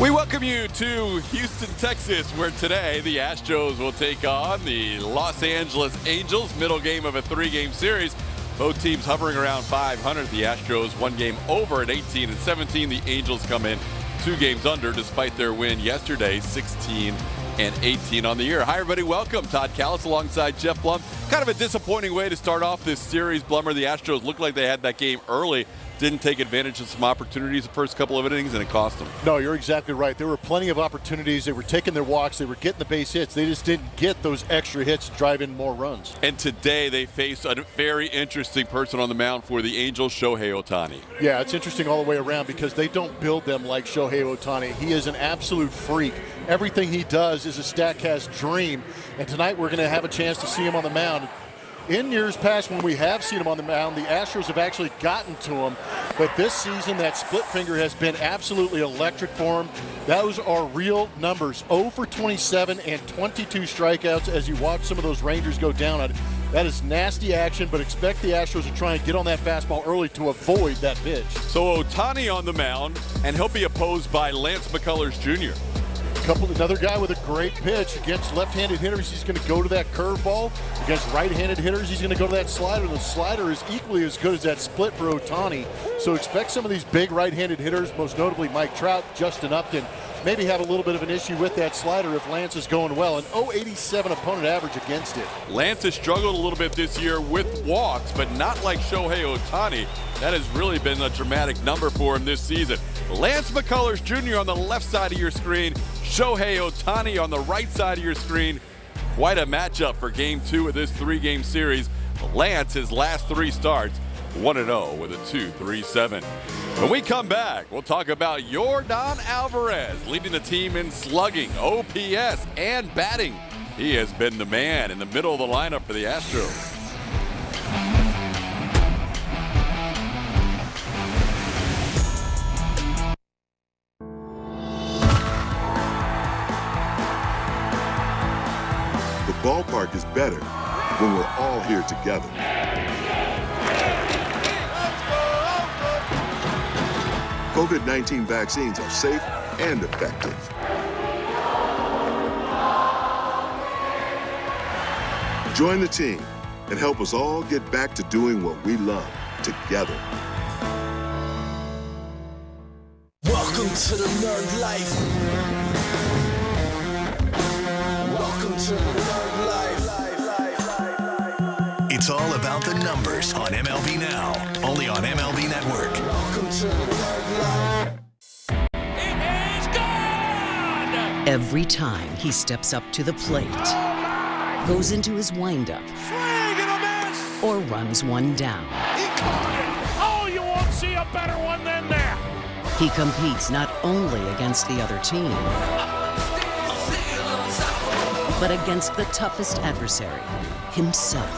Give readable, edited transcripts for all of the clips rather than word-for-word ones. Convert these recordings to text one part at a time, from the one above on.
We welcome you to Houston, Texas, where today the Astros will take on the Los Angeles Angels, middle game of a three-game series. Both teams hovering around 500. The Astros one game over at 18-17. The Angels come in 2 games under despite their win yesterday, 16-18 on the year. Hi, everybody. Welcome. Todd Callis alongside Jeff Blum. Kind of a disappointing way to start off this series, Blummer. The Astros looked like they had that game early. Didn't take advantage of some opportunities the first couple of innings, and it cost them. No, you're exactly right. There were plenty of opportunities. They were taking their walks. They were getting the base hits. They just didn't get those extra hits to drive in more runs. And today they face a very interesting person on the mound for the Angels, Shohei Ohtani. Yeah, it's interesting all the way around because they don't build them like Shohei Ohtani. He is an absolute freak. Everything he does is a Statcast dream. And tonight we're going to have a chance to see him on the mound. In years past, when we have seen him on the mound, the Astros have actually gotten to him. But this season, that split finger has been absolutely electric for him. Those are real numbers. 0 for 27 and 22 strikeouts as you watch some of those Rangers go down. That is nasty action, but expect the Astros to try and get on that fastball early to avoid that pitch. So Ohtani on the mound, and he'll be opposed by Lance McCullers Jr. Another guy with a great pitch. Against left-handed hitters, he's going to go to that curveball. Against right-handed hitters, he's going to go to that slider. The slider is equally as good as that split for Ohtani. So expect some of these big right-handed hitters, most notably Mike Trout, Justin Upton, maybe have a little bit of an issue with that slider if Lance is going well. An 0.87 opponent average against it. Lance has struggled a little bit this year with walks, but not like Shohei Ohtani. That has really been a dramatic number for him this season. Lance McCullers Jr. on the left side of your screen, Shohei Ohtani on the right side of your screen. Quite a matchup for Game 2 of this 3-game series. Lance, his last 3 starts, 1-0 with a 2.37. When we come back, we'll talk about Yordan Alvarez leading the team in slugging, OPS, and batting. He has been the man in the middle of the lineup for the Astros. The ballpark is better when we're all here together. COVID-19 vaccines are safe and effective. Join the team and help us all get back to doing what we love together. Welcome to the nerd life. Welcome to the nerd life. It's all about the numbers on MLB Now, only on MLB Network. Welcome to the nerd life. It is gone! Every time he steps up to the plate, goes into his windup, Swing and a miss! or runs one down. He caught it! Oh, you won't see a better one than that! He competes not only against the other team, but against the toughest adversary, himself.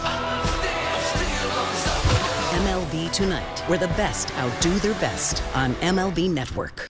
MLB Tonight, where the best outdo their best on MLB Network.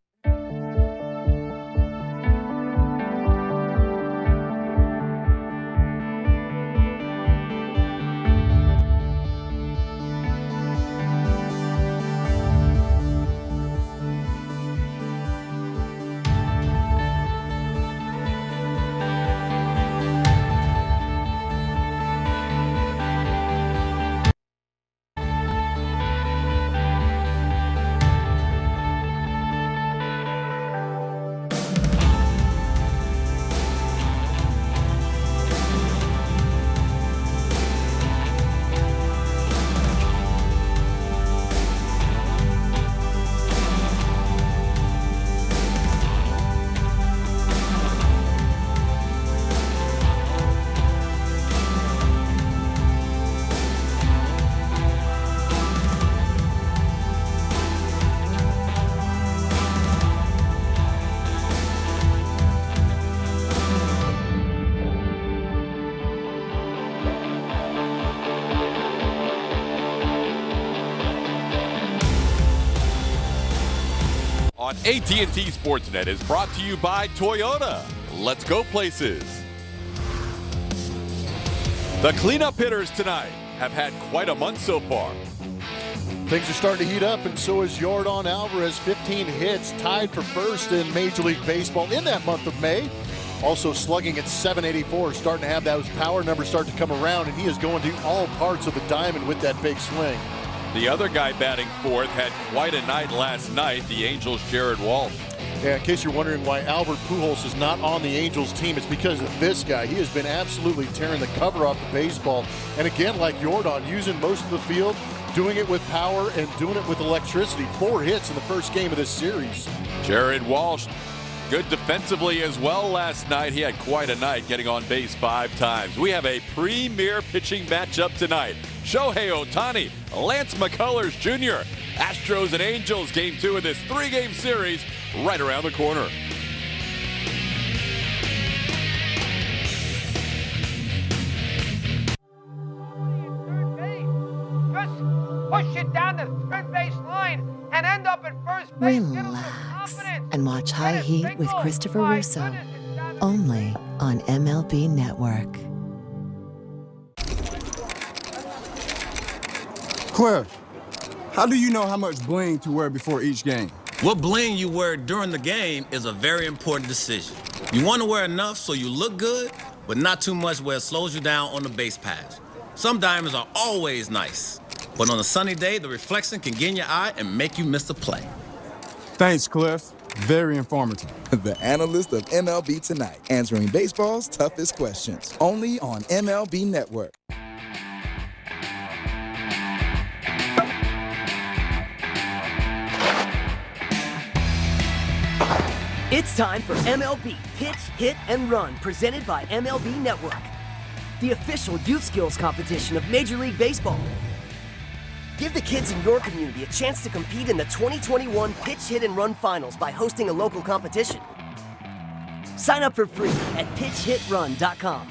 On AT&T Sportsnet is brought to you by Toyota. Let's go places. The cleanup hitters tonight have had quite a month so far. Things are starting to heat up, and so is Yordan Alvarez. 15 hits, tied for first in Major League Baseball in that month of May. Also slugging at .784, starting to have those power numbers start to come around, and he is going to all parts of the diamond with that big swing. The other guy batting fourth had quite a night last night, the Angels' Jared Walsh. Yeah, in case you're wondering why Albert Pujols is not on the Angels team, it's because of this guy. He has been absolutely tearing the cover off the baseball. And again, like Yordan, using most of the field, doing it with power and doing it with electricity. 4 hits in the first game of this series. Jared Walsh, good defensively as well last night. He had quite a night, getting on base 5 times. We have a premier pitching matchup tonight. Shohei Ohtani, Lance McCullers Jr., Astros and Angels, game 2 of this 3-game series, right around the corner. Just push it down the third base line and end up at first base. Relax and watch High Heat with Christopher Russo, only on MLB Network. Cliff, how do you know how much bling to wear before each game? What bling you wear during the game is a very important decision. You want to wear enough so you look good, but not too much where it slows you down on the base pass. Some diamonds are always nice, but on a sunny day, the reflection can get in your eye and make you miss a play. Thanks, Cliff. Very informative. The analyst of MLB Tonight, answering baseball's toughest questions, only on MLB Network. It's time for MLB Pitch, Hit, and Run, presented by MLB Network, the official youth skills competition of Major League Baseball. Give the kids in your community a chance to compete in the 2021 Pitch, Hit, and Run Finals by hosting a local competition. Sign up for free at pitchhitrun.com.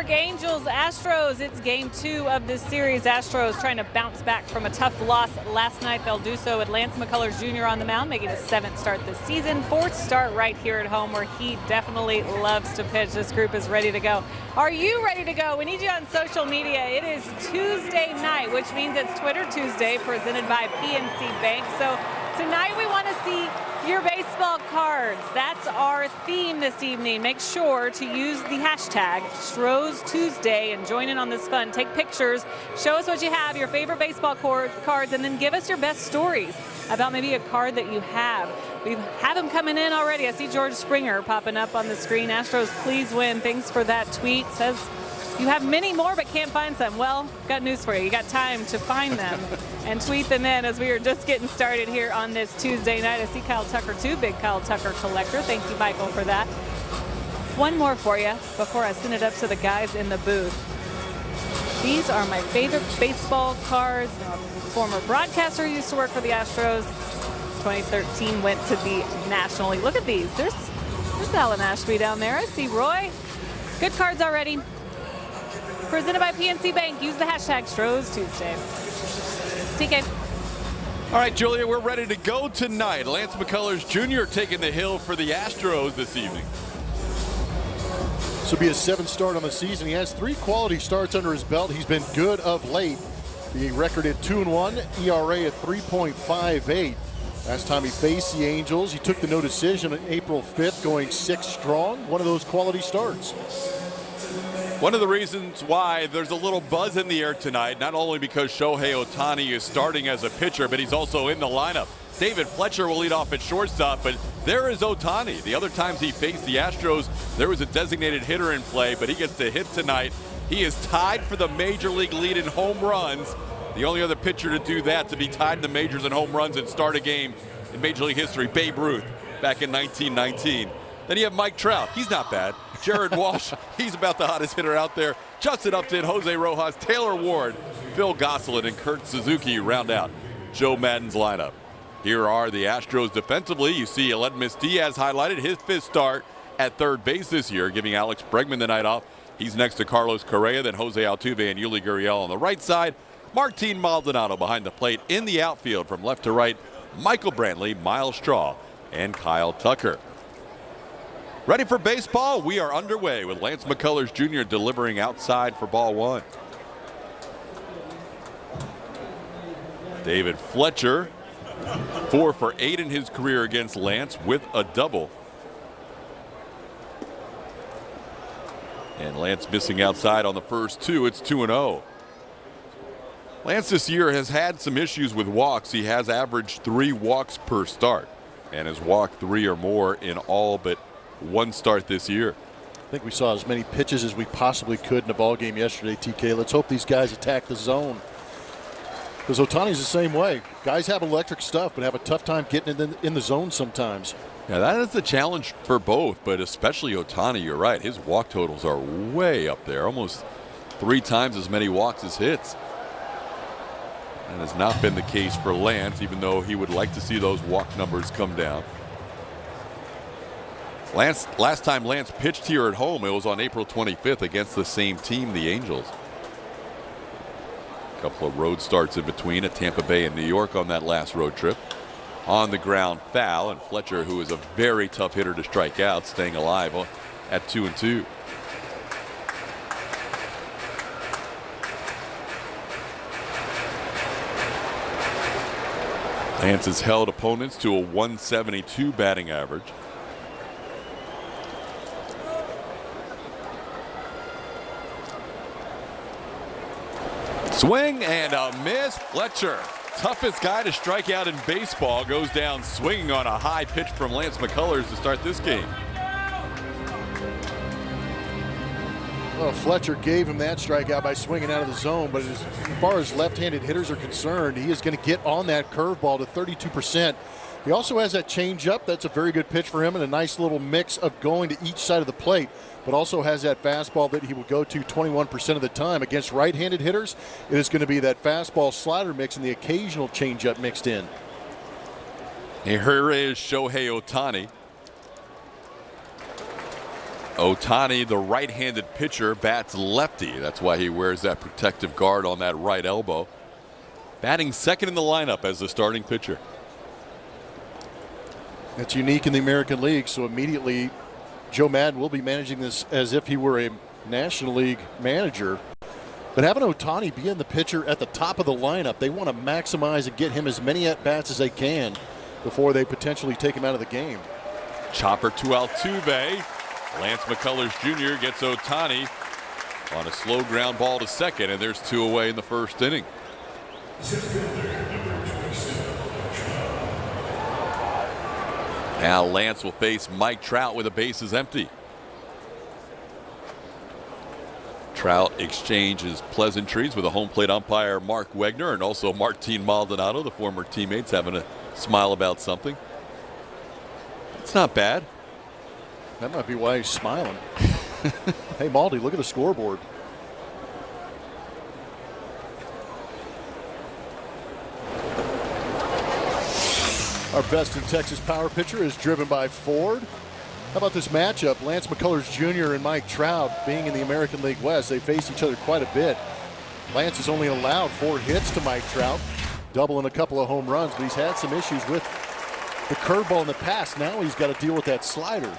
Angels, Astros, it's game 2 of this series. Astros trying to bounce back from a tough loss last night. They'll do so with Lance McCullers Jr. on the mound, making his 7th start this season. 4th start right here at home, where he definitely loves to pitch. This group is ready to go. Are you ready to go? We need you on social media. It is Tuesday night, which means it's Twitter Tuesday, presented by PNC Bank. So tonight we want to see your baseball cards. That's our theme this evening. Make sure to use the hashtag Astros Tuesday and join in on this fun. Take pictures, show us what you have, your favorite baseball cards, and then give us your best stories about maybe a card that you have. We have them coming in already. I see George Springer popping up on the screen. Astros, please win. Thanks for that tweet. Says you have many more but can't find some. Well, got news for you. You got time to find them and tweet them in as we are just getting started here on this Tuesday night. I see Kyle Tucker too, big Kyle Tucker collector. Thank you, Michael, for that. One more for you before I send it up to the guys in the booth. These are my favorite baseball cards. Former broadcaster who used to work for the Astros. 2013 went to the National League. Look at these. There's Alan Ashby down there. I see Roy. Good cards already. Presented by PNC Bank. Use the hashtag Astros Tuesday. TK. All right, Julia, we're ready to go tonight. Lance McCullers Jr. taking the hill for the Astros this evening. This will be his 7th start on the season. He has 3 quality starts under his belt. He's been good of late. The record at 2-1, ERA at 3.58. Last time he faced the Angels, he took the no decision on April 5th, going 6 strong. One of those quality starts. One of the reasons why there's a little buzz in the air tonight, not only because Shohei Ohtani is starting as a pitcher, but he's also in the lineup. David Fletcher will lead off at shortstop, but there is Ohtani. The other times he faced the Astros, there was a designated hitter in play, but he gets to hit tonight. He is tied for the major league lead in home runs. The only other pitcher to do that, to be tied in the majors in home runs and start a game in Major League history, Babe Ruth, back in 1919. Then you have Mike Trout. He's not bad. Jared Walsh, he's about the hottest hitter out there. Justin Upton, Jose Rojas, Taylor Ward, Phil Gosselin, and Kurt Suzuki round out Joe Maddon's lineup. Here are the Astros defensively. You see Aledmus Diaz highlighted, his 5th start at third base this year, giving Alex Bregman the night off. He's next to Carlos Correa, then Jose Altuve and Yuli Gurriel on the right side. Martin Maldonado behind the plate. In the outfield from left to right, Michael Brantley, Miles Straw, and Kyle Tucker. Ready for baseball? We are underway with Lance McCullers Jr. delivering outside for ball 1. David Fletcher, 4 for 8 in his career against Lance with a double. And Lance missing outside on the first 2. It's 2-0. Lance this year has had some issues with walks. He has averaged 3 walks per start and has walked 3 or more in all but 1 start this year. I think we saw as many pitches as we possibly could in the ball game yesterday, TK. Let's hope these guys attack the zone. Because Ohtani's the same way. Guys have electric stuff, but have a tough time getting in the zone sometimes. Yeah, that is the challenge for both, but especially Ohtani. You're right. His walk totals are way up there, almost 3 times as many walks as hits. And has not been the case for Lance, even though he would like to see those walk numbers come down. Last time Lance pitched here at home, it was on April 25th against the same team, the Angels. A couple of road starts in between at Tampa Bay and New York on that last road trip. On the ground foul, and Fletcher, who is a very tough hitter to strike out, staying alive at 2-2. Lance has held opponents to a 172 batting average. Swing and a miss. Fletcher, toughest guy to strike out in baseball, goes down swinging on a high pitch from Lance McCullers to start this game. Well, Fletcher gave him that strikeout by swinging out of the zone, but as far as left-handed hitters are concerned, he is going to get on that curveball to 32%. He also has that changeup. That's a very good pitch for him, and a nice little mix of going to each side of the plate, but also has that fastball that he will go to 21% of the time. Against right-handed hitters, it is going to be that fastball slider mix and the occasional changeup mixed in. Here is Shohei Ohtani. Ohtani, the right-handed pitcher, bats lefty. That's why he wears that protective guard on that right elbow. Batting second in the lineup as the starting pitcher. That's unique in the American League, so immediately Joe Maddon will be managing this as if he were a National League manager. But having Ohtani be in the pitcher at the top of the lineup, they want to maximize and get him as many at-bats as they can before they potentially take him out of the game. Chopper to Altuve. Lance McCullers Jr. gets Ohtani on a slow ground ball to second, and there's 2 away in the first inning. Now Lance will face Mike Trout with the bases empty. Trout exchanges pleasantries with a home plate umpire, Mark Wegner, and also Martin Maldonado, the former teammates, having a smile about something. It's not bad. That might be why he's smiling. Hey, Maldy, look at the scoreboard. Our best in Texas power pitcher is driven by Ford. How about this matchup? Lance McCullers Jr. and Mike Trout being in the American League West. They face each other quite a bit. Lance has only allowed 4 hits to Mike Trout, doubling a couple of home runs, but he's had some issues with the curveball in the past. Now he's got to deal with that slider.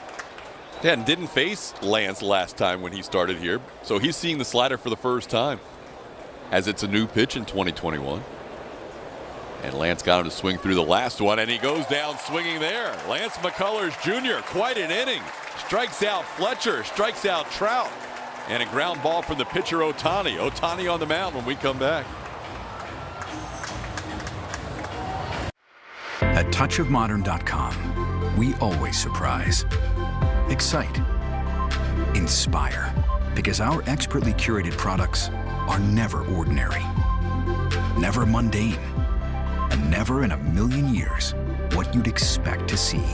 Yeah, and didn't face Lance last time when he started here, so he's seeing the slider for the first time, as it's a new pitch in 2021. And Lance got him to swing through the last one, and he goes down swinging there. Lance McCullers Jr., quite an inning. Strikes out Fletcher, strikes out Trout, and a ground ball from the pitcher Ohtani. Ohtani on the mound when we come back. At touchofmodern.com, we always surprise, excite, inspire. Because our expertly curated products are never ordinary, never mundane, and never in a million years what you'd expect to see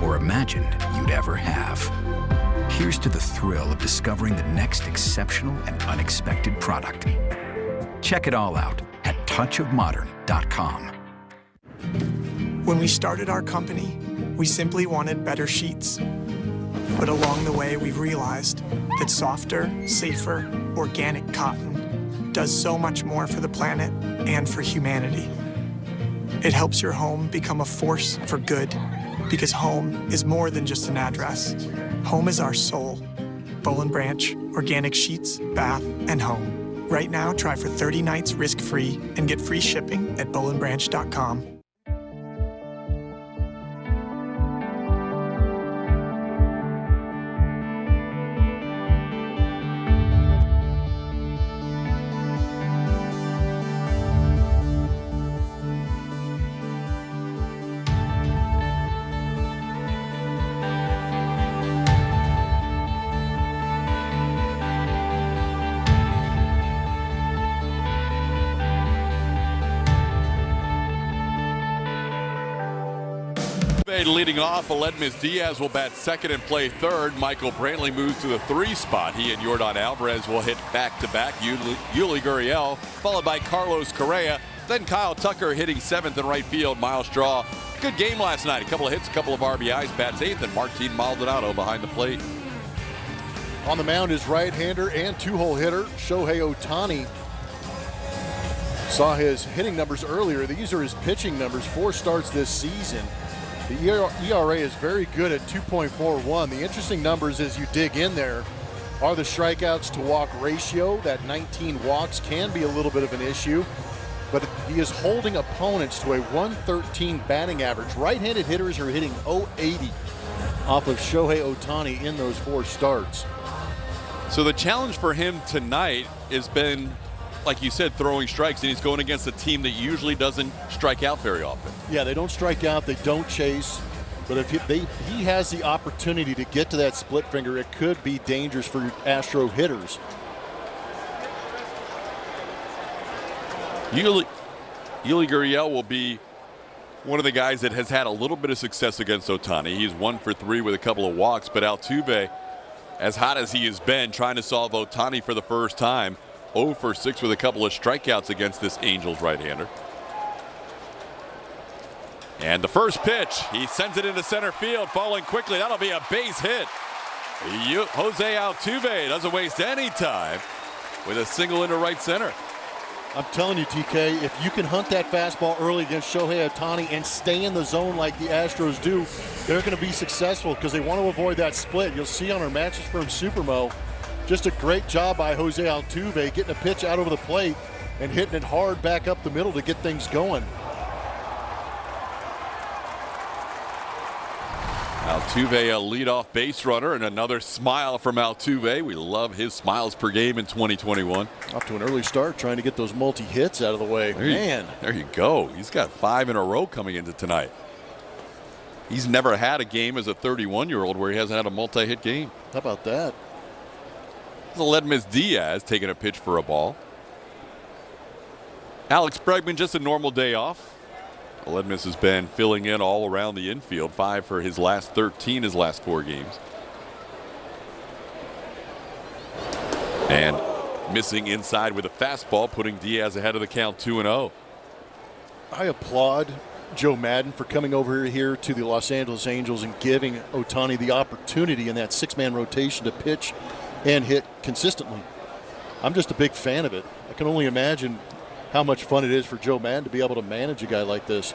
or imagined you'd ever have. Here's to the thrill of discovering the next exceptional and unexpected product. Check it all out at touchofmodern.com. When we started our company, we simply wanted better sheets. But along the way, we've realized that softer, safer, organic cotton does so much more for the planet and for humanity. It helps your home become a force for good, because home is more than just an address. Home is our soul. Boll & Branch, organic sheets, bath, and home. Right now, try for 30 nights risk-free and get free shipping at bollandbranch.com. Leading off, Aledmys Diaz will bat second and play third. Michael Brantley moves to the 3 spot. He and Yordan Alvarez will hit back-to-back. Yuli Gurriel, followed by Carlos Correa. Then Kyle Tucker hitting 7th in right field. Miles Straw, good game last night. A couple of hits, a couple of RBIs. Bats 8th, and Martin Maldonado behind the plate. On the mound is right-hander and 2-hole hitter Shohei Ohtani. Saw his hitting numbers earlier. These are his pitching numbers. 4 starts this season. The ERA is very good at 2.41. The interesting numbers as you dig in there are the strikeouts to walk ratio. That 19 walks can be a little bit of an issue, but he is holding opponents to a 113 batting average. Right-handed hitters are hitting 080 off of Shohei Ohtani in those 4 starts. So the challenge for him tonight has been, like you said, throwing strikes, and he's going against a team that usually doesn't strike out very often. Yeah, they don't strike out, they don't chase, but if he has the opportunity to get to that split finger, it could be dangerous for Astro hitters. Yuli Gurriel will be one of the guys that has had a little bit of success against Ohtani. He's 1 for 3 with a couple of walks, but Altuve, as hot as he has been, trying to solve Ohtani for the first time, 0 for 6 with a couple of strikeouts against this Angels right-hander. And the first pitch, he sends it into center field, falling quickly. That'll be a base hit. Jose Altuve doesn't waste any time with a single into right center. I'm telling you, TK, if you can hunt that fastball early against Shohei Ohtani and stay in the zone like the Astros do, they're going to be successful because they want to avoid that split. You'll see on our Matches Firm Supermo, just a great job by Jose Altuve getting a pitch out over the plate and hitting it hard back up the middle to get things going. Altuve, a leadoff base runner, and another smile from Altuve. We love his smiles per game in 2021. Off to an early start, trying to get those multi-hits out of the way. There you go. He's got 5 in a row coming into tonight. He's never had a game as a 31-year-old where he hasn't had a multi-hit game. How about that? Aledmys Diaz taking a pitch for a ball. Alex Bregman, just a normal day off. Aledmys has been filling in all around the infield, 5 for his last 13, his last 4 games. And missing inside with a fastball, putting Diaz ahead of the count 2-0. I applaud Joe Maddon for coming over here to the Los Angeles Angels and giving Ohtani the opportunity in that 6-man rotation to pitch and hit consistently. I'm just a big fan of it. I can only imagine how much fun it is for Joe Maddon to be able to manage a guy like this.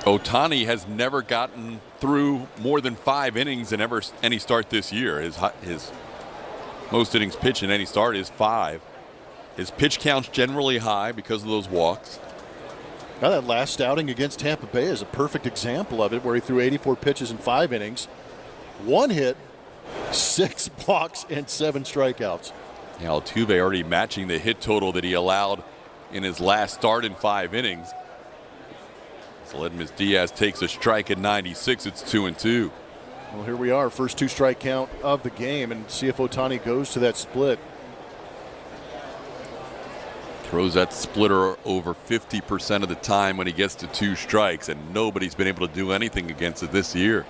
Ohtani has never gotten through more than 5 innings in any start this year. His most innings pitched in any start is 5. His pitch count's generally high because of those walks. Now that last outing against Tampa Bay is a perfect example of it, where he threw 84 pitches in 5 innings, 1 hit, 6 walks, and 7 strikeouts. Altuve already matching the hit total that he allowed in his last start in 5 innings. So Aledmys Diaz takes a strike at 96. It's 2-2. Well, here we are, first 2-strike count of the game, and see if Ohtani goes to that split. Throws that splitter over 50% of the time when he gets to 2 strikes, and nobody's been able to do anything against it this year.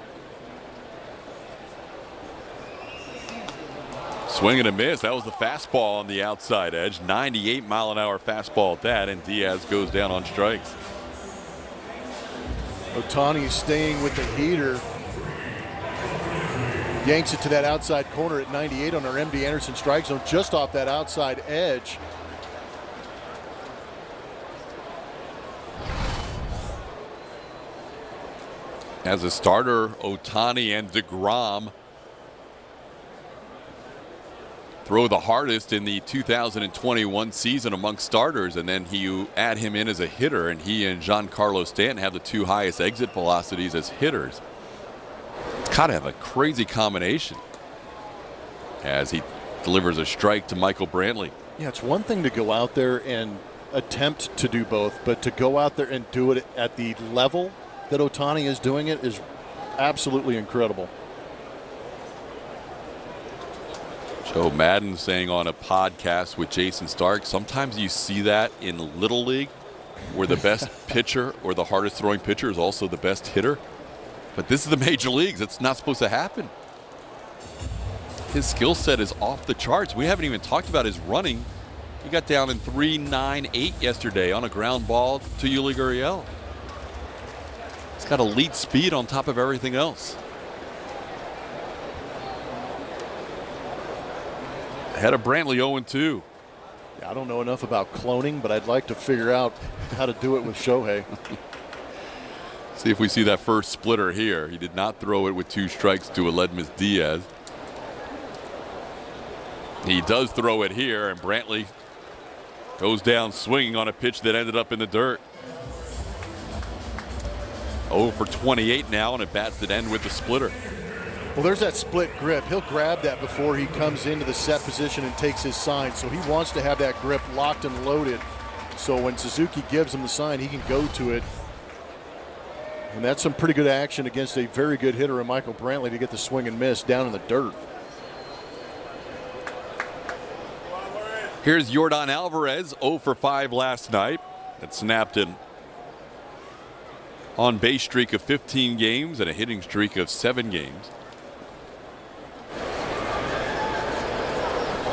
Swing and a miss. That was the fastball on the outside edge. 98-mile-an-hour fastball at that, and Diaz goes down on strikes. Ohtani staying with the heater. Yanks it to that outside corner at 98 on our MD Anderson strike zone, just off that outside edge. As a starter, Ohtani and DeGrom throw the hardest in the 2021 season among starters, and then you add him in as a hitter, and he and Giancarlo Stanton have the 2 highest exit velocities as hitters. Gotta have a crazy combination as he delivers a strike to Michael Brantley. Yeah, it's one thing to go out there and attempt to do both, but to go out there and do it at the level that Ohtani is doing it is absolutely incredible. Joe Madden saying on a podcast with Jason Stark, sometimes you see that in Little League where the best pitcher or the hardest throwing pitcher is also the best hitter. But this is the major leagues. It's not supposed to happen. His skill set is off the charts. We haven't even talked about his running. He got down in 3.98 yesterday on a ground ball to Yuli Gurriel. He's got elite speed on top of everything else. Ahead of Brantley 0-2. I don't know enough about cloning, but I'd like to figure out how to do it with Shohei. See if we see that first splitter here. He did not throw it with 2 strikes to Aledmys Diaz. He does throw it here, and Brantley goes down swinging on a pitch that ended up in the dirt. 0 for 28 now, and it bats that end with the splitter. Well, there's that split grip. He'll grab that before he comes into the set position and takes his sign. So he wants to have that grip locked and loaded. So when Suzuki gives him the sign, he can go to it. And that's some pretty good action against a very good hitter in Michael Brantley to get the swing and miss down in the dirt. Here's Yordan Alvarez, 0 for 5 last night. That snapped an on-base streak of 15 games and a hitting streak of 7 games.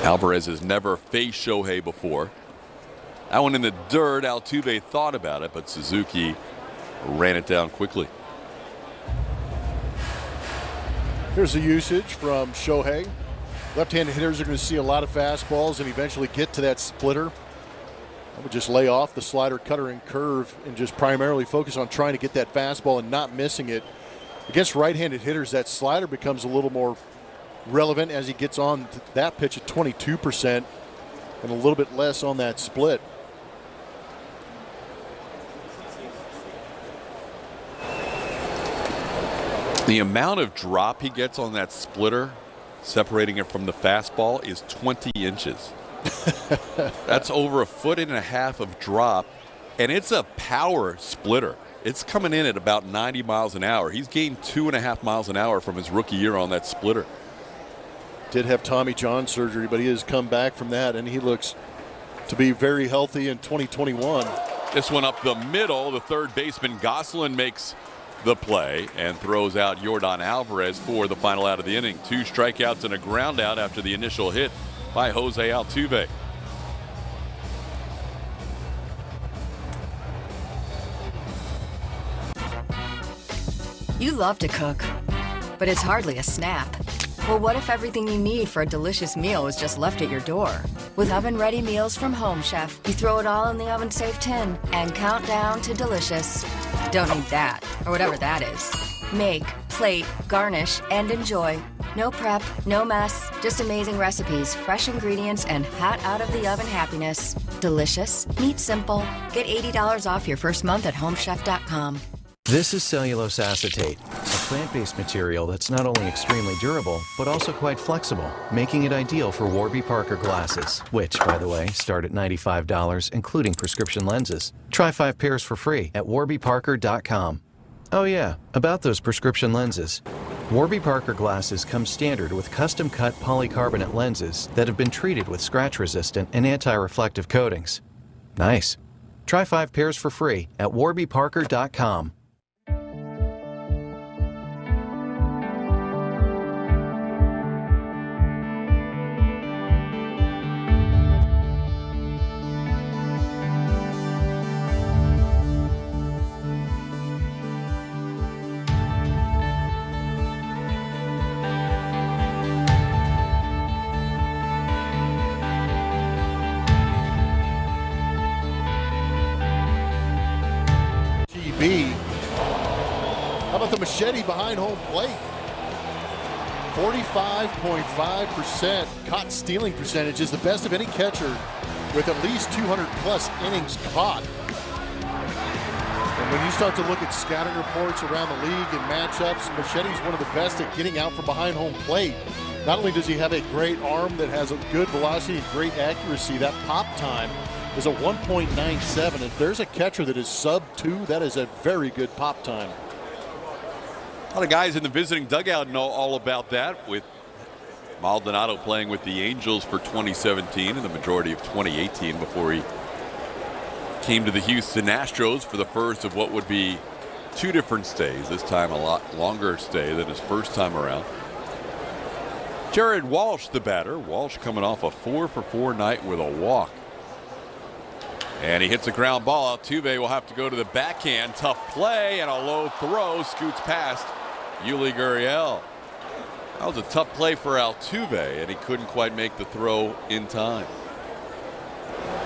Alvarez has never faced Shohei before. That one in the dirt, Altuve thought about it, but Suzuki ran it down quickly. Here's the usage from Shohei. Left-handed hitters are going to see a lot of fastballs and eventually get to that splitter. I would just lay off the slider, cutter, and curve and just primarily focus on trying to get that fastball and not missing it. Against right-handed hitters, that slider becomes a little more relevant as he gets on to that pitch at 22% and a little bit less on that split. The amount of drop he gets on that splitter, separating it from the fastball, is 20 inches. That's over 1.5 feet of drop, and it's a power splitter. It's coming in at about 90 miles an hour. He's gained 2.5 miles an hour from his rookie year on that splitter. Did have Tommy John surgery, but he has come back from that, and he looks to be very healthy in 2021. This one up the middle. The third baseman Gosselin makes the play and throws out Yordan Alvarez for the final out of the inning. 2 strikeouts and a ground out after the initial hit by Jose Altuve. You love to cook, but it's hardly a snap. Well, what if everything you need for a delicious meal was just left at your door? With oven-ready meals from Home Chef, you throw it all in the oven-safe tin and count down to delicious. Don't need that, or whatever that is. Make, plate, garnish, and enjoy. No prep, no mess, just amazing recipes, fresh ingredients, and hot out-of-the-oven happiness. Delicious, meat simple. Get $80 off your first month at homechef.com. This is cellulose acetate, a plant-based material that's not only extremely durable, but also quite flexible, making it ideal for Warby Parker glasses, which, by the way, start at $95, including prescription lenses. Try 5 pairs for free at warbyparker.com. Oh yeah, about those prescription lenses. Warby Parker glasses come standard with custom-cut polycarbonate lenses that have been treated with scratch-resistant and anti-reflective coatings. Nice. Try 5 pairs for free at warbyparker.com. How about the machete behind home plate? 45.5% caught stealing percentage is the best of any catcher with at least 200 plus innings caught. And when you start to look at scouting reports around the league and matchups, Machete's one of the best at getting out from behind home plate. Not only does he have a great arm that has a good velocity and great accuracy, that pop time is a 1.97. If there's a catcher that is sub 2, that is a very good pop time. A lot of guys in the visiting dugout know all about that, with Maldonado playing with the Angels for 2017 and the majority of 2018 before he came to the Houston Astros for the first of what would be 2 different stays, this time a lot longer stay than his first time around. Jared Walsh, the batter. Walsh coming off a 4-for-4 night with a walk. And he hits a ground ball. Altuve will have to go to the backhand. Tough play and a low throw. Scoots past Yuli Gurriel. That was a tough play for Altuve, and he couldn't quite make the throw in time.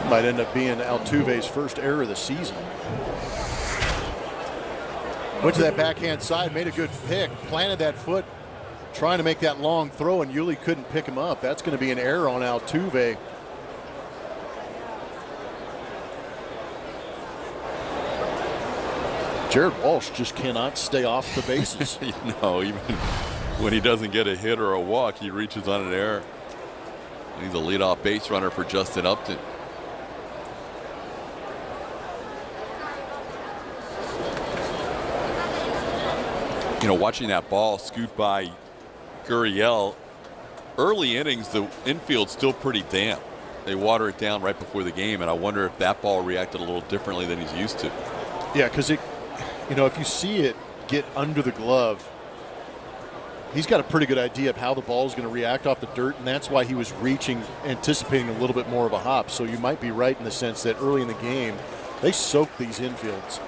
Might end up being Altuve's first error of the season. Went to that backhand side, made a good pick, planted that foot, trying to make that long throw, and Yuli couldn't pick him up. That's going to be an error on Altuve. Jared Walsh just cannot stay off the bases. No, even when he doesn't get a hit or a walk, he reaches on an error. He's a leadoff base runner for Justin Upton. You know, watching that ball scoot by Gurriel, early innings, the infield's still pretty damp. They water it down right before the game, and I wonder if that ball reacted a little differently than he's used to. Yeah, because it, you know, if you see it get under the glove, he's got a pretty good idea of how the ball is going to react off the dirt, and that's why he was reaching, anticipating a little bit more of a hop. So you might be right in the sense that early in the game, they soak these infields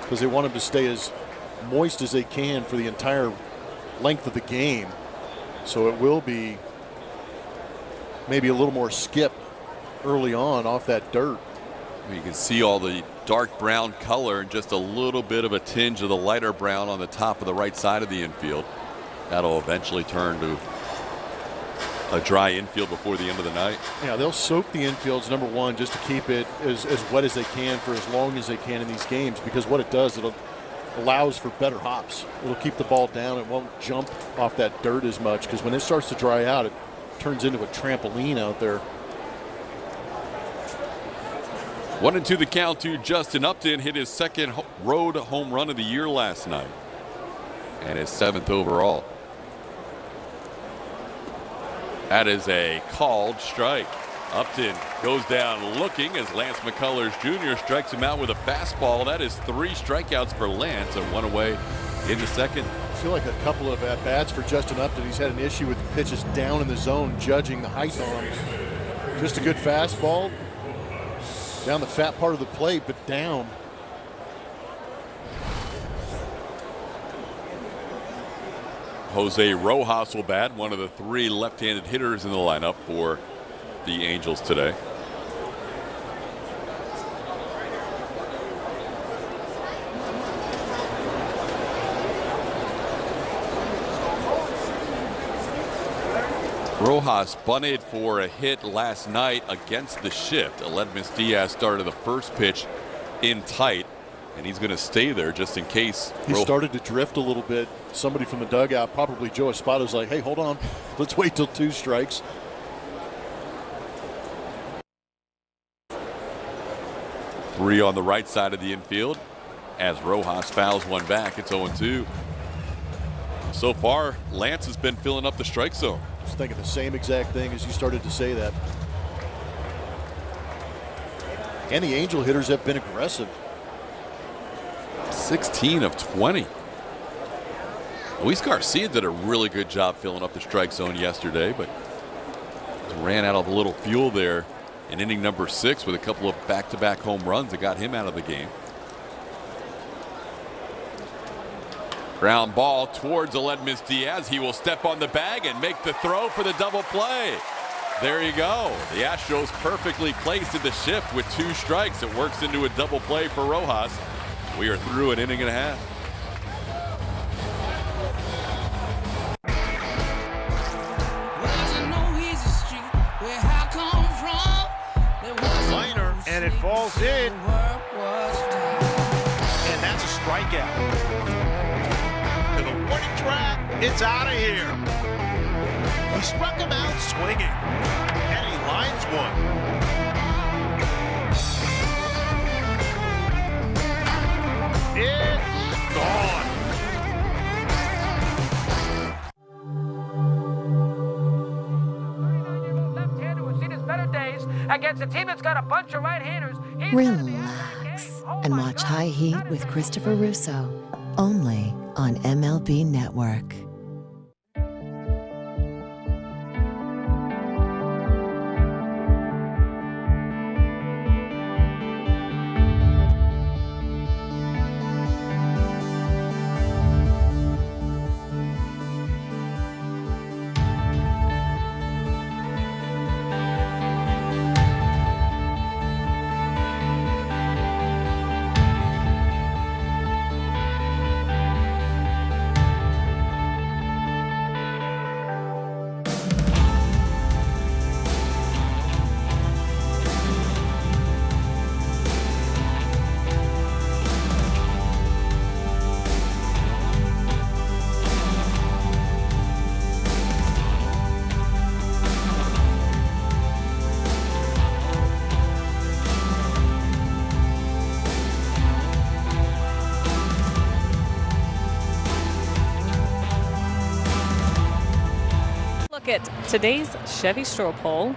because they want them to stay as moist as they can for the entire length of the game. So it will be maybe a little more skip early on off that dirt. You can see all the dark brown color and just a little bit of a tinge of the lighter brown on the top of the right side of the infield. That'll eventually turn to a dry infield before the end of the night. Yeah, they'll soak the infields, number one, just to keep it as wet as they can for as long as they can in these games, because what it does, it allows for better hops. It'll keep the ball down. It won't jump off that dirt as much, because when it starts to dry out, it turns into a trampoline out there. 1-2 the count to Justin Upton. Hit his second road home run of the year last night and his 7th overall. That is a called strike. Upton goes down looking as Lance McCullers Jr. strikes him out with a fastball. That is 3 strikeouts for Lance and 1 away in the second. I feel like a couple of at-bats for Justin Upton. He's had an issue with pitches down in the zone, judging the height on them. Just a good fastball down the fat part of the plate, but down. Jose Rojas will bat, one of the 3 left-handed hitters in the lineup for the Angels today. Rojas bunted for a hit last night against the shift. Aledmus Diaz started the first pitch in tight, and he's going to stay there just in case. He started to drift a little bit. Somebody from the dugout, probably Joe Espada's like, hey, hold on. Let's wait till 2 strikes. Three on the right side of the infield as Rojas fouls one back. It's 0-2. So far, Lance has been filling up the strike zone. Just thinking the same exact thing as you started to say that. And the Angel hitters have been aggressive. 16 of 20. Luis Garcia did a really good job filling up the strike zone yesterday, but ran out of a little fuel there in inning number 6 with a couple of back-to-back home runs that got him out of the game. Ground ball towards Aledmus Diaz. He will step on the bag and make the throw for the double play. There you go. The Astros perfectly placed in the shift with 2 strikes. It works into a double play for Rojas. We are through an inning and a half. And it falls in. And that's a strikeout. To the warning track, it's out of here. He struck him out swinging. And he lines one. It's gone. Left-hander who's seen his better days against a team that's got a bunch of right-handers. Relax and watch High Heat with Christopher Russo, only on MLB Network. At today's Chevy Stroh poll,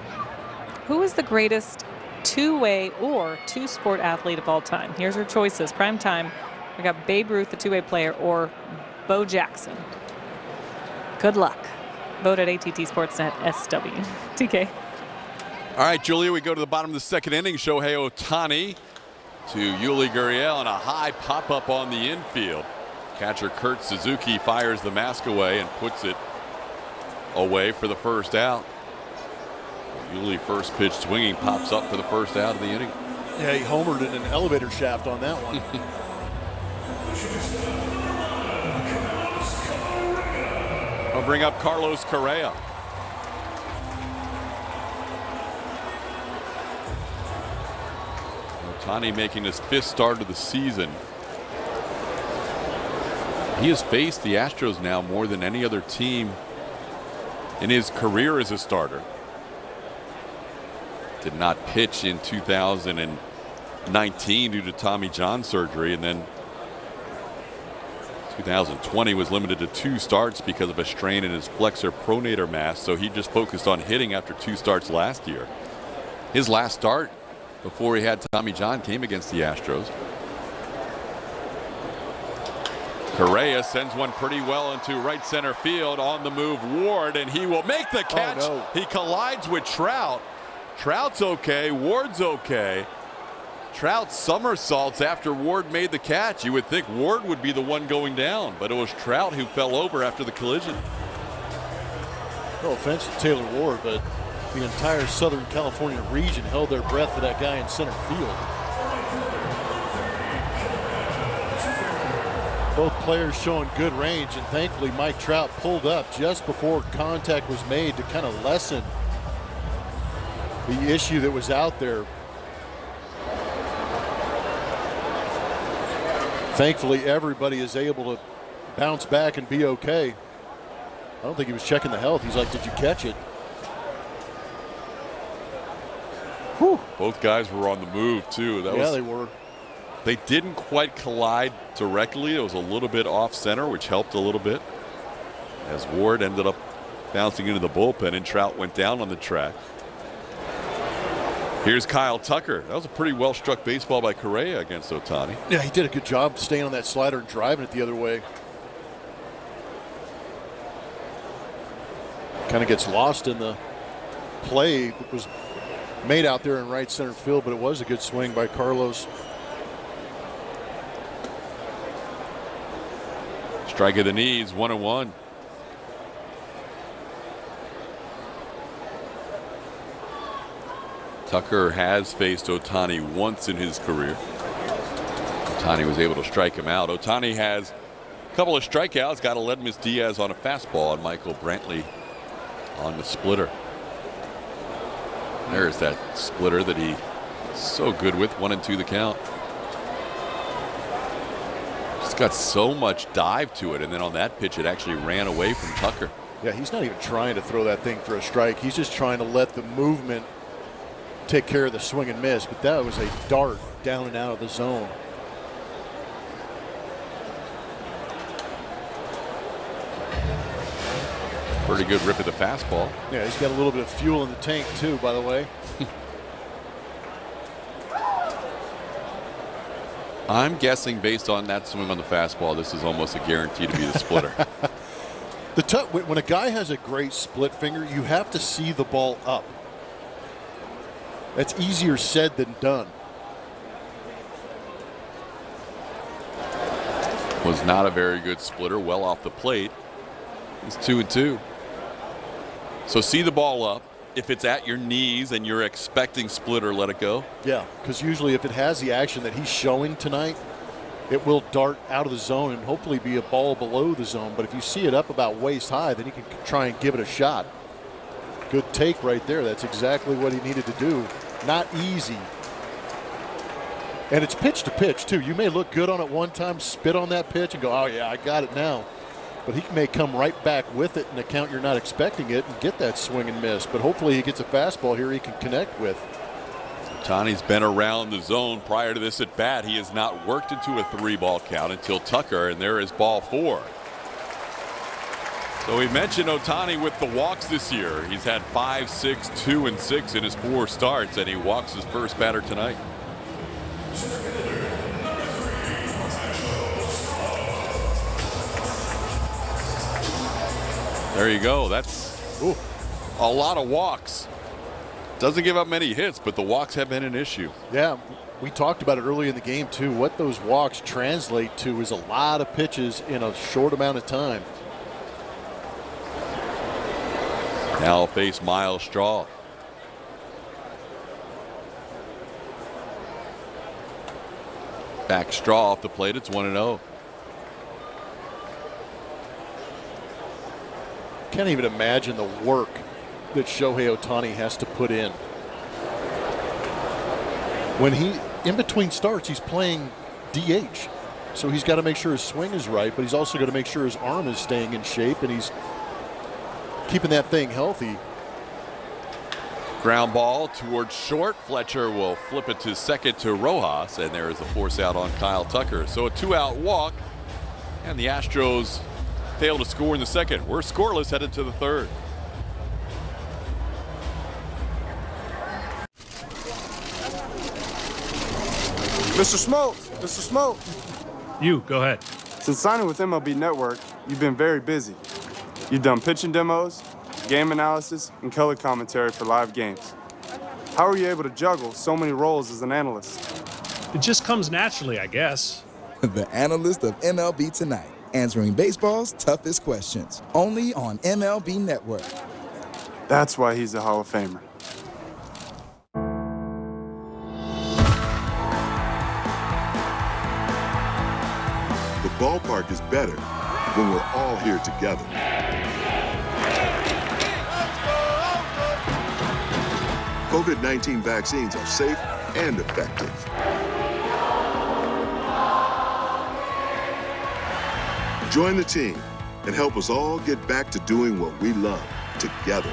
who is the greatest two-way or two-sport athlete of all time? Here's your choices. Prime time, we got Babe Ruth, the two-way player, or Bo Jackson. Good luck. Vote at ATT Sportsnet SW. TK. All right, Julia, we go to the bottom of the second inning. Shohei Ohtani to Yuli Gurriel and a high pop-up on the infield. Catcher Kurt Suzuki fires the mask away and puts it away for the first out. Yuli first pitch swinging, pops up for the first out of the inning. Yeah, he homered in an elevator shaft on that one. I'll bring up Carlos Correa. Ohtani making his 5th start of the season. He has faced the Astros now more than any other team in his career as a starter. Did not pitch in 2019 due to Tommy John surgery, and then 2020 was limited to 2 starts because of a strain in his flexor pronator mass, so he just focused on hitting after 2 starts last year. His last start before he had Tommy John came against the Astros. Correa sends one pretty well into right center field. On the move, Ward, and he will make the catch. Oh, no. He collides with Trout. Trout's okay. Ward's okay. Trout somersaults after Ward made the catch. You would think Ward would be the one going down, but it was Trout who fell over after the collision. No offense to Taylor Ward, but the entire Southern California region held their breath for that guy in center field. Both players showing good range, and thankfully Mike Trout pulled up just before contact was made to kind of lessen the issue that was out there. Thankfully, everybody is able to bounce back and be okay. I don't think he was checking the health. He's like, did you catch it? Whew. Both guys were on the move, too. They were. They didn't quite collide directly. It was a little bit off center, which helped a little bit. as Ward ended up bouncing into the bullpen and Trout went down on the track. Here's Kyle Tucker. That was a pretty well-struck baseball by Correa against Ohtani. Yeah, he did a good job staying on that slider and driving it the other way. Kind of gets lost in the play that was made out there in right center field, but it was a good swing by Carlos. Strike of the knees, 1-1. Tucker has faced Ohtani once in his career. Ohtani was able to strike him out. Ohtani has a couple of strikeouts. Got Aledmys Diaz on a fastball and Michael Brantley on the splitter. There's that splitter that he's so good with. 1-2 the count. It's got so much dive to it, and then on that pitch it actually ran away from Tucker. Yeah, he's not even trying to throw that thing for a strike. He's just trying to let the movement take care of the swing and miss, but that was a dart down and out of the zone. Pretty good rip of the fastball. Yeah, he's got a little bit of fuel in the tank too, by the way. I'm guessing based on that swing on the fastball, this is almost a guarantee to be the splitter. When a guy has a great split finger, you have to see the ball up. That's easier said than done. Was not a very good splitter, well off the plate. It's 2-2. So see the ball up. If it's at your knees and you're expecting splitter, let it go. Yeah, because usually if it has the action that he's showing tonight, it will dart out of the zone and hopefully be a ball below the zone. But if you see it up about waist high, then you can try and give it a shot. Good take right there. That's exactly what he needed to do. Not easy. And it's pitch to pitch too. You may look good on it one time, spit on that pitch and go, oh yeah, I got it now. But he may come right back with it in a count you're not expecting it and get that swing and miss. But hopefully he gets a fastball here he can connect with. Ohtani's been around the zone prior to this at bat. He has not worked into a 3-ball count until Tucker, and there is ball 4. So we mentioned Ohtani with the walks this year. He's had 5, 6, 2, and 6 in his 4 starts, and he walks his first batter tonight. There you go. That's a lot of walks. Doesn't give up many hits, but the walks have been an issue. Yeah, we talked about it early in the game too. What those walks translate to is a lot of pitches in a short amount of time. Now face Miles Straw. Back Straw off the plate. It's 1-0. Can't even imagine the work that Shohei Ohtani has to put in. When in between starts, he's playing DH. So he's got to make sure his swing is right, but he's also got to make sure his arm is staying in shape and he's keeping that thing healthy. Ground ball towards short. Fletcher will flip it to second to Rojas, and there is a force out on Kyle Tucker. So a 2-out walk, and the Astros fail to score in the second. We're scoreless headed to the third. Mr. Smoke. You, go ahead. Since signing with MLB Network, you've been very busy. You've done pitching demos, game analysis, and color commentary for live games. How are you able to juggle so many roles as an analyst? It just comes naturally, I guess. The analyst of MLB Tonight, answering baseball's toughest questions, only on MLB Network. That's why he's a Hall of Famer. The ballpark is better when we're all here together. COVID-19 vaccines are safe and effective. Join the team and help us all get back to doing what we love together.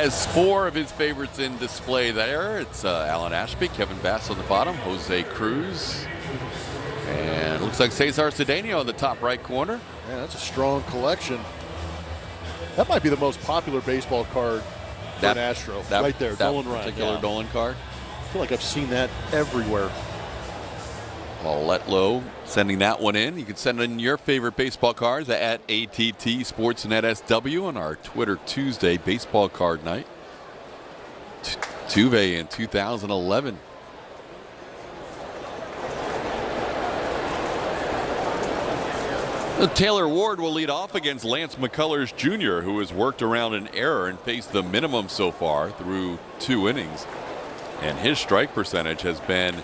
has 4 of his favorites in display there. It's Alan Ashby, Kevin Bass on the bottom, Jose Cruz, and looks like Cesar Cedeno in the top right corner. Yeah, that's a strong collection. That might be the most popular baseball card for an Astro. Right there, Dolan Ryan. Particular Dolan card. I feel like I've seen that everywhere. Paul Letlow sending that one in. You can send in your favorite baseball cards at ATT Sportsnet SW on our Twitter Tuesday baseball card night. Tuve in 2011. Taylor Ward will lead off against Lance McCullers Jr., who has worked around an error and faced the minimum so far through 2 innings. And his strike percentage has been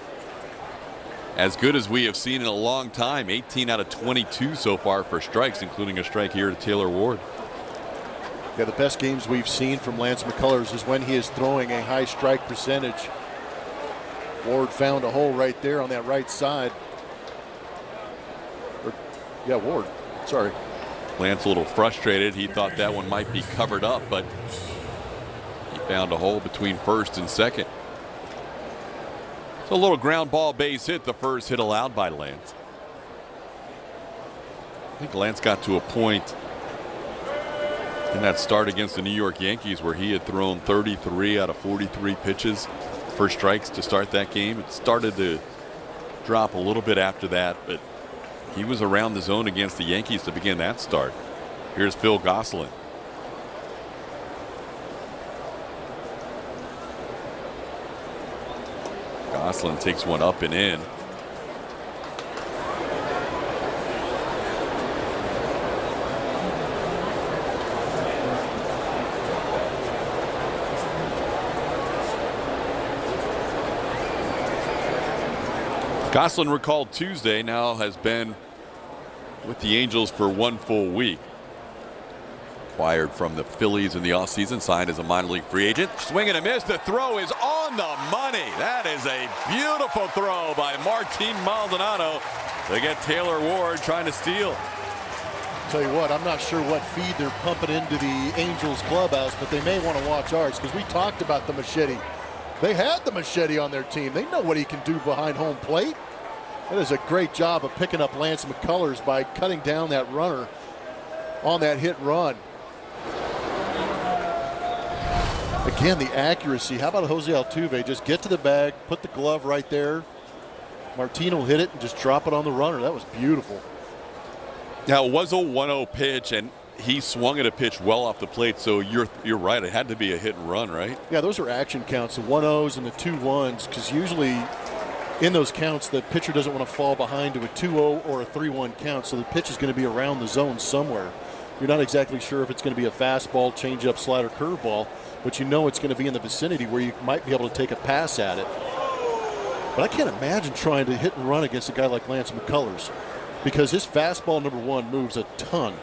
as good as we have seen in a long time. 18 out of 22 so far for strikes, including a strike here to Taylor Ward. Yeah, the best games we've seen from Lance McCullers is when he is throwing a high strike percentage. Ward found a hole right there on that right side. Yeah, Ward. Sorry. Lance a little frustrated. He thought that one might be covered up, but he found a hole between first and second. So a little ground ball base hit, the first hit allowed by Lance. I think Lance got to a point in that start against the New York Yankees where he had thrown 33 out of 43 pitches for strikes to start that game. It started to drop a little bit after that, but he was around the zone against the Yankees to begin that start. Here's Phil Gosselin. Gosselin takes one up and in. Gosselin, recalled Tuesday, now has been with the Angels for 1 full week. Acquired from the Phillies in the offseason, signed as a minor league free agent. Swing and a miss. The throw is on the money. That is a beautiful throw by Martin Maldonado to get Taylor Ward trying to steal. Tell you what, I'm not sure what feed they're pumping into the Angels clubhouse, but they may want to watch ours because we talked about the machete. They had the machete on their team. They know what he can do behind home plate. That is a great job of picking up Lance McCullers by cutting down that runner on that hit run. Again, the accuracy. How about Jose Altuve? Just get to the bag, put the glove right there. Martin will hit it and just drop it on the runner. That was beautiful. Now, it was a 1-0 pitch, and he swung at a pitch well off the plate, so you're right. It had to be a hit and run, right? Yeah, those are action counts, the 1-0s and the 2-1s, because usually in those counts, the pitcher doesn't want to fall behind to a 2-0 or a 3-1 count, so the pitch is going to be around the zone somewhere. You're not exactly sure if it's going to be a fastball, changeup, slider, curveball, but you know it's going to be in the vicinity where you might be able to take a pass at it. But I can't imagine trying to hit and run against a guy like Lance McCullers, because his fastball, number one, moves a ton.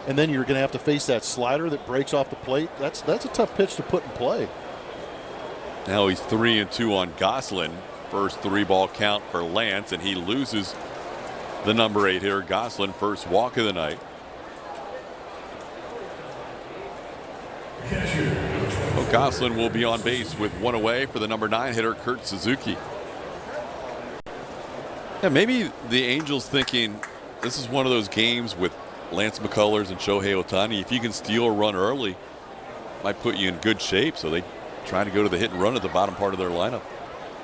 And then you're going to have to face that slider that breaks off the plate. That's a tough pitch to put in play. Now he's 3-2 on Gosselin. First 3-ball count for Lance, and he loses the number 8 hitter, Gosselin, first walk of the night. Well, Gosselin will be on base with 1 away for the number 9 hitter, Kurt Suzuki. Yeah, maybe the Angels thinking this is one of those games with Lance McCullers and Shohei Ohtani. If you can steal a run early, might put you in good shape. So they try to go to the hit and run at the bottom part of their lineup.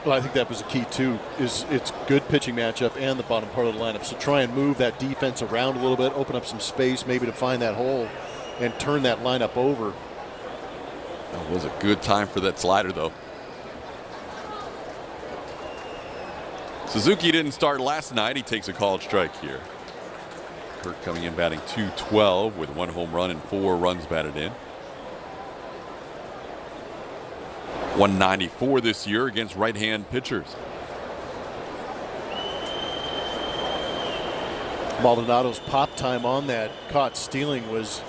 Well, I think that was the key too. Is it's good pitching matchup and the bottom part of the lineup. So try and move that defense around a little bit, open up some space, maybe to find that hole, and turn that lineup over. That was a good time for that slider, though. Suzuki didn't start last night. He takes a called strike here. Kirk coming in batting .212 with 1 home run and 4 runs batted in. 194 this year against right-hand pitchers. Maldonado's pop time on that caught stealing was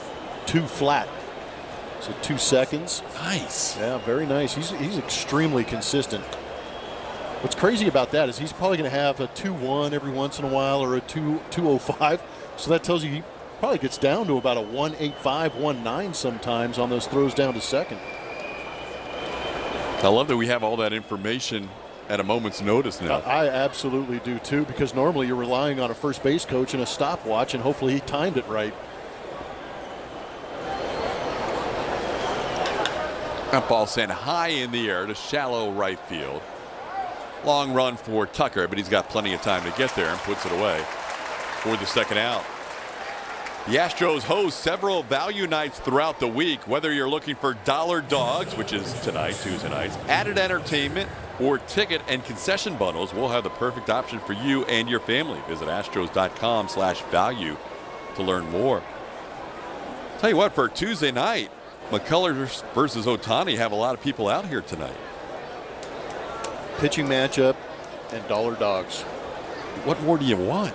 2 flat. So 2 seconds. Nice. Yeah, very nice. He's extremely consistent. What's crazy about that is he's probably going to have a 2-1 every once in a while, or a 2-0-5. So that tells you he probably gets down to about a 1-8-5, 1-9 sometimes on those throws down to second. I love that we have all that information at a moment's notice now. I absolutely do too, because normally you're relying on a first base coach and a stopwatch, and hopefully he timed it right. That ball sent high in the air to shallow right field. Long run for Tucker, but he's got plenty of time to get there and puts it away for the second out. The Astros host several value nights throughout the week. Whether you're looking for dollar dogs, which is tonight, Tuesday nights, added entertainment, or ticket and concession bundles, we'll have the perfect option for you and your family. Visit astros.com/value to learn more. Tell you what, for Tuesday night, McCullers versus Ohtani have a lot of people out here tonight. Pitching matchup and dollar dogs. What more do you want?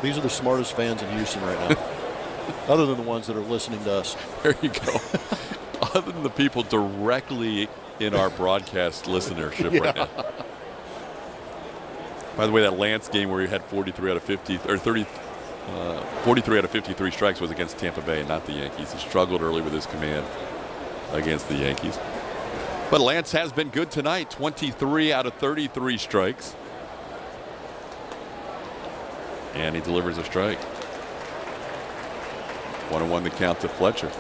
These are the smartest fans in Houston right now. Other than the ones that are listening to us. There you go. Other than the people directly in our broadcast listenership right now. By the way, that Lance game where he had 43 out of 50 or 43 out of 53 strikes was against Tampa Bay, not the Yankees. He struggled early with his command against the Yankees. But Lance has been good tonight. 23 out of 33 strikes. And he delivers a strike. 1-1 the count to Fletcher.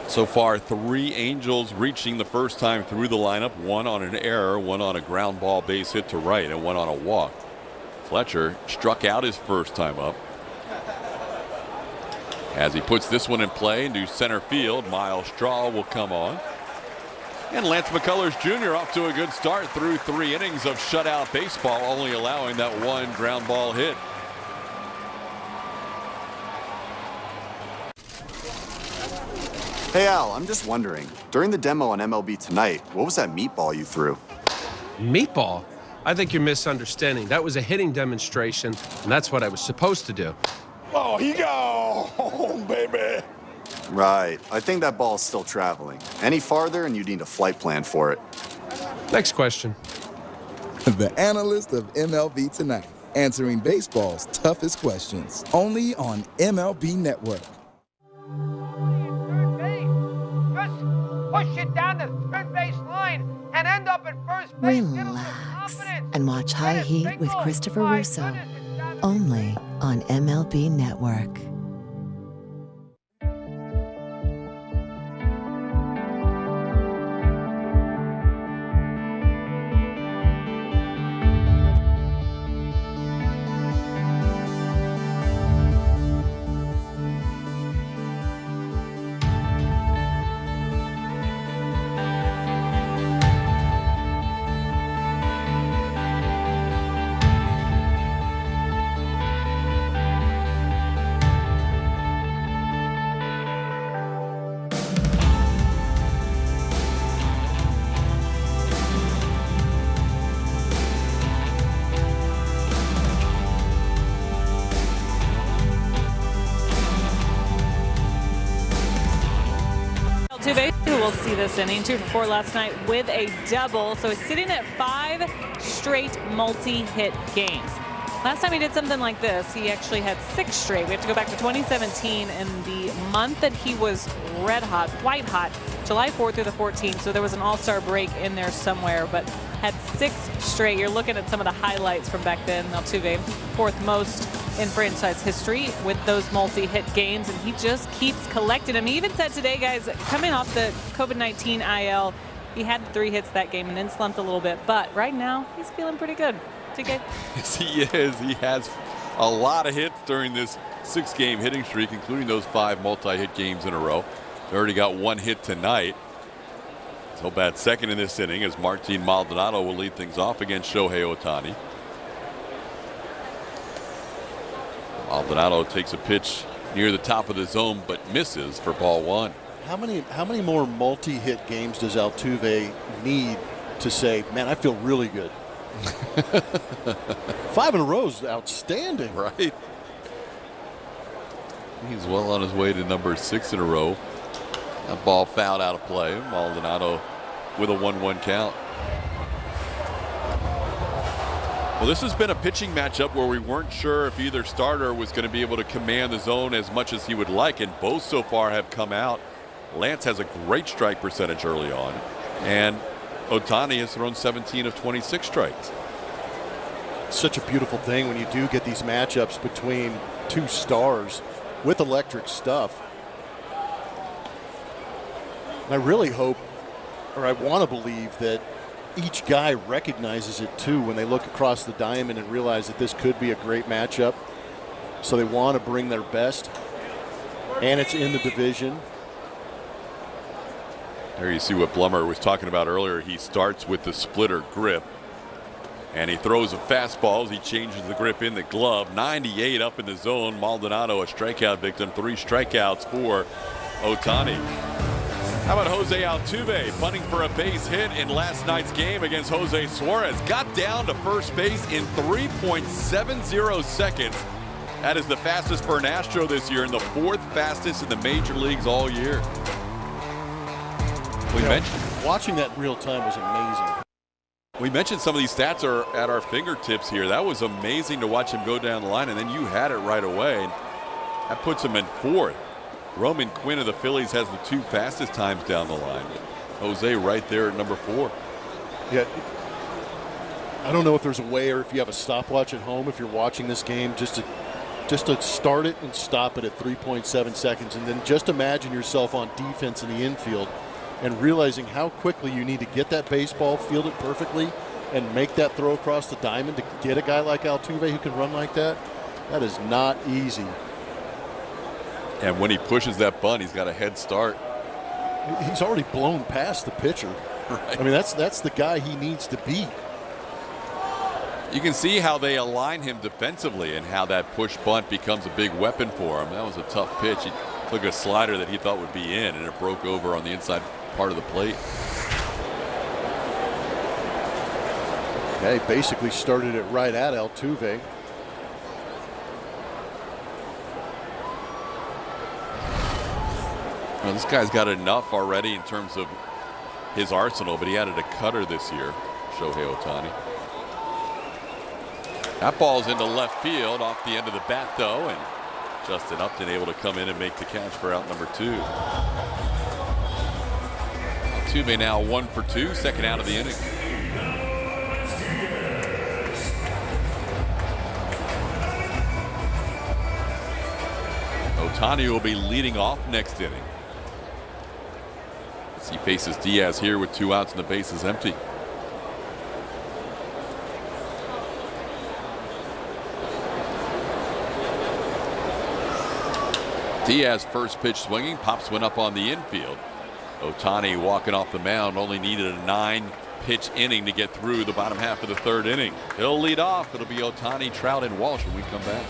So far, 3 Angels reaching the first time through the lineup. 1 on an error, 1 on a ground ball base hit to right, and 1 on a walk. Fletcher struck out his first time up. As he puts this one in play into center field, Miles Straw will come on. And Lance McCullers Jr. off to a good start through 3 innings of shutout baseball, only allowing that 1 ground ball hit. Hey Al, I'm just wondering, during the demo on MLB Tonight, what was that meatball you threw? Meatball? I think you're misunderstanding. That was a hitting demonstration, and that's what I was supposed to do. Oh, he go home, baby. Right. I think that ball's still traveling. Any farther and you need a flight plan for it. Next question. The analyst of MLB Tonight, answering baseball's toughest questions, only on MLB Network. Push it down the third base line and end up at first base. Relax and watch High Heat with Christopher Russo, only on MLB Network. Who will see this inning, 2 for 4 last night with a double. So he's sitting at 5 straight multi-hit games. Last time he did something like this, he actually had 6 straight. We have to go back to 2017 and the month that he was red hot, white hot, July 4th through the 14th. So there was an all-star break in there somewhere, but had 6 straight. You're looking at some of the highlights from back then. Altuve, 4th most in franchise history with those multi-hit games, and he just keeps collecting them. He even said today, guys, coming off the COVID-19 IL, he had 3 hits that game and then slumped a little bit, but right now he's feeling pretty good. TK? Yes, he is. He has a lot of hits during this 6-game hitting streak, including those 5 multi-hit games in a row. He already got 1 hit tonight. So bad second in this inning as Martin Maldonado will lead things off against Shohei Ohtani. Maldonado takes a pitch near the top of the zone but misses for ball 1. How many more multi-hit games does Altuve need to say, man, I feel really good? 5 in a row is outstanding. Right. He's well on his way to number 6 in a row. That ball fouled out of play. Maldonado with a 1-1 count. Well, this has been a pitching matchup where we weren't sure if either starter was going to be able to command the zone as much as he would like, and both so far have come out. Lance has a great strike percentage early on, and Ohtani has thrown 17 of 26 strikes. Such a beautiful thing when you do get these matchups between two stars with electric stuff. And I really hope, or I want to believe, that each guy recognizes it too when they look across the diamond and realize that this could be a great matchup. So they want to bring their best, and it's in the division. There you see what Blummer was talking about earlier. He starts with the splitter grip, and he throws a fastball as he changes the grip in the glove. 98 up in the zone. Maldonado, a strikeout victim. 3 strikeouts for Ohtani. How about Jose Altuve punting for a base hit in last night's game against Jose Suarez? Got down to first base in 3.70 seconds. That is the fastest for an Astro this year and the 4th fastest in the major leagues all year. We mentioned watching that real time was amazing. We mentioned some of these stats are at our fingertips here. That was amazing to watch him go down the line, and then you had it right away. And that puts him in 4th. Roman Quinn of the Phillies has the 2 fastest times down the line. Jose right there at number 4. Yeah, I don't know if there's a way, or if you have a stopwatch at home if you're watching this game, just to start it and stop it at 3.7 seconds, and then just imagine yourself on defense in the infield and realizing how quickly you need to get that baseball, field it perfectly, and make that throw across the diamond to get a guy like Altuve who can run like that. That is not easy. And when he pushes that bunt, he's got a head start. He's already blown past the pitcher. Right. I mean, that's the guy he needs to beat. You can see how they align him defensively and how that push bunt becomes a big weapon for him. That was a tough pitch. He took a slider that he thought would be in, and it broke over on the inside part of the plate. Yeah, he basically started it right at Altuve. Well, this guy's got enough already in terms of his arsenal, but he added a cutter this year, Shohei Ohtani. That ball's into left field off the end of the bat, though, and Justin Upton able to come in and make the catch for out number 2. Altuve now 1 for 2, second out of the inning. Ohtani will be leading off next inning. As he faces Diaz here with 2 outs and the base is empty. Diaz first pitch swinging, pops one up on the infield. Ohtani walking off the mound only needed a 9-pitch inning to get through the bottom half of the 3rd inning. He'll lead off. It'll be Ohtani, Trout, and Walsh when we come back.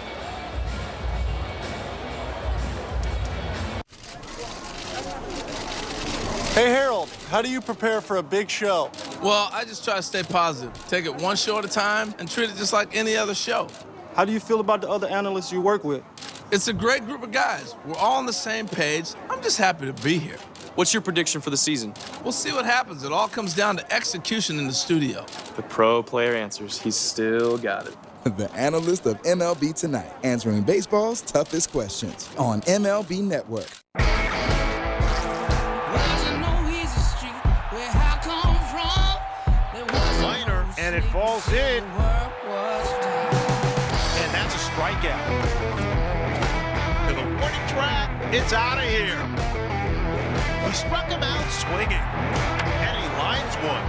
Hey Harold, how do you prepare for a big show? Well, I just try to stay positive. Take it one show at a time and treat it just like any other show. How do you feel about the other analysts you work with? It's a great group of guys. We're all on the same page. I'm just happy to be here. What's your prediction for the season? We'll see what happens. It all comes down to execution in the studio. The pro player answers. He's still got it. The analyst of MLB Tonight, answering baseball's toughest questions on MLB Network. And it falls in. And that's a strikeout. To the warning track, it's out of here. He struck him out swinging. And he lines one.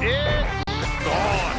It's gone.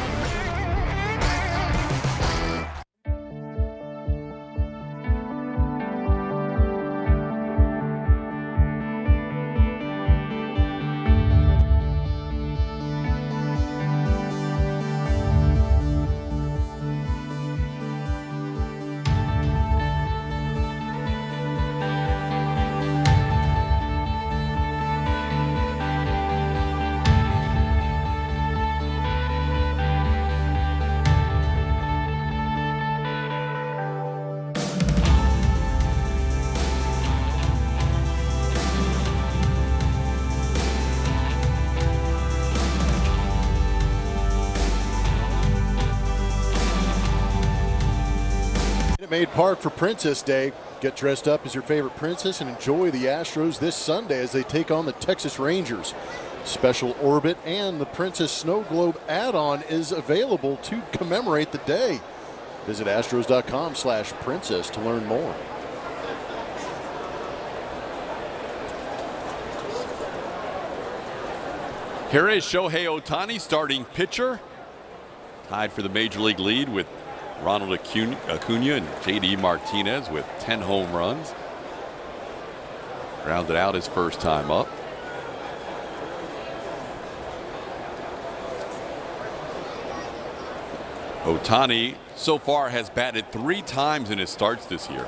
Minute Maid Park for Princess Day. Get dressed up as your favorite princess and enjoy the Astros this Sunday as they take on the Texas Rangers. Special Orbit and the Princess Snow Globe add-on is available to commemorate the day. Visit astros.com/princess to learn more. Here is Shohei Ohtani, starting pitcher. Tied for the Major League lead with Ronald Acuna and J.D. Martinez with 10 home runs. Rounded out his first time up. Ohtani so far has batted 3 times in his starts this year.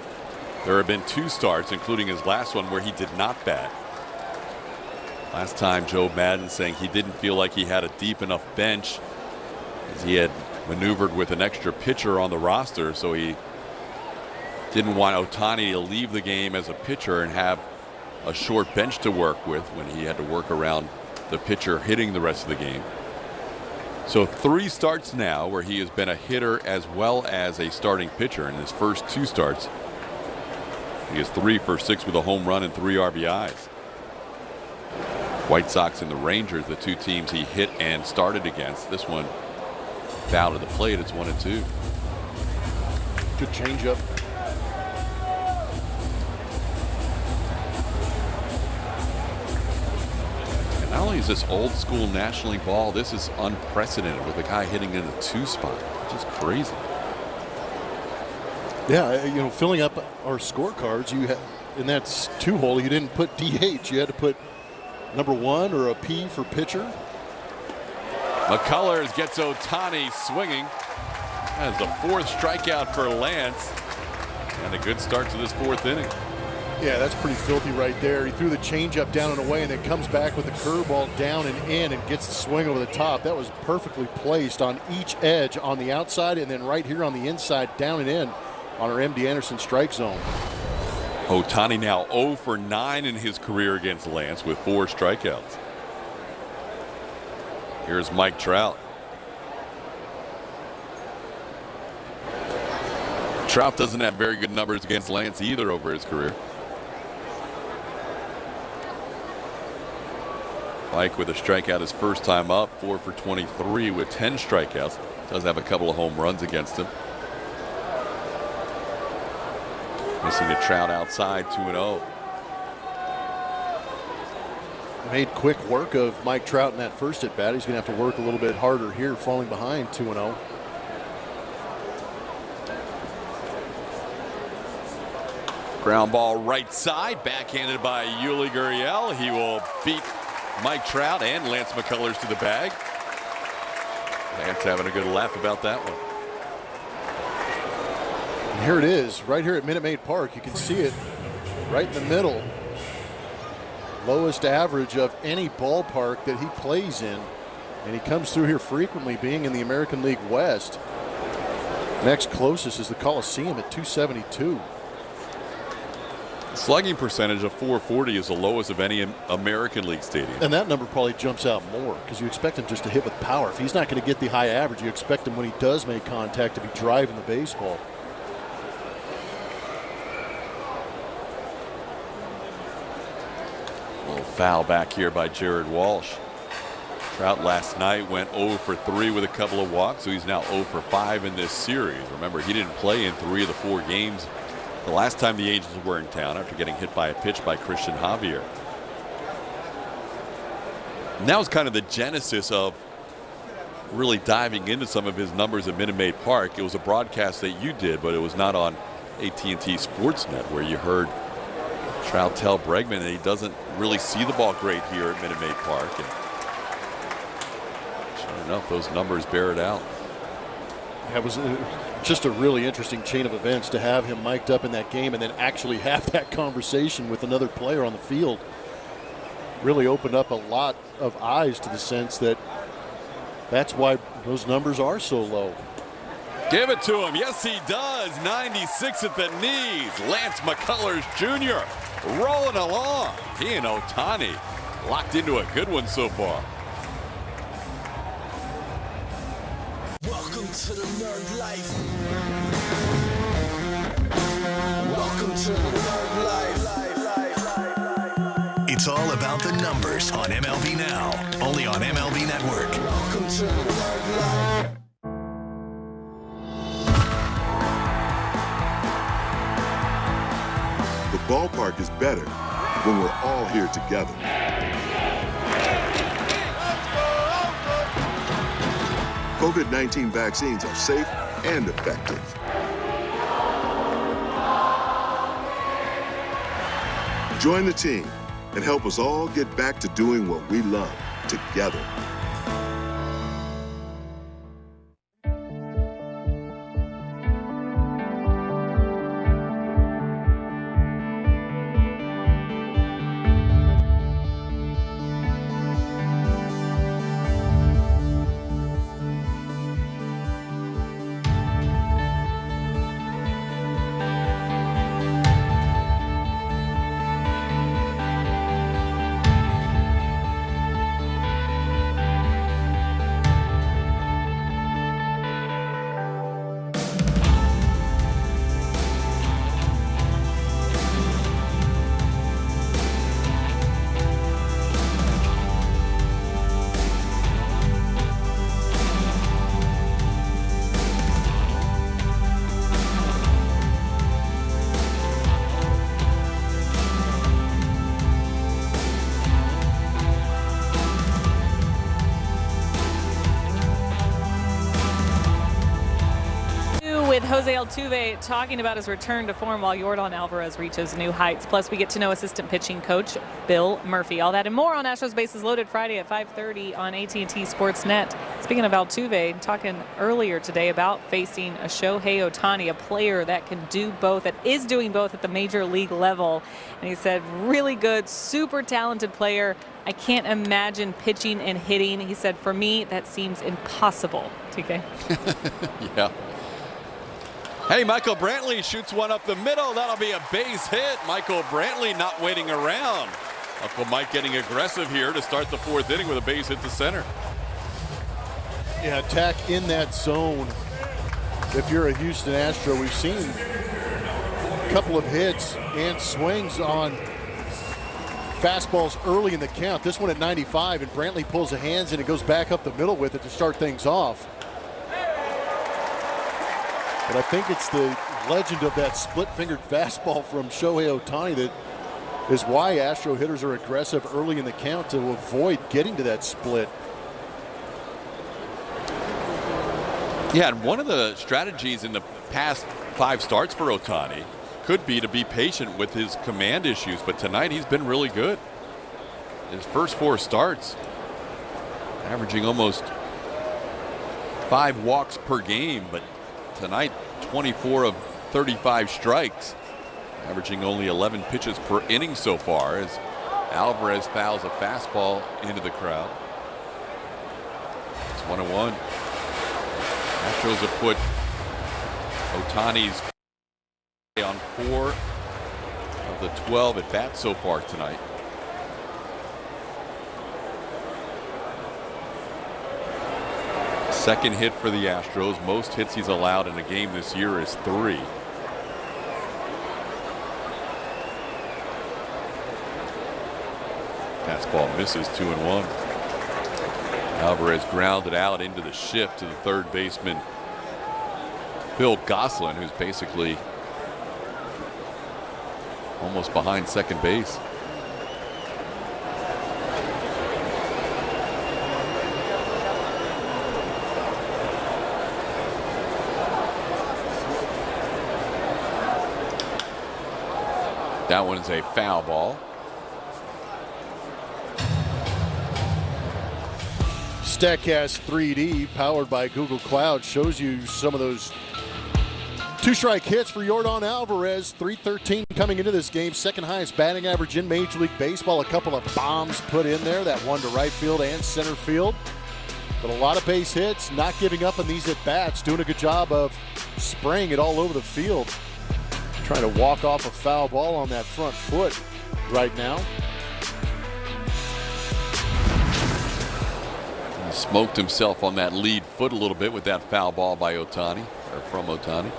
There have been 2 starts, including his last one, where he did not bat. Last time, Joe Madden saying he didn't feel like he had a deep enough bench as he had maneuvered with an extra pitcher on the roster, so he didn't want Ohtani to leave the game as a pitcher and have a short bench to work with when he had to work around the pitcher hitting the rest of the game. So 3 starts now where he has been a hitter as well as a starting pitcher. In his first 2 starts, he is 3 for 6 with a home run and 3 RBIs. White Sox and the Rangers, the 2 teams he hit and started against. This one foul to the plate. It's 1-2. Good changeup. And not only is this old school National League ball, this is unprecedented with a guy hitting in the 2 spot. Just crazy. Yeah, you know, filling up our scorecards, you had in that 2-hole, you didn't put DH. You had to put number 1 or a P for pitcher. McCullers gets Ohtani swinging. That is the 4th strikeout for Lance. And a good start to this 4th inning. Yeah, that's pretty filthy right there. He threw the changeup down and away and then comes back with the curveball down and in and gets the swing over the top. That was perfectly placed on each edge on the outside and then right here on the inside, down and in on our MD Anderson strike zone. Ohtani now 0 for 9 in his career against Lance with 4 strikeouts. Here's Mike Trout. Trout doesn't have very good numbers against Lance either over his career. Mike with a strikeout his first time up, 4 for 23 with 10 strikeouts. Does have a couple of home runs against him. Missing a Trout outside, 2-0. Made quick work of Mike Trout in that first at bat. He's going to have to work a little bit harder here, falling behind 2-0. Ground ball right side, backhanded by Yuli Gurriel. He will beat Mike Trout and Lance McCullers to the bag. Lance having a good laugh about that one. And here it is, right here at Minute Maid Park. You can see it right in the middle. Lowest average of any ballpark that he plays in. And he comes through here frequently, being in the American League West. Next closest is the Coliseum at 272. Slugging percentage of 440 is the lowest of any American League stadium. And that number probably jumps out more because you expect him just to hit with power. If he's not going to get the high average, you expect him when he does make contact to be driving the baseball. A little foul back here by Jared Walsh. Trout last night went 0 for 3 with a couple of walks, so he's now 0 for 5 in this series. Remember, he didn't play in 3 of the 4 games the last time the Angels were in town after getting hit by a pitch by Christian Javier. And that was kind of the genesis of really diving into some of his numbers at Minute Maid Park. It was a broadcast that you did, but it was not on AT&T Sportsnet, where you heard Trout tell Bregman that he doesn't really see the ball great here at Minute Maid Park. And sure enough, those numbers bear it out. That was just a really interesting chain of events to have him mic'd up in that game and then actually have that conversation with another player on the field. Really opened up a lot of eyes to the sense that that's why those numbers are so low. Give it to him. Yes, he does. 96 at the knees. Lance McCullers Jr. rolling along. He and Ohtani locked into a good one so far. Welcome to the nerd life. It's all about the numbers on MLB Now, only on MLB Network. The ballpark is better when we're all here together. COVID-19 vaccines are safe and effective. Join the team and help us all get back to doing what we love together. With Jose Altuve talking about his return to form while Yordan Alvarez reaches new heights. Plus, we get to know assistant pitching coach Bill Murphy. All that and more on Astros Bases Loaded Friday at 5:30 on AT&T Sportsnet. Speaking of Altuve, talking earlier today about facing a Shohei Ohtani, a player that can do both, that is doing both at the major league level. And he said, really good, super talented player. I can't imagine pitching and hitting. He said, for me, that seems impossible. TK. Yeah. Hey, Michael Brantley shoots one up the middle. That'll be a base hit. Michael Brantley not waiting around. Uncle Mike getting aggressive here to start the fourth inning with a base hit to center. Yeah, attack in that zone. If you're a Houston Astro, we've seen a couple of hits and swings on fastballs early in the count. This one at 95, and Brantley pulls the hands and it goes back up the middle with it to start things off. But I think it's the legend of that split-fingered fastball from Shohei Ohtani that is why Astro hitters are aggressive early in the count to avoid getting to that split. Yeah, and one of the strategies in the past 5 starts for Ohtani could be to be patient with his command issues, but tonight he's been really good. His first 4 starts, averaging almost 5 walks per game, but tonight 24 of 35 strikes, averaging only 11 pitches per inning so far as Alvarez fouls a fastball into the crowd. It's 1-1. Astros have put Ohtani's on 4 of the 12 at bats so far tonight. Second hit for the Astros. Most hits he's allowed in a game this year is 3. Fastball misses, 2-1. Alvarez grounded out into the shift to the third baseman Phil Gosselin, who's basically almost behind second base. That one's a foul ball. StatCast 3D, powered by Google Cloud, shows you some of those 2-strike hits for Yordan Alvarez. .313 coming into this game. Second highest batting average in Major League Baseball. A couple of bombs put in there. That one to right field and center field. But a lot of base hits, not giving up on these at-bats. Doing a good job of spraying it all over the field. Trying to walk off a foul ball on that front foot right now. He smoked himself on that lead foot a little bit with that foul ball by Ohtani, or from Ohtani.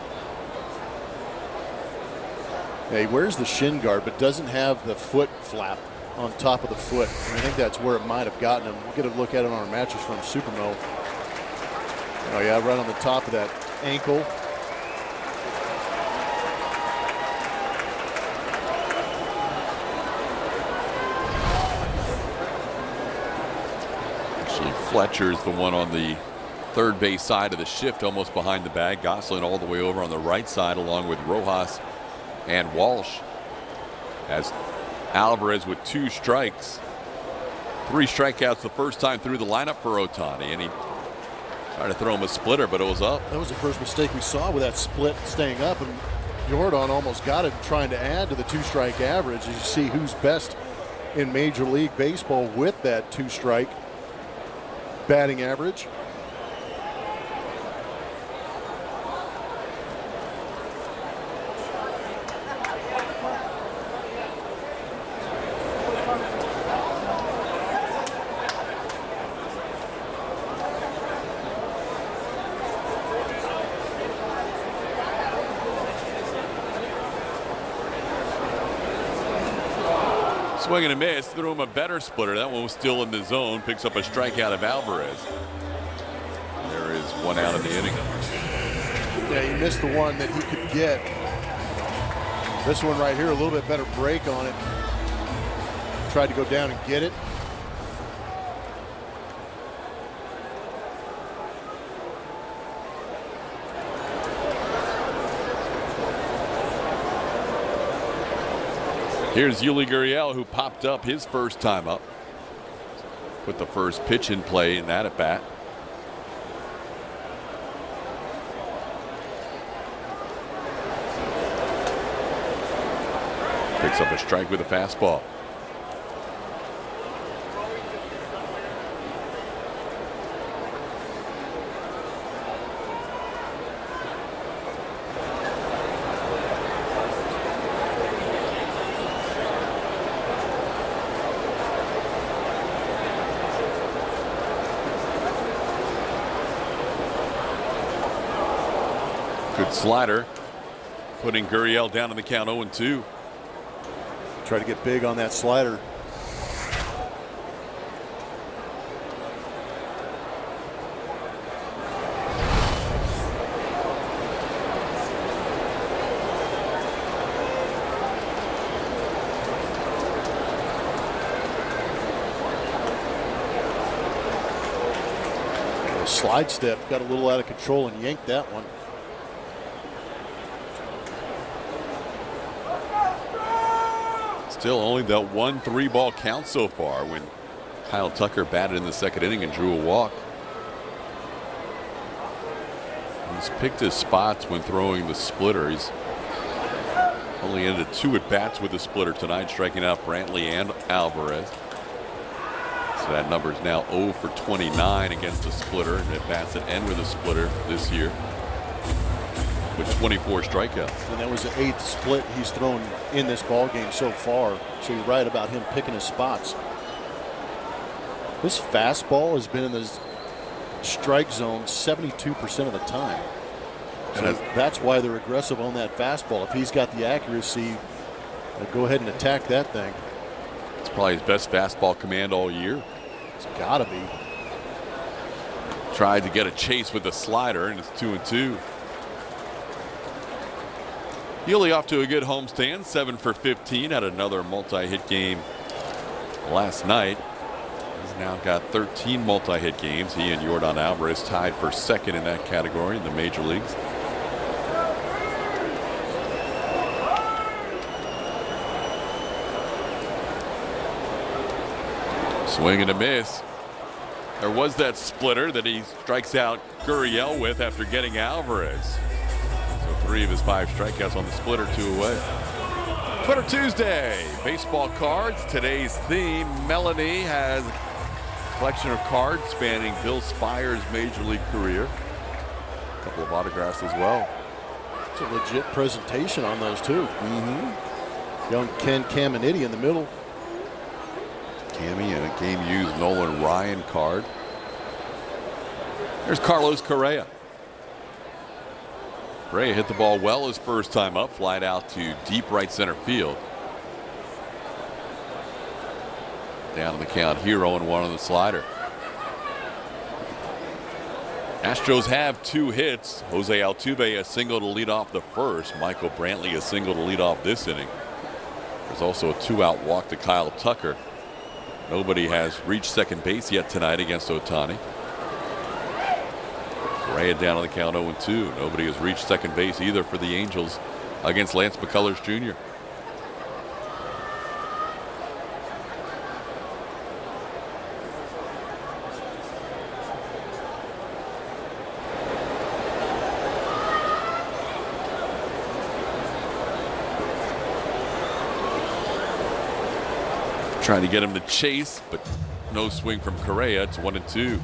Yeah, he wears the shin guard, but doesn't have the foot flap on top of the foot. And I think that's where it might have gotten him. We'll get a look at it on our mattress from Supermo. Oh yeah, right on the top of that ankle. Actually, Fletcher's the one on the third base side of the shift, almost behind the bag. Gosselin all the way over on the right side, along with Rojas and Walsh. As Alvarez with 2 strikes. 3 strikeouts the first time through the lineup for Ohtani, and he tried to throw him a splitter, but it was up. That was the first mistake we saw with that split staying up, and Jordan almost got it trying to add to the 2-strike average. As you see who's best in Major League Baseball with that 2-strike batting average. Swing and a miss, threw him a better splitter. That one was still in the zone. Picks up a strikeout of Alvarez. There is 1 out in the inning. Yeah, he missed the one that he could get. This one right here, a little bit better break on it. Tried to go down and get it. Here's Yuli Gurriel, who popped up his first time up. Put the first pitch in play in that at bat. Picks up a strike with a fastball. Good slider, putting Gurriel down in the count 0-2. Try to get big on that slider. The slide step got a little out of control and yanked that one. Still only that 1-3 ball count so far when Kyle Tucker batted in the second inning and drew a walk. He's picked his spots when throwing the splitter. He's only ended 2 at bats with the splitter tonight, striking out Brantley and Alvarez. So that number is now 0 for 29 against the splitter, and at bats that end with a splitter this year, with 24 strikeouts. And that was the 8th split he's thrown in this ball game so far. So you're right about him picking his spots. This fastball has been in the strike zone 72% of the time. So that's why they're aggressive on that fastball. If he's got the accuracy, go ahead and attack that thing. It's probably his best fastball command all year. It's got to be. Tried to get a chase with the slider, and it's 2-2. Yuli off to a good homestand, 7 for 15. Had another multi-hit game last night. He's now got 13 multi-hit games. He and Jordan Alvarez tied for second in that category in the major leagues. Swing and a miss. There was that splitter that he strikes out Gurriel with after getting Alvarez. 3 of his 5 strikeouts on the splitter, 2 away. Twitter Tuesday, baseball cards. Today's theme, Melanie has a collection of cards spanning Bill Spire's major league career. A couple of autographs as well. It's a legit presentation on those too. Young Ken Caminiti in the middle. Cammy and a game-used Nolan Ryan card. There's Carlos Correa. Correa hit the ball well his first time up, flied out to deep right center field. Down to the count here, 0-1 on the slider. Astros have 2 hits. Jose Altuve a single to lead off the first. Michael Brantley a single to lead off this inning. There's also a 2-out walk to Kyle Tucker. Nobody has reached second base yet tonight against Ohtani. Correa down on the count 0-2. Nobody has reached second base either for the Angels against Lance McCullers Jr. Trying to get him to chase, but no swing from Correa. It's 1-2.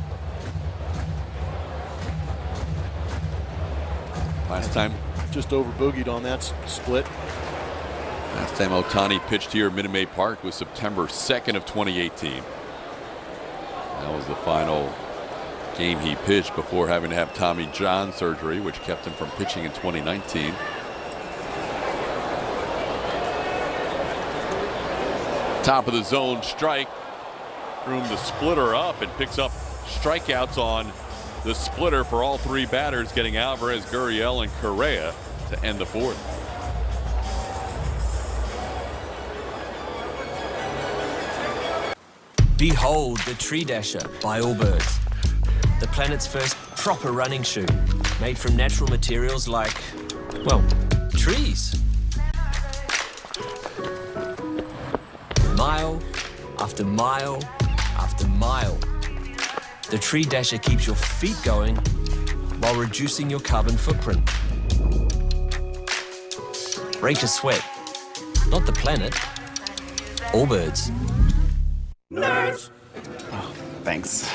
Last time, just over boogied on that split. Last time Ohtani pitched here at Minute Maid Park was September 2nd of 2018. That was the final game he pitched before having to have Tommy John surgery, which kept him from pitching in 2019. Top of the zone strike. Room the splitter up and picks up strikeouts on the splitter for all 3 batters, getting Alvarez, Gurriel, and Correa to end the 4th. Behold the Tree Dasher by Allbirds. The planet's first proper running shoe, made from natural materials like, well, trees. Mile after mile after mile. The Tree Dasher keeps your feet going while reducing your carbon footprint. Break a sweat, not the planet. Allbirds. Nerds! Oh, thanks.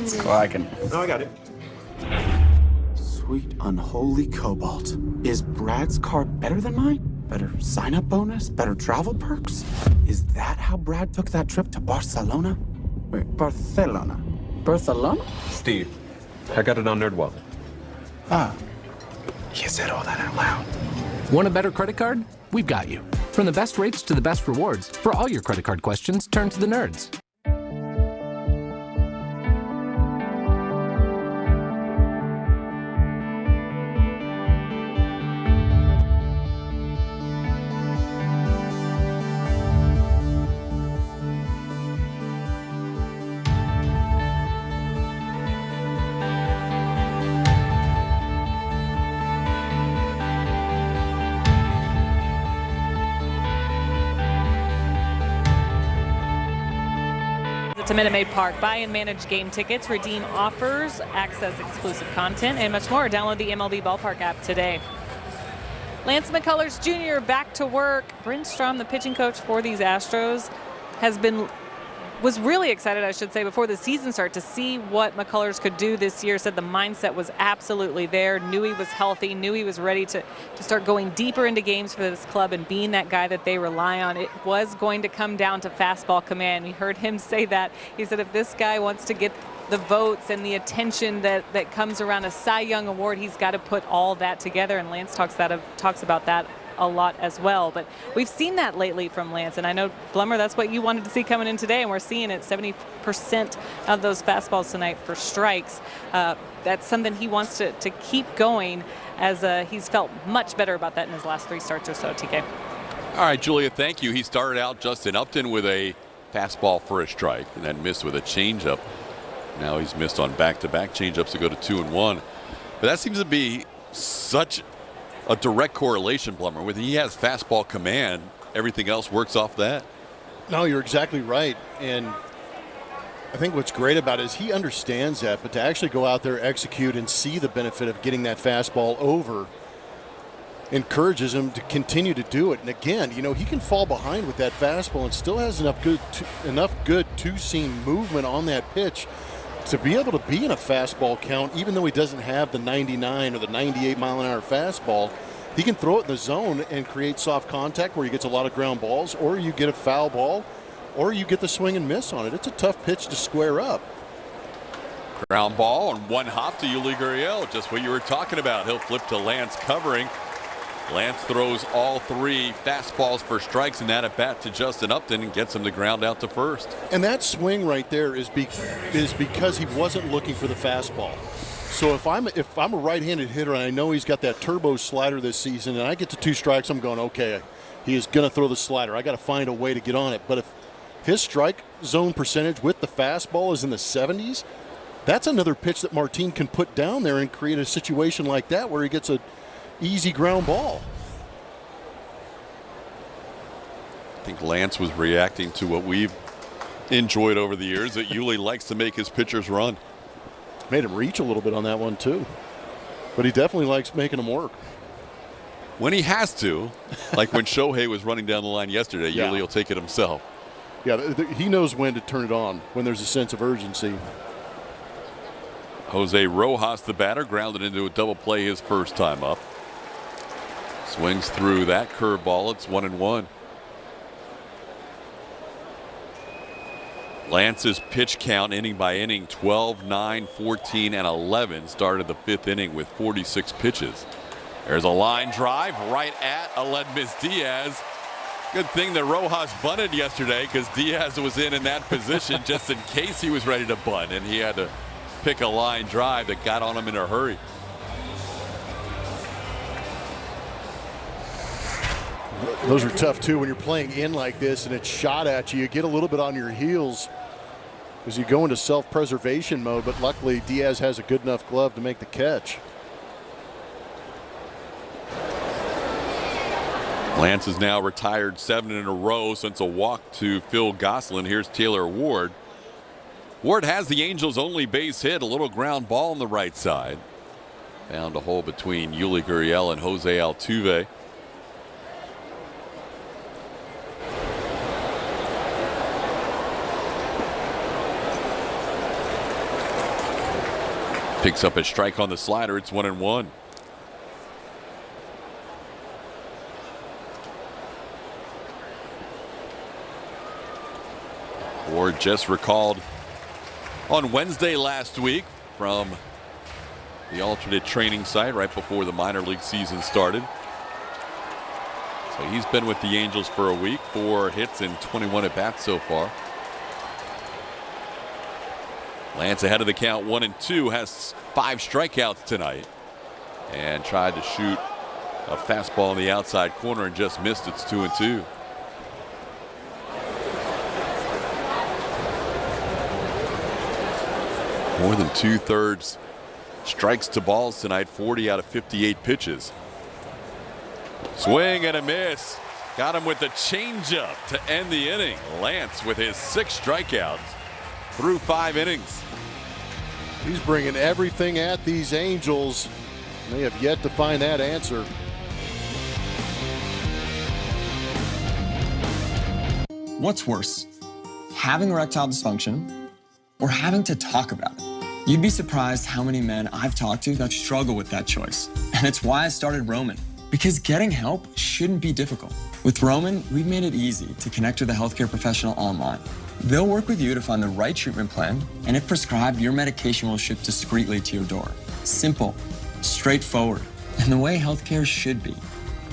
It's cool, I can... No, I got it. Sweet unholy cobalt. Is Brad's card better than mine? Better sign-up bonus? Better travel perks? Is that how Brad took that trip to Barcelona? Wait, Barcelona? Barcelona? Steve, I got it on NerdWallet. Ah. You said all that out loud. Want a better credit card? We've got you. From the best rates to the best rewards, for all your credit card questions, turn to the nerds. To Minute Maid Park. Buy and manage game tickets, redeem offers, access exclusive content, and much more. Download the MLB Ballpark app today. Lance McCullers Jr. back to work. Bryn Strom, the pitching coach for these Astros, was really excited, I should say, before the season started to see what McCullers could do this year. Said the mindset was absolutely there, knew he was healthy, knew he was ready to start going deeper into games for this club and being that guy that they rely on. It was going to come down to fastball command. We heard him say that. He said if this guy wants to get the votes and the attention that comes around a Cy Young award, he's got to put all that together, and Lance talks about that a lot as well. But we've seen that lately from Lance, and I know, Blummer, that's what you wanted to see coming in today, and we're seeing it. 70% of those fastballs tonight for strikes. That's something he wants to keep going, as he's felt much better about that in his last 3 starts or so, TK. All right, Julia, thank you. He started out, Justin Upton, with a fastball for a strike and then missed with a changeup. Now he's missed on back-to-back changeups to go to 2-1. But that seems to be such a direct correlation, Blummer. When he has fastball command, everything else works off that. No, you're exactly right. And I think what's great about it is he understands that, but to actually go out there, execute, and see the benefit of getting that fastball over encourages him to continue to do it. And again, you know, he can fall behind with that fastball and still has enough good two-seam movement on that pitch to be able to be in a fastball count. Even though he doesn't have the 99 or the 98 mile-an-hour fastball, he can throw it in the zone and create soft contact where he gets a lot of ground balls, or you get a foul ball, or you get the swing and miss on it. It's a tough pitch to square up. Ground ball on one hop to Yuli Gurriel, just what you were talking about. He'll flip to Lance covering. Lance throws all 3 fastballs for strikes in that at bat to Justin Upton and gets him to ground out to first. And that swing right there is because he wasn't looking for the fastball. So if I'm a right-handed hitter and I know he's got that turbo slider this season and I get to 2 strikes, I'm going, okay, he is going to throw the slider. I got to find a way to get on it. But if his strike zone percentage with the fastball is in the 70s, that's another pitch that Martin can put down there and create a situation like that where he gets a easy ground ball. I think Lance was reacting to what we've enjoyed over the years, that Yuli likes to make his pitchers run. Made him reach a little bit on that one too, but he definitely likes making them work. When he has to, like when Shohei was running down the line yesterday, Yuli will take it himself. Yeah, he knows when to turn it on, when there's a sense of urgency. Jose Rojas, the batter, grounded into a double play his first time up. Swings through that curveball. It's 1-1. Lance's pitch count inning by inning 12, 9, 14, and 11 started the 5th inning with 46 pitches. There's a line drive right at Aledmys Diaz. Good thing that Rojas bunted yesterday because Diaz was in that position just in case he was ready to bunt, and he had to pick a line drive that got on him in a hurry. Those are tough too when you're playing in like this and it's shot at you. You get a little bit on your heels as you go into self-preservation mode, but luckily Diaz has a good enough glove to make the catch. Lance has now retired 7 in a row since a walk to Phil Gosselin. Here's Taylor Ward. Ward has the Angels' only base hit, a little ground ball on the right side. Found a hole between Yuli Gurriel and Jose Altuve. Picks up a strike on the slider. It's 1-1. Ward just recalled on Wednesday last week from the alternate training site right before the minor league season started. So he's been with the Angels for a week, 4 hits and 21 at bats so far. Lance ahead of the count 1-2, has 5 strikeouts tonight and tried to shoot a fastball in the outside corner and just missed. It's 2-2. More than 2/3 strikes to balls tonight, 40 out of 58 pitches. Swing and a miss. Got him with the changeup to end the inning. Lance with his 6 strikeouts through 5 innings. He's bringing everything at these Angels. They have yet to find that answer. What's worse, having erectile dysfunction or having to talk about it? You'd be surprised how many men I've talked to that struggle with that choice. And it's why I started Roman, because getting help shouldn't be difficult. With Roman, we've made it easy to connect with a healthcare professional online. They'll work with you to find the right treatment plan, and if prescribed, your medication will ship discreetly to your door. Simple, straightforward, and the way healthcare should be.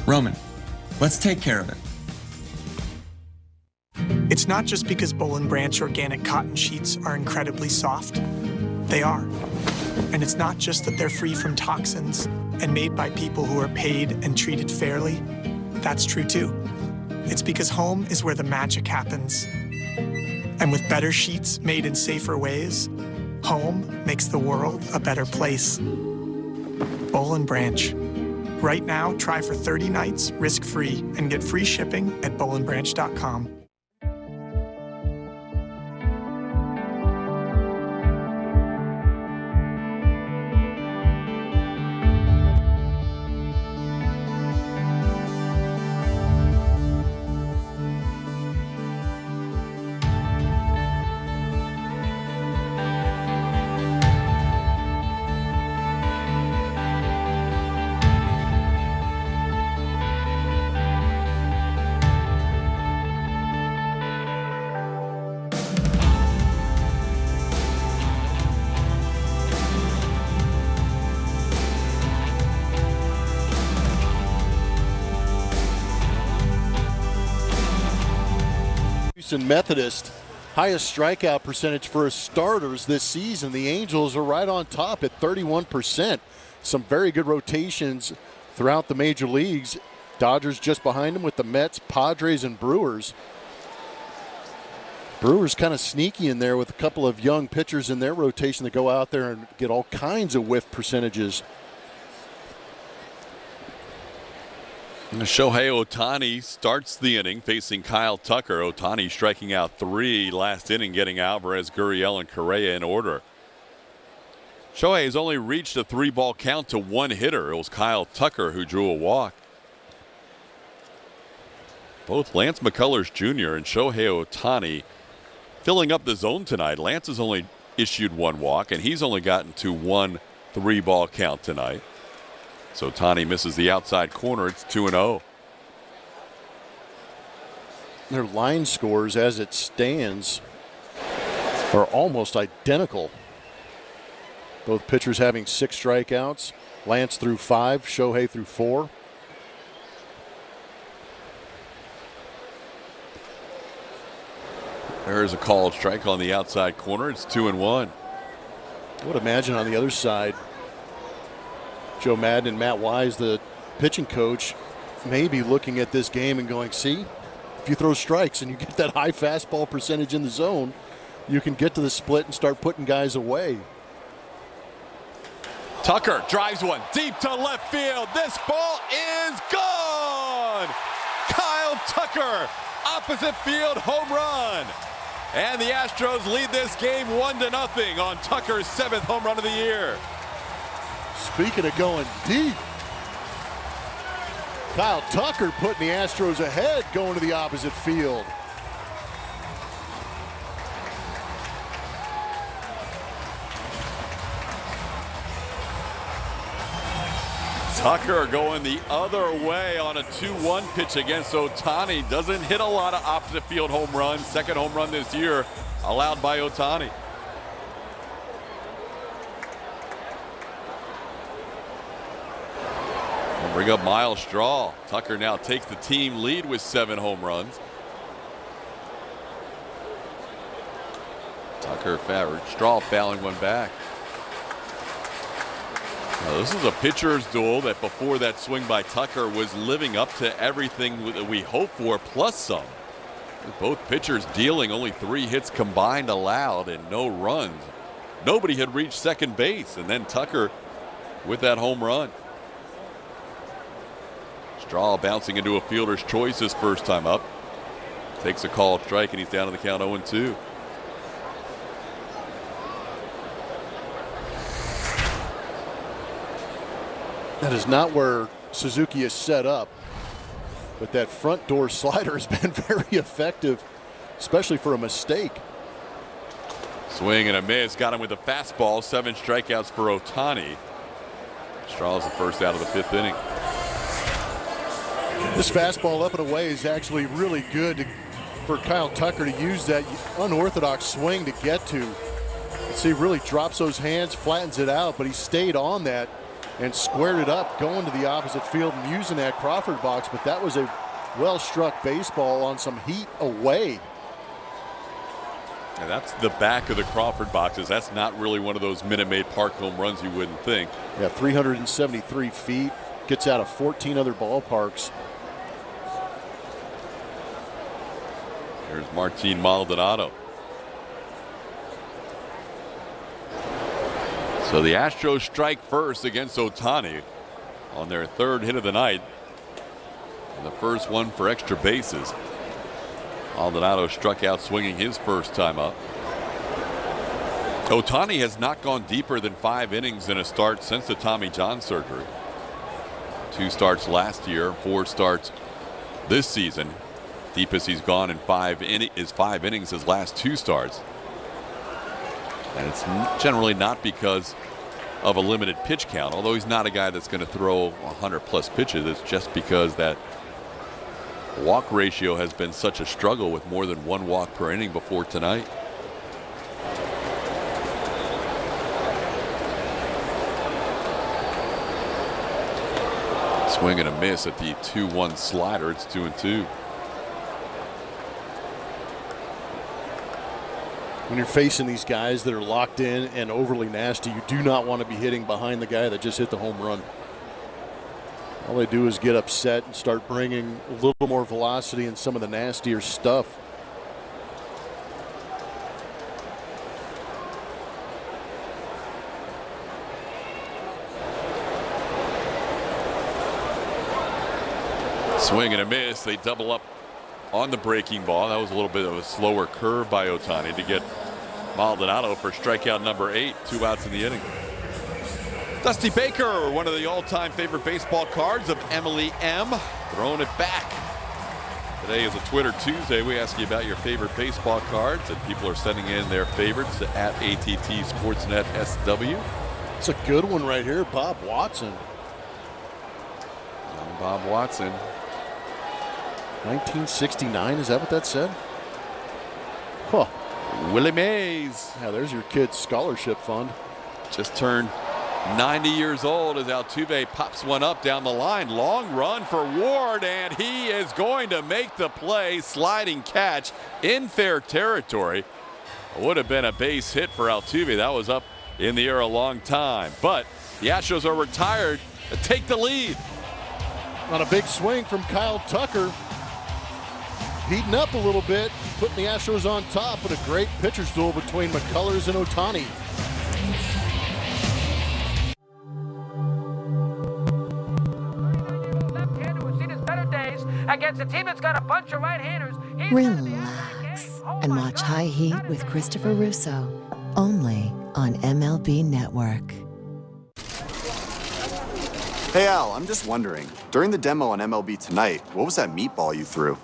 Roman, let's take care of it. It's not just because Boll & Branch organic cotton sheets are incredibly soft. They are. And it's not just that they're free from toxins and made by people who are paid and treated fairly. That's true too. It's because home is where the magic happens. And with better sheets made in safer ways, home makes the world a better place. Boll & Branch. Right now, try for 30 nights risk-free and get free shipping at bollandbranch.com. Houston Methodist. Highest strikeout percentage for starters this season. The Angels are right on top at 31%. Some very good rotations throughout the major leagues. Dodgers just behind them with the Mets, Padres, and Brewers. Brewers kind of sneaky in there with a couple of young pitchers in their rotation that go out there and get all kinds of whiff percentages. Shohei Ohtani starts the inning facing Kyle Tucker. Ohtani striking out 3 last inning, getting Alvarez, Gurriel, and Correa in order. Shohei has only reached a 3-ball count to 1 hitter. It was Kyle Tucker who drew a walk. Both Lance McCullers Jr. and Shohei Ohtani filling up the zone tonight. Lance has only issued 1 walk, and he's only gotten to 1 3-ball count tonight. So Ohtani misses the outside corner. It's 2-0. Their line scores as it stands are almost identical. Both pitchers having 6 strikeouts. Lance threw 5, Shohei threw 4. There's a called strike on the outside corner. It's 2-1. I would imagine on the other side, Joe Madden and Matt Wise, the pitching coach, may be looking at this game and going, see, if you throw strikes and you get that high fastball percentage in the zone, you can get to the split and start putting guys away. Tucker drives one deep to left field. This ball is gone. Kyle Tucker, opposite field home run. And the Astros lead this game 1-0 on Tucker's 7th home run of the year. Speaking of going deep, Kyle Tucker putting the Astros ahead going to the opposite field. Tucker going the other way on a 2-1 pitch against Ohtani. Doesn't hit a lot of opposite field home runs. 2nd home run this year allowed by Ohtani. Bring up Miles Straw. Tucker now takes the team lead with 7 home runs. Tucker, Straw fouling one back. Now, this is a pitcher's duel that before that swing by Tucker was living up to everything that we hope for, plus some. With both pitchers dealing only 3 hits combined allowed and no runs. Nobody had reached second base, and then Tucker with that home run. Straw bouncing into a fielder's choice his first time up. Takes a called strike, and he's down to the count 0-2. That is not where Suzuki is set up, but that front door slider has been very effective, especially for a mistake. Swing and a miss. Got him with a fastball. 7 strikeouts for Ohtani. Straw's the first out of the 5th inning. This fastball up and away is actually really good for Kyle Tucker to use that unorthodox swing to get to. See, really drops those hands, flattens it out, but he stayed on that and squared it up, going to the opposite field and using that Crawford box. But that was a well-struck baseball on some heat away. And that's the back of the Crawford boxes. That's not really one of those Minute Maid Park home runs you wouldn't think. Yeah, 373 feet. Gets out of 14 other ballparks. Here's Martin Maldonado. So the Astros strike first against Ohtani on their 3rd hit of the night. And the first one for extra bases. Maldonado struck out swinging his first time up. Ohtani has not gone deeper than 5 innings in a start since the Tommy John surgery. 2 starts last year, 4 starts this season. Deepest he's gone in 5 innings his last 2 starts. And it's generally not because of a limited pitch count, although he's not a guy that's going to throw 100+ pitches. It's just because that walk ratio has been such a struggle with more than 1 walk per inning before tonight. Swing and a miss at the 2-1 slider. It's 2-2. When you're facing these guys that are locked in and overly nasty, you do not want to be hitting behind the guy that just hit the home run. All they do is get upset and start bringing a little more velocity and some of the nastier stuff. Swing and a miss. They double up on the breaking ball. That was a little bit of a slower curve by Ohtani to get Maldonado for strikeout number 8. 2 outs in the inning. Dusty Baker, one of the all-time favorite baseball cards of Emily M. Throwing it back. Today is a Twitter Tuesday. We ask you about your favorite baseball cards, and people are sending in their favorites at ATT Sportsnet SW. It's a good one right here, Bob Watson. Bob Watson. 1969, is that what that said? Huh. Willie Mays. Yeah, there's your kid's scholarship fund. Just turned 90 years old as Altuve pops one up down the line. Long run for Ward, and he is going to make the play. Sliding catch in fair territory. Would have been a base hit for Altuve. That was up in the air a long time. But the Astros are retired to take the lead. On a big swing from Kyle Tucker. Heating up a little bit, putting the Astros on top, but a great pitcher's duel between McCullers and Ohtani. Left-hander who's seen his better days against a team that's got a bunch of right-handers. Relax and watch High Heat with Christopher Russo, only on MLB Network. Hey, Al, I'm just wondering, during the demo on MLB Tonight, what was that meatball you threw?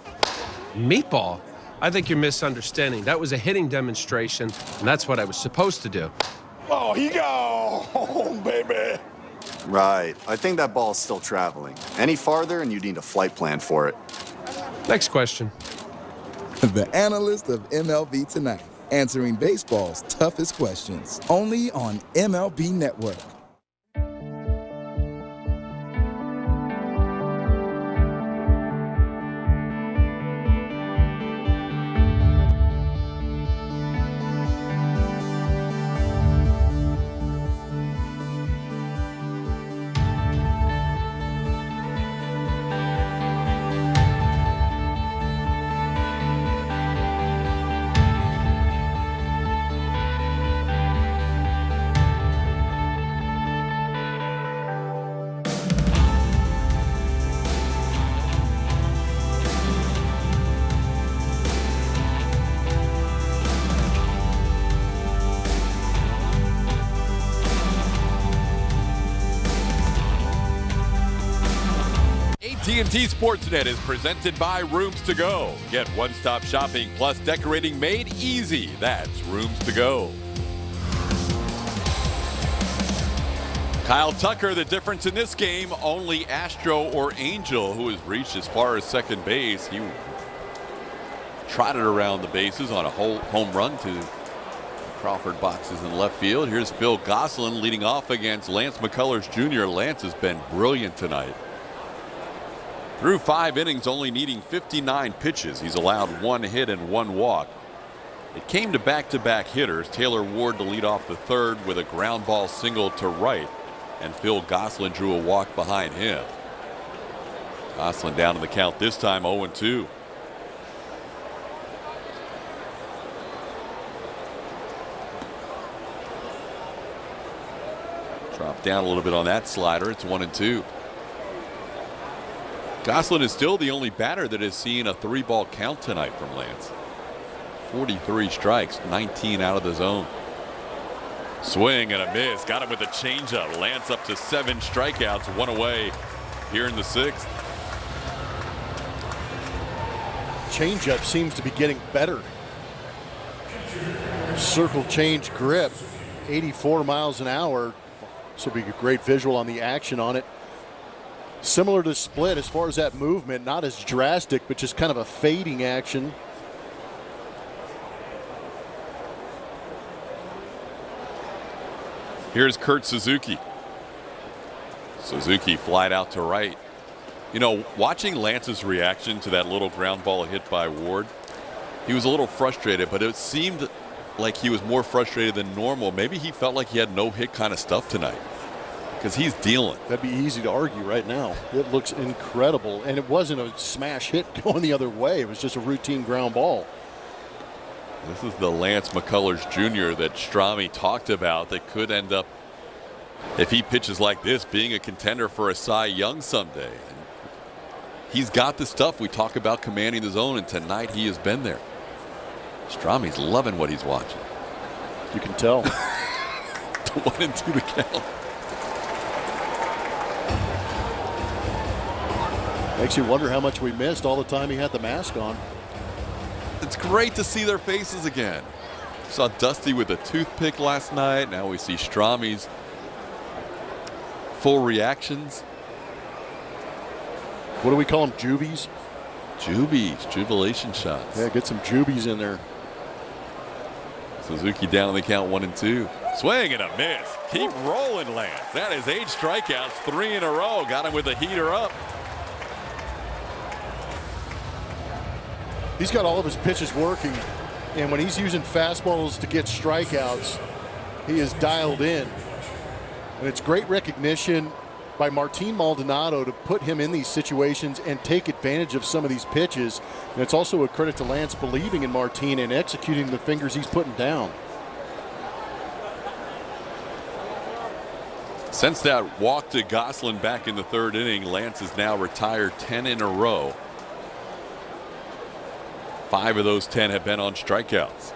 Meatball? I think you're misunderstanding. That was a hitting demonstration, and that's what I was supposed to do. Oh, he got home, baby. Right. I think that ball's still traveling. Any farther, and you need a flight plan for it. Next question. The analyst of MLB Tonight, answering baseball's toughest questions, only on MLB Network. AT&T Sportsnet is presented by Rooms to Go. Get one-stop shopping plus decorating made easy. That's Rooms to Go. Kyle Tucker, the difference in this game, only Astro or Angel who has reached as far as second base. He trotted around the bases on a home run to Crawford boxes in left field. Here's Phil Gosselin leading off against Lance McCullers Jr. Lance has been brilliant tonight. Through 5 innings, only needing 59 pitches. He's allowed 1 hit and 1 walk. It came to back-to-back hitters. Taylor Ward to lead off the third with a ground ball single to right, and Phil Gosselin drew a walk behind him. Gosselin down in the count this time, 0-2. Drop down a little bit on that slider. It's 1-2. Gosselin is still the only batter that has seen a 3-ball count tonight from Lance. 43 strikes, 19 out of the zone. Swing and a miss. Got him with a changeup. Lance up to 7 strikeouts, 1 away here in the 6th. Changeup seems to be getting better. Circle change grip, 84 miles an hour. This will be a great visual on the action on it. Similar to Split as far as that movement, not as drastic, but just kind of a fading action. Here's Kurt Suzuki. Suzuki flied out to right. You know, watching Lance's reaction to that little ground ball hit by Ward, he was a little frustrated, but it seemed like he was more frustrated than normal. Maybe he felt like he had no hit kind of stuff tonight because he's dealing. That'd be easy to argue right now. It looks incredible, and it wasn't a smash hit going the other way. It was just a routine ground ball. This is the Lance McCullers Jr. that Strami talked about that could end up, if he pitches like this, being a contender for a Cy Young someday. And he's got the stuff. We talk about commanding the zone, and tonight he has been there. Strami's loving what he's watching. You can tell. 1-2 the count. Makes you wonder how much we missed all the time he had the mask on. It's great to see their faces again. Saw Dusty with a toothpick last night. Now we see Strami's full reactions. What do we call them? Jubies? Jubies, jubilation shots. Yeah, get some jubies in there. Suzuki down on the count, 1-2. Swing and a miss. Keep rolling, Lance. That is 8 strikeouts, 3 in a row. Got him with the heater up. He's got all of his pitches working, and when he's using fastballs to get strikeouts, he is dialed in. And it's great recognition by Martin Maldonado to put him in these situations and take advantage of some of these pitches. And it's also a credit to Lance believing in Martin and executing the fingers he's putting down. Since that walk to Gosselin back in the 3rd inning, Lance has now retired 10 in a row. 5 of those 10 have been on strikeouts.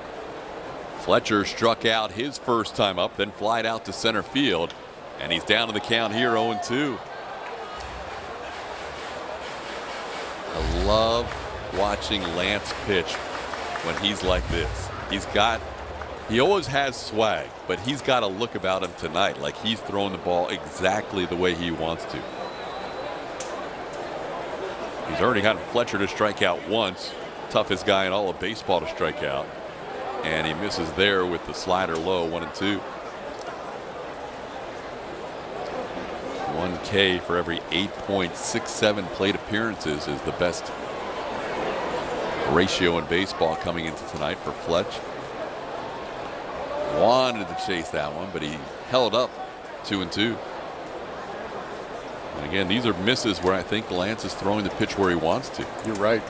Fletcher struck out his first time up, then flied out to center field, and he's down to the count here, 0-2. I love watching Lance pitch when he's like this. He always has swag, but he's got a look about him tonight like he's throwing the ball exactly the way he wants to. He's already gotten Fletcher to strike out once. Toughest guy in all of baseball to strike out, and he misses there with the slider low, 1-2. 1 K for every 8.67 plate appearances is the best ratio in baseball coming into tonight for Fletch. Wanted to chase that one, but he held up 2-2. And again, these are misses where I think Lance is throwing the pitch where he wants to. You're right.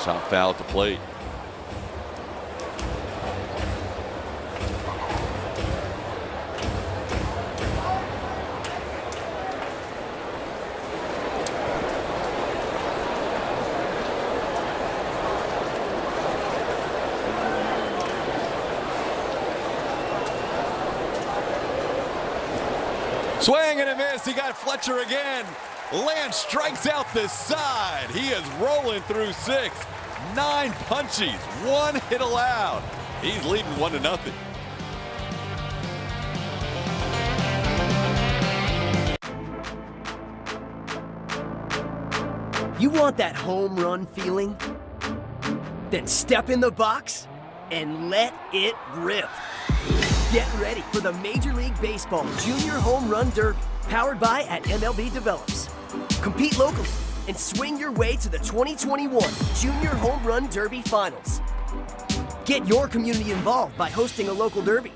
Chop foul at the plate. Swing and a miss. He got Fletcher again. Lance strikes out the side. He is rolling through 6. 9 punchies, 1 hit allowed. He's leading 1-0. You want that home run feeling? Then step in the box and let it rip. Get ready for the Major League Baseball Junior Home Run Derby, powered by MLB Develops. Compete locally and swing your way to the 2021 Junior Home Run Derby Finals. Get your community involved by hosting a local derby.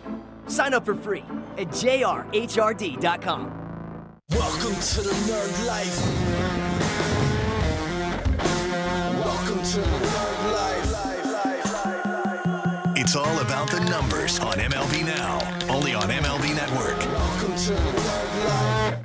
Sign up for free at jrhrd.com. Welcome to the nerd life. Welcome to the nerd life. It's all about the numbers on MLB Now, only on MLB Network. Welcome to the nerd life.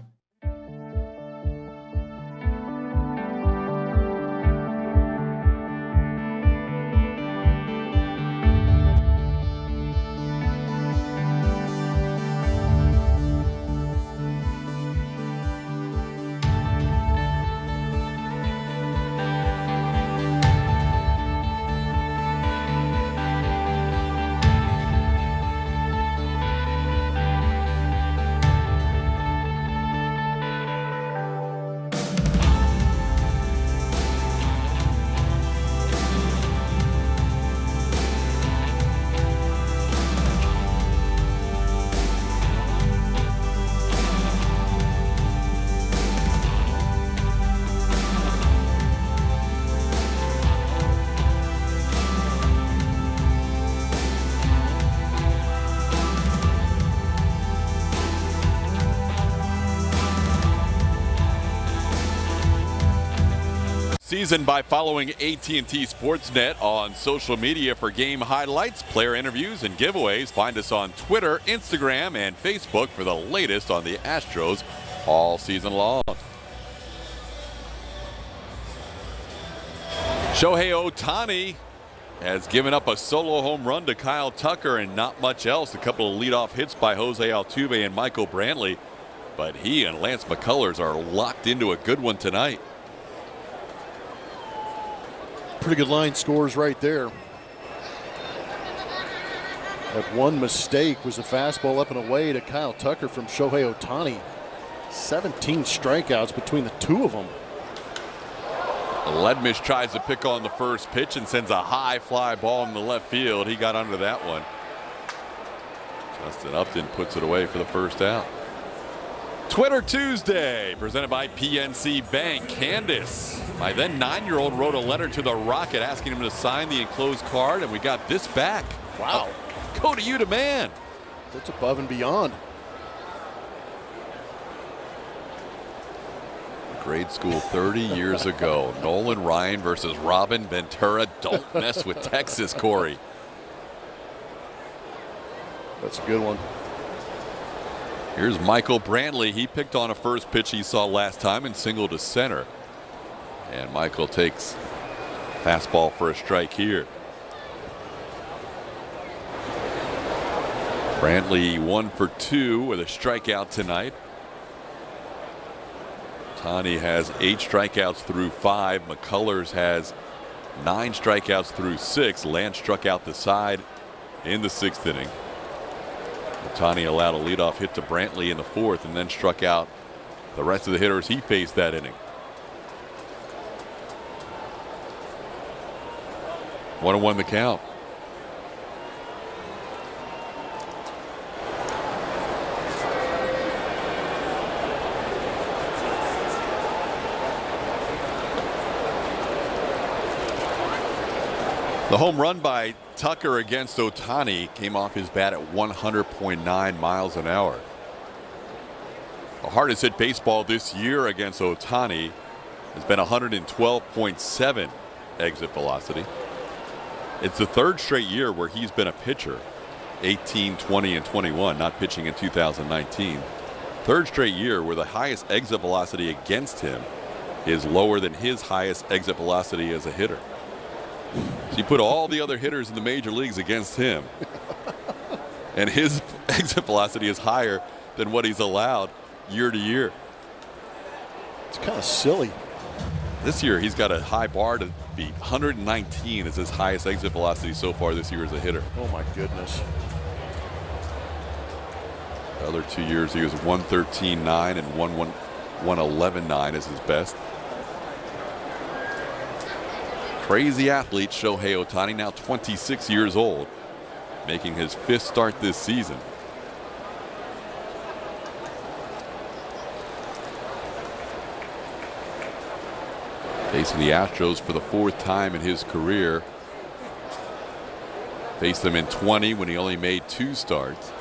season by following AT&T Sportsnet on social media for game highlights, player interviews, and giveaways. Find us on Twitter, Instagram, and Facebook for the latest on the Astros all season long. Shohei Ohtani has given up a solo home run to Kyle Tucker and not much else. A couple of leadoff hits by Jose Altuve and Michael Brantley. But he and Lance McCullers are locked into a good one tonight. Pretty good line scores right there. That one mistake was a fastball up and away to Kyle Tucker from Shohei Ohtani. 17 strikeouts between the two of them. Ledmish tries to pick on the first pitch and sends a high fly ball in the left field. He got under that one. Justin Upton puts it away for the first out. Twitter Tuesday, presented by PNC Bank. Candace, my then 9-year-old, wrote a letter to the Rocket asking him to sign the enclosed card, and we got this back. Wow. Go to you to man. That's above and beyond. Grade school 30 years ago. Nolan Ryan versus Robin Ventura. Don't mess with Texas, Corey. That's a good one. Here's Michael Brantley. He picked on a first pitch he saw last time and singled to center. And Michael takes fastball for a strike here. Brantley 1 for 2 with a strikeout tonight. Ohtani has 8 strikeouts through 5. McCullers has 9 strikeouts through 6. Lance struck out the side in the 6th inning. Ohtani allowed a leadoff hit to Brantley in the 4th and then struck out the rest of the hitters he faced that inning. 1-1 the count. The home run by Tucker against Ohtani came off his bat at 100.9 miles an hour. The hardest hit baseball this year against Ohtani has been 112.7 exit velocity. It's the 3rd straight year where he's been a pitcher. 18, 20, and 21, not pitching in 2019. 3rd straight year where the highest exit velocity against him is lower than his highest exit velocity as a hitter. So you put all the other hitters in the major leagues against him, and his exit velocity is higher than what he's allowed year to year. It's kind of silly. This year he's got a high bar to beat. 119 is his highest exit velocity so far this year as a hitter. Oh my goodness. The other 2 years he was 113.9 and 111.9 is his best. Crazy athlete Shohei Ohtani, now 26 years old, making his 5th start this season. Facing the Astros for the 4th time in his career. Faced them in 20 when he only made 2 starts.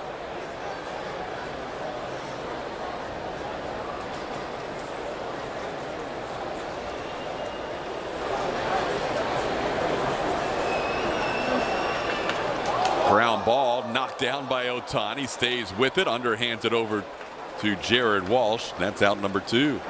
Ground ball knocked down by Ohtani, stays with it, underhands it over to Jared Walsh. That's out number 2.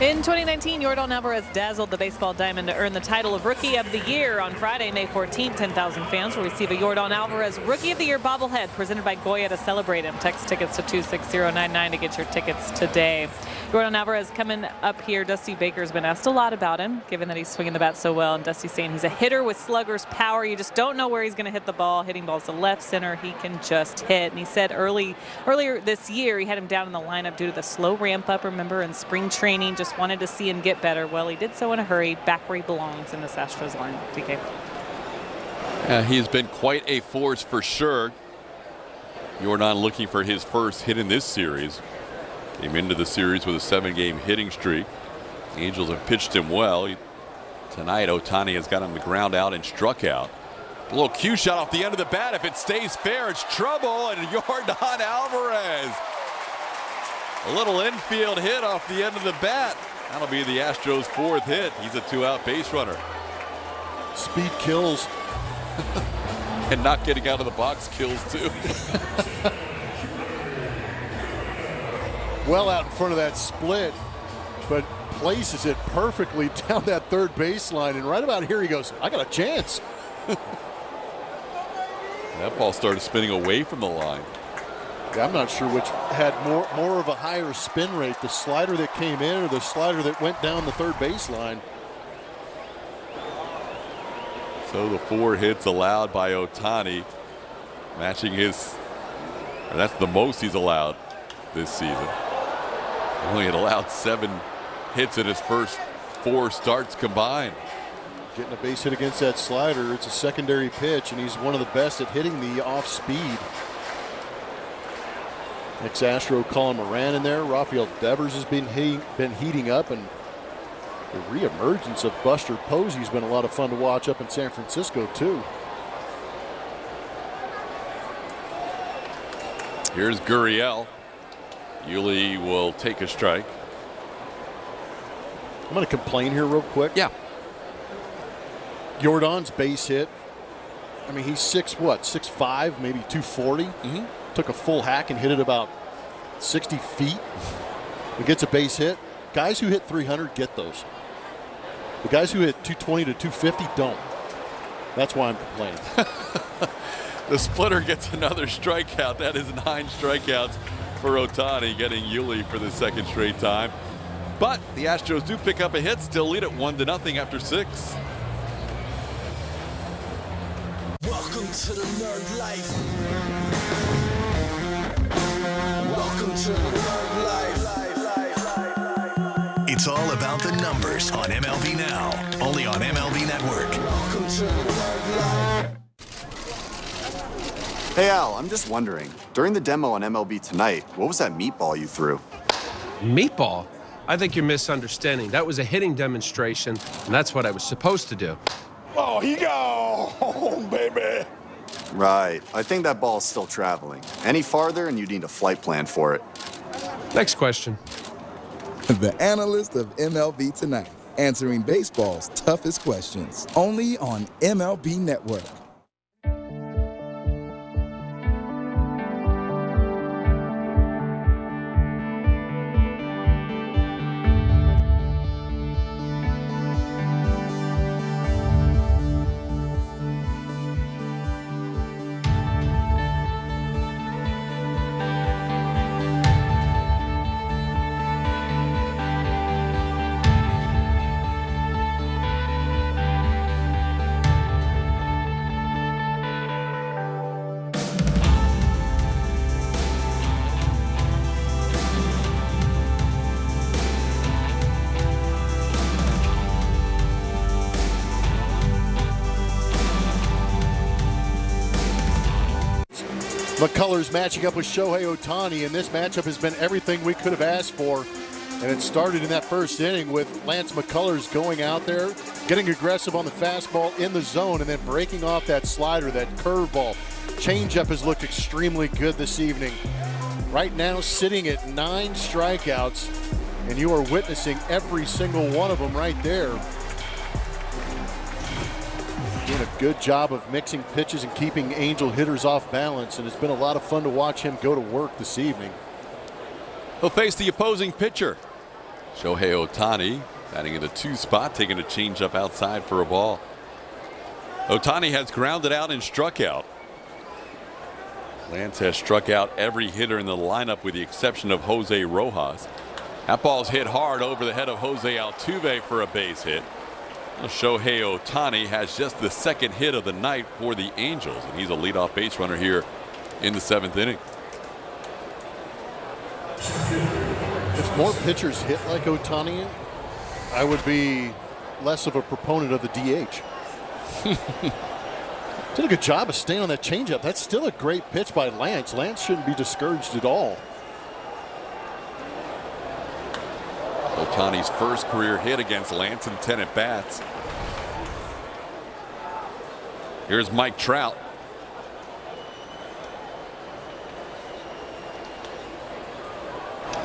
In 2019, Yordan Alvarez dazzled the baseball diamond to earn the title of Rookie of the Year. On Friday, May 14th, 10,000 fans will receive a Yordan Alvarez Rookie of the Year bobblehead presented by Goya to celebrate him. Text tickets to 26099 to get your tickets today. Yordan Alvarez coming up here. Dusty Baker's been asked a lot about him, given that he's swinging the bat so well. And Dusty's saying he's a hitter with slugger's power. You just don't know where he's going to hit the ball. Hitting balls to left, center, he can just hit. And he said earlier this year, he had him down in the lineup due to the slow ramp up, remember, in spring training. Just wanted to see him get better. Well, he did so in a hurry. Back where he belongs in this Astros line. DK. He's been quite a force for sure. Yordan looking for his first hit in this series. Came into the series with a 7-game hitting streak. The Angels have pitched him well. Tonight, Ohtani has got him the ground out and struck out. A little cue shot off the end of the bat. If it stays fair, it's trouble. And Yordan Alvarez. A little infield hit off the end of the bat. That'll be the Astros' 4th hit. He's a 2-out base runner. Speed kills. And not getting out of the box kills too. Well out in front of that split, but places it perfectly down that third baseline. And right about here he goes, I got a chance. That ball started spinning away from the line. I'm not sure which had more of a higher spin rate, the slider that came in or the slider that went down the third baseline. So the 4 hits allowed by Ohtani, matching his, or that's the most he's allowed this season. Only had allowed 7 hits in his first 4 starts combined. Getting a base hit against that slider, it's a secondary pitch, and he's one of the best at hitting the off speed. Ex-Astro Colin Moran in there. Rafael Devers has been heating up, and the reemergence of Buster Posey's been a lot of fun to watch up in San Francisco too. Here's Gurriel. Yuli will take a strike. I'm going to complain here real quick. Yeah. Jordan's base hit. I mean, he's 6'5", maybe 240. Took a full hack and hit it about 60 feet. He gets a base hit. Guys who hit 300 get those. The guys who hit 220 to 250 don't. That's why I'm complaining. The splitter gets another strikeout. That is 9 strikeouts for Ohtani, getting Yuli for the 2nd straight time. But the Astros do pick up a hit, still lead it 1-0 after 6. Welcome to the nerd life. Welcome to the nerd life. It's all about the numbers on MLB Now, only on MLB Network. Welcome to the nerd life. Hey Al, I'm just wondering, during the demo on MLB Tonight, what was that meatball you threw? Meatball? I think you're misunderstanding. That was a hitting demonstration, and that's what I was supposed to do. Oh, he go home, baby. Right. I think that ball's still traveling. Any farther and you need a flight plan for it. Next question. The analyst of MLB Tonight, answering baseball's toughest questions, only on MLB Network. McCullers matching up with Shohei Ohtani, and this matchup has been everything we could have asked for. And it started in that first inning with Lance McCullers going out there, getting aggressive on the fastball in the zone, and then breaking off that slider, that curveball. Changeup has looked extremely good this evening. Right now sitting at 9 strikeouts, and you are witnessing every single one of them right there. Doing a good job of mixing pitches and keeping Angel hitters off balance, and it's been a lot of fun to watch him go to work this evening. He'll face the opposing pitcher, Shohei Ohtani, batting in the 2 spot, taking a changeup outside for a ball. Ohtani has grounded out and struck out. Lance has struck out every hitter in the lineup with the exception of Jose Rojas. That ball's hit hard over the head of Jose Altuve for a base hit. Shohei Ohtani has just the 2nd hit of the night for the Angels, and he's a leadoff base runner here in the 7th inning. If more pitchers hit like Ohtani, I would be less of a proponent of the DH. Did a good job of staying on that changeup. That's still a great pitch by Lance. Lance shouldn't be discouraged at all. Ohtani's first career hit against Lance in 10 at-bats. Here's Mike Trout.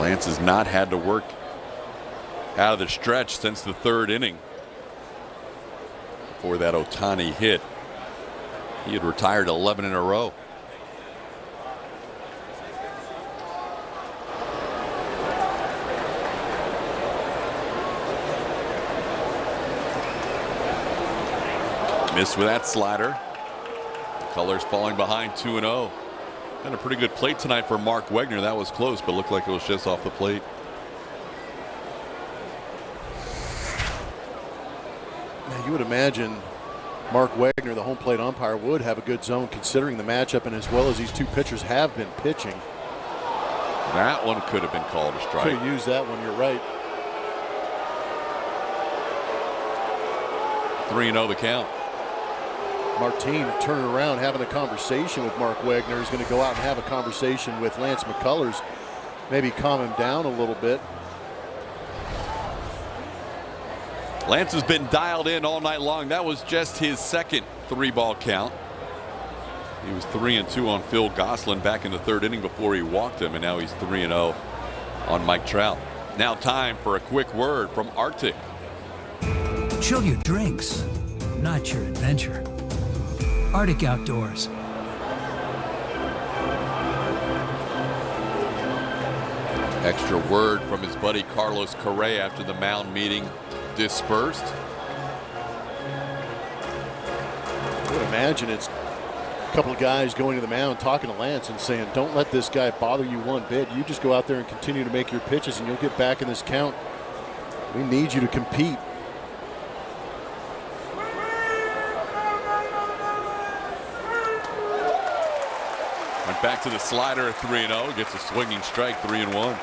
Lance has not had to work out of the stretch since the third inning. Before that Ohtani hit, he had retired 11 in a row. Missed with that slider. McCullers falling behind 2-0. And a pretty good plate tonight for Mark Wegner. That was close, but looked like it was just off the plate. Now you would imagine Mark Wegner, the home plate umpire, would have a good zone considering the matchup and as well as these two pitchers have been pitching. That one could have been called a strike. Could have used that one, you're right. 3-0 the count. Martin turning around, having a conversation with Mark Wegner. He's going to go out and have a conversation with Lance McCullers, maybe calm him down a little bit. Lance has been dialed in all night long. That was just his second 3-ball count. He was 3-2 on Phil Gosselin back in the third inning before he walked him, and now he's 3-0 on Mike Trout. Now time for a quick word from Arctic. Chill your drinks, not your adventure. Arctic Outdoors. Extra word from his buddy Carlos Correa after the mound meeting dispersed. I would imagine it's a couple of guys going to the mound talking to Lance and saying, don't let this guy bother you one bit. You just go out there and continue to make your pitches and you'll get back in this count. We need you to compete. Went back to the slider at 3-0. Gets a swinging strike, 3-1.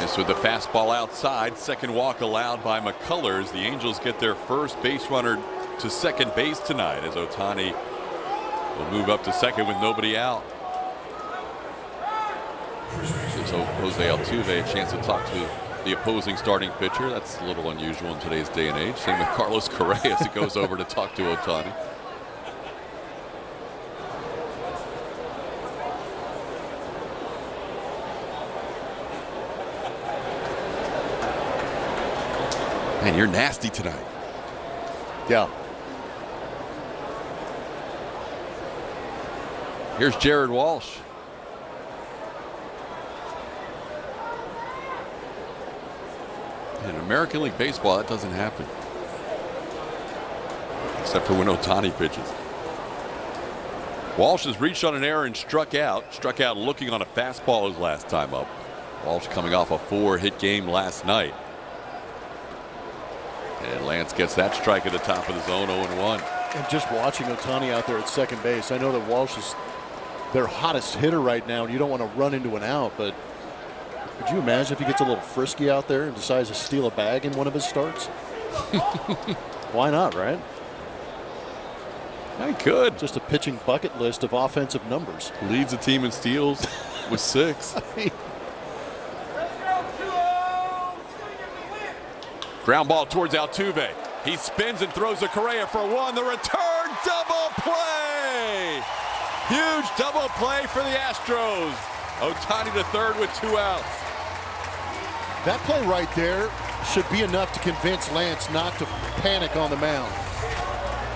Missed with the fastball outside. Second walk allowed by McCullers. The Angels get their first base runner to second base tonight as Ohtani will move up to second with nobody out. Gives Jose Altuve a chance to talk to the opposing starting pitcher. That's a little unusual in today's day and age. Same with Carlos Correa as he goes over to talk to Ohtani. Man, you're nasty tonight. Yeah. Here's Jared Walsh. In American League Baseball, that doesn't happen. Except for when Ohtani pitches. Walsh has reached on an error and struck out. Struck out looking on a fastball his last time up. Walsh coming off a 4-hit game last night. And Lance gets that strike at the top of the zone, 0-1. And just watching Ohtani out there at second base, I know that Walsh is their hottest hitter right now, and you don't want to run into an out, but could you imagine if he gets a little frisky out there and decides to steal a bag in one of his starts? Why not, right? I could. Just a pitching bucket list of offensive numbers. Leads the team in steals with 6. Ground ball towards Altuve. He spins and throws a Correa for 1. The return double play. Huge double play for the Astros. Ohtani to third with 2 outs. That play right there should be enough to convince Lance not to panic on the mound.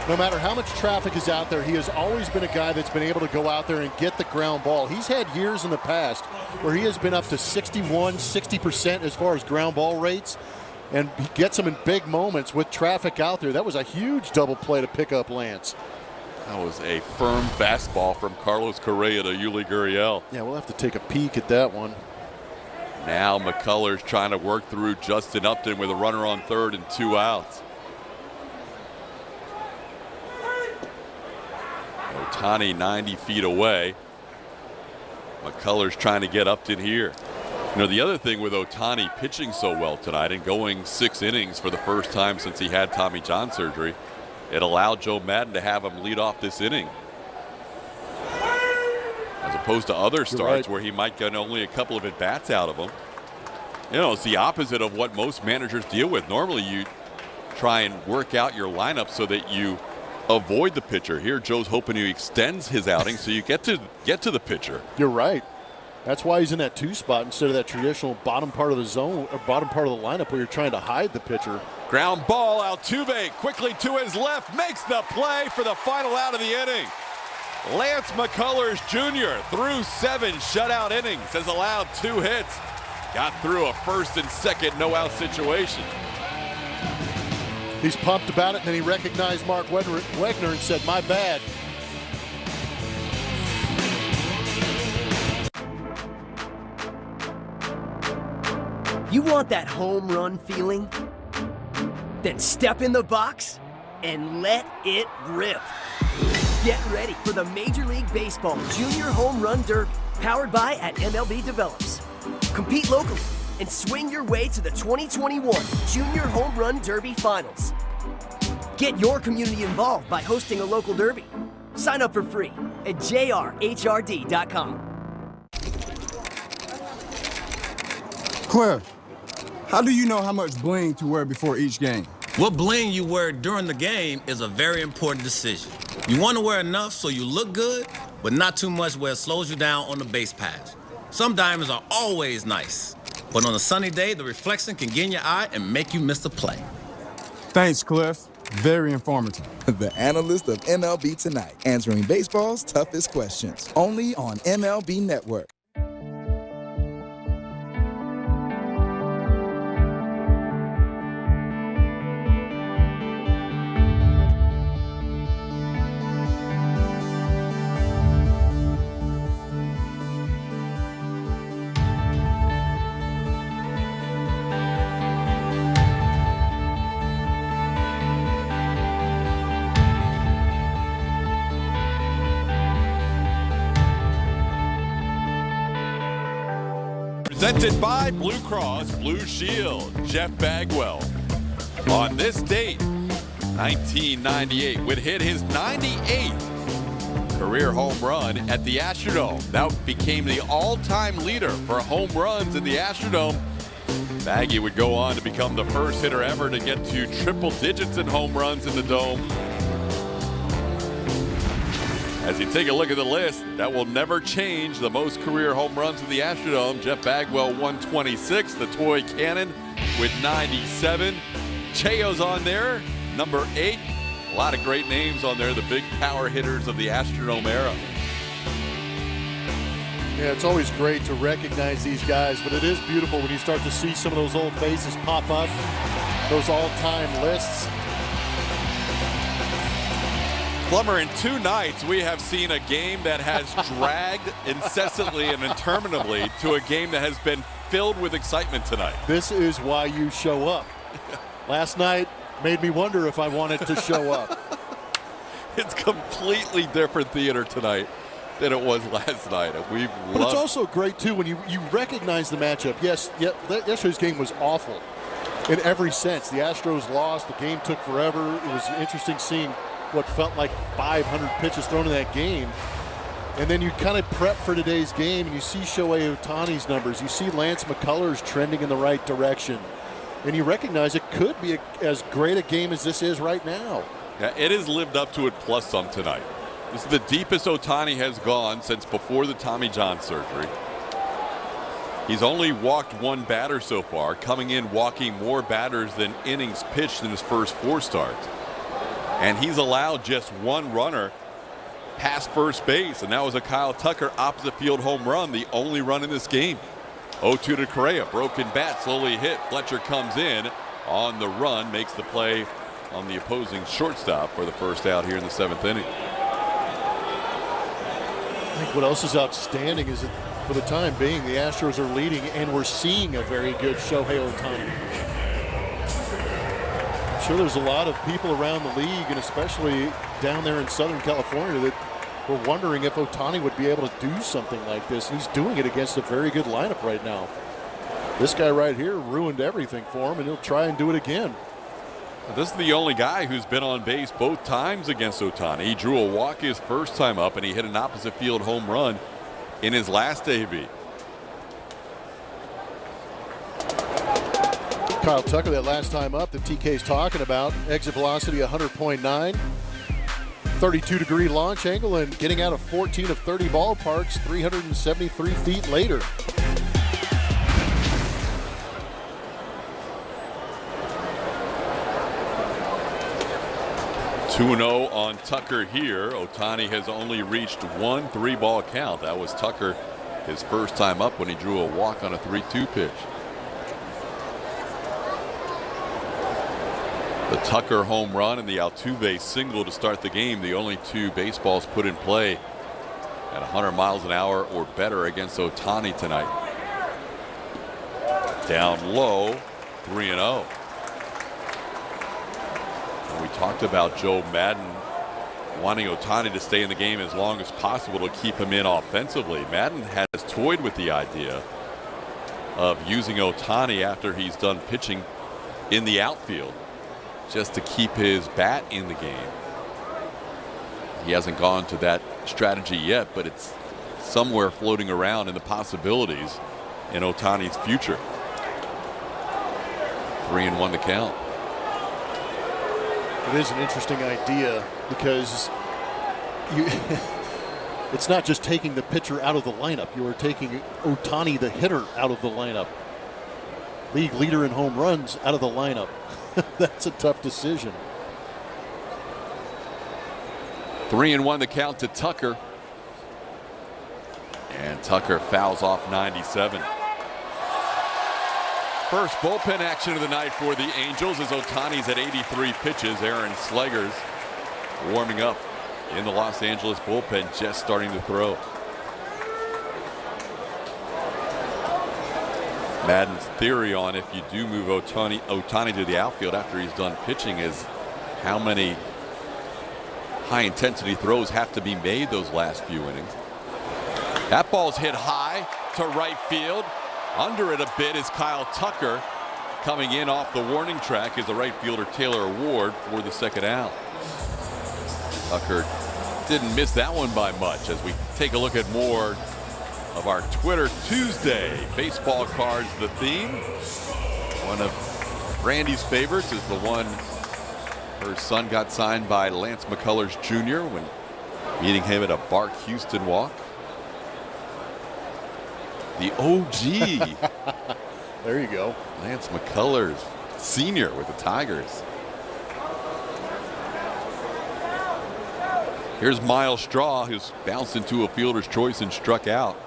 No matter how much traffic is out there, he has always been a guy that's been able to go out there and get the ground ball. He's had years in the past where he has been up to 61, 60% as far as ground ball rates. And he gets them in big moments with traffic out there. That was a huge double play to pick up Lance. That was a firm fastball from Carlos Correa to Yuli Gurriel. Yeah, we'll have to take a peek at that one. Now McCullers trying to work through Justin Upton with a runner on third and 2 outs. Ohtani 90 feet away. McCullers trying to get Upton here. You know, the other thing with Ohtani pitching so well tonight and going 6 innings for the first time since he had Tommy John surgery, it allowed Joe Madden to have him lead off this inning. As opposed to other starts where he might get only a couple of at-bats out of him. You know, it's the opposite of what most managers deal with. Normally you try and work out your lineup so that you avoid the pitcher. Here Joe's hoping he extends his outing so you get to the pitcher. You're right. That's why he's in that 2 spot instead of that traditional bottom part of the zone or bottom part of the lineup where you're trying to hide the pitcher. Ground ball, Altuve quickly to his left, makes the play for the final out of the inning. Lance McCullers Jr. through 7 shutout innings has allowed 2 hits. Got through a first and second no-out situation. He's pumped about it, and then he recognized Mark Wegner and said, "My bad." You want that home run feeling? Then step in the box and let it rip. Get ready for the Major League Baseball Junior Home Run Derby, powered by MLB Develops. Compete locally and swing your way to the 2021 Junior Home Run Derby Finals. Get your community involved by hosting a local derby. Sign up for free at jrhrd.com. Cliff, how do you know how much bling to wear before each game? What bling you wear during the game is a very important decision. You want to wear enough so you look good, but not too much where it slows you down on the base paths. Some diamonds are always nice, but on a sunny day, the reflection can get in your eye and make you miss the play. Thanks, Cliff. Very informative. The analyst of MLB Tonight, answering baseball's toughest questions. Only on MLB Network. Presented by Blue Cross Blue Shield, Jeff Bagwell. On this date, 1998, would hit his 98th career home run at the Astrodome. That became the all-time leader for home runs in the Astrodome. Baggy would go on to become the first hitter ever to get to triple digits in home runs in the Dome. As you take a look at the list, that will never change. The most career home runs in the Astrodome. Jeff Bagwell, 126. The toy cannon with 97. Cheo's on there, number 8. A lot of great names on there, the big power hitters of the Astrodome era. Yeah, it's always great to recognize these guys, but it is beautiful when you start to see some of those old faces pop up, those all-time lists. Plummer, in 2 nights, we have seen a game that has dragged incessantly and interminably to a game that has been filled with excitement tonight. This is why you show up. Last night made me wonder if I wanted to show up. It's completely different theater tonight than it was last night. But it's also great, too, when you recognize the matchup. Yes, yesterday's game was awful in every sense. The Astros lost. The game took forever. It was interesting seeing what felt like 500 pitches thrown in that game. And then you kind of prep for today's game, and you see Shohei Ohtani's numbers. You see Lance McCullers trending in the right direction. And you recognize it could be as great a game as this is right now. Yeah, it has lived up to it plus some tonight. This is the deepest Ohtani has gone since before the Tommy John surgery. He's only walked 1 batter so far, coming in walking more batters than innings pitched in his first 4 starts. And he's allowed just 1 runner past first base, and that was a Kyle Tucker opposite field home run, the only run in this game. 0-2 to Correa, broken bat, slowly hit. Fletcher comes in on the run, makes the play on the opposing shortstop for the first out here in the 7th inning. I think what else is outstanding is that for the time being, the Astros are leading, and we're seeing a very good Shohei Ohtani. I'm sure there's a lot of people around the league, and especially down there in Southern California, that were wondering if Ohtani would be able to do something like this. He's doing it against a very good lineup right now. This guy right here ruined everything for him, and he'll try and do it again. This is the only guy who's been on base both times against Ohtani. He drew a walk his first time up, and he hit an opposite field home run in his last AB. Kyle Tucker, that last time up that TK's talking about, exit velocity 100.9, 32-degree launch angle, and getting out of 14 of 30 ballparks 373 feet later. Two 2-0 on Tucker here. Ohtani has only reached one 3-ball count. That was Tucker his first time up when he drew a walk on a 3-2 pitch. The Tucker home run and the Altuve single to start the game, the only two baseballs put in play at 100 miles an hour or better against Ohtani tonight. Down low, 3-0. We talked about Joe Madden wanting Ohtani to stay in the game as long as possible to keep him in offensively. Madden has toyed with the idea of using Ohtani after he's done pitching in the outfield, just to keep his bat in the game. He hasn't gone to that strategy yet, but it's somewhere floating around in the possibilities in Ohtani's future. 3-1 the count. It is an interesting idea because it's not just taking the pitcher out of the lineup. You are taking Ohtani, the hitter, out of the lineup. League leader in home runs, out of the lineup. That's a tough decision. 3-1 the count to Tucker. And Tucker fouls off 97. First bullpen action of the night for the Angels as Ohtani's at 83 pitches. Aaron Slegers warming up in the Los Angeles bullpen, just starting to throw. Madden's theory on if you do move Ohtani to the outfield after he's done pitching is how many high intensity throws have to be made those last few innings. That ball's hit high to right field. Under it a bit is Kyle Tucker. Coming in off the warning track is the right fielder Taylor Ward for the second out. Tucker didn't miss that one by much as we take a look at more of our Twitter Tuesday. Baseball cards, the theme. One of Randy's favorites is the one her son got signed by Lance McCullers Jr. when meeting him at a Bart Houston walk. The OG. There you go. Lance McCullers Sr. with the Tigers. Here's Miles Straw, who's bounced into a fielder's choice and struck out.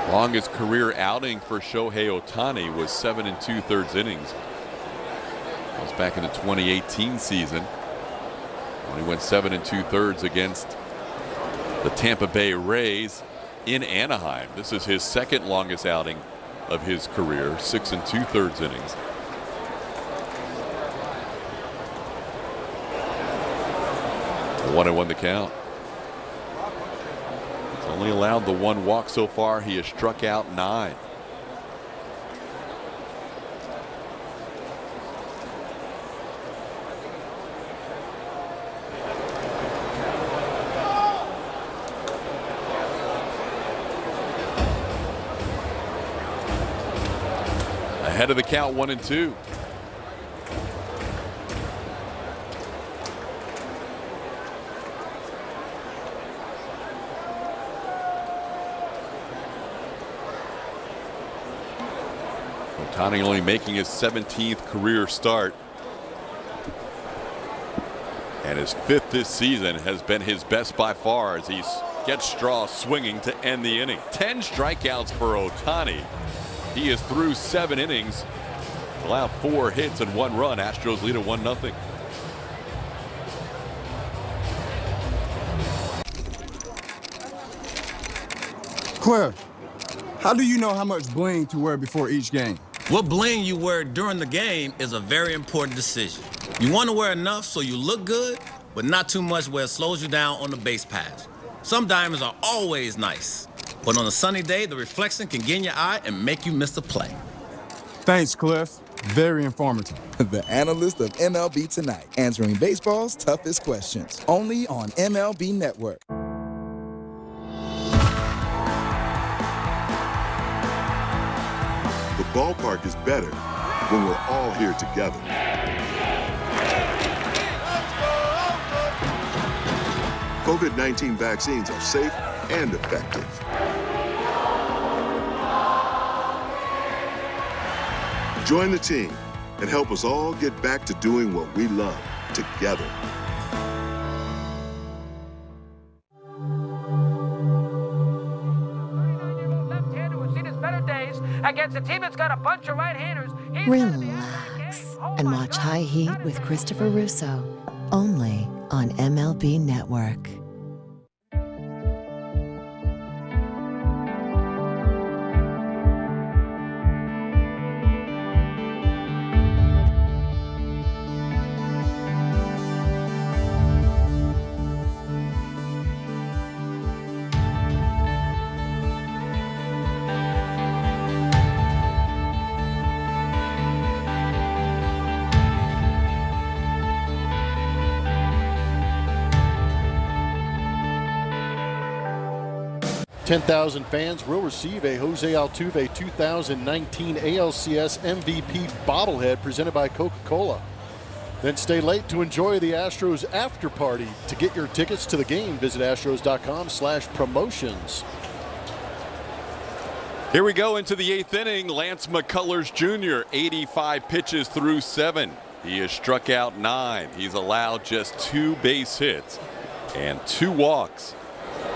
Longest career outing for Shohei Ohtani was 7 2/3 innings. That was back in the 2018 season when he went 7 2/3 against the Tampa Bay Rays in Anaheim. This is his second longest outing of his career, 6 2/3 innings. A 1-1 the count. Only allowed the one walk so far. He has struck out 9. Ahead of the count, 1-2. Ohtani only making his 17th career start. And his 5th this season has been his best by far as he gets Straw swinging to end the inning. 10 strikeouts for Ohtani. He is through 7 innings. Allowed 4 hits and 1 run. Astros lead at 1-0. Cliff, how do you know how much bling to wear before each game? What bling you wear during the game is a very important decision. You want to wear enough so you look good, but not too much where it slows you down on the base pass. Some diamonds are always nice, but on a sunny day, the reflection can get in your eye and make you miss a play. Thanks, Cliff. Very informative. The analyst of MLB Tonight, answering baseball's toughest questions. Only on MLB Network. The ballpark is better when we're all here together. COVID-19 vaccines are safe and effective. Join the team and help us all get back to doing what we love together. Against a team that's got a bunch of right-handers. Relax and watch High Heat with Christopher Russo, only on MLB Network. $10,000 fans will receive a Jose Altuve 2019 ALCS MVP bobblehead presented by Coca-Cola. Then stay late to enjoy the Astros after party. To get your tickets to the game, visit astros.com/promotions. Here we go into the 8th inning. Lance McCullers Jr., 85 pitches through 7. He has struck out 9. He's allowed just 2 base hits and 2 walks.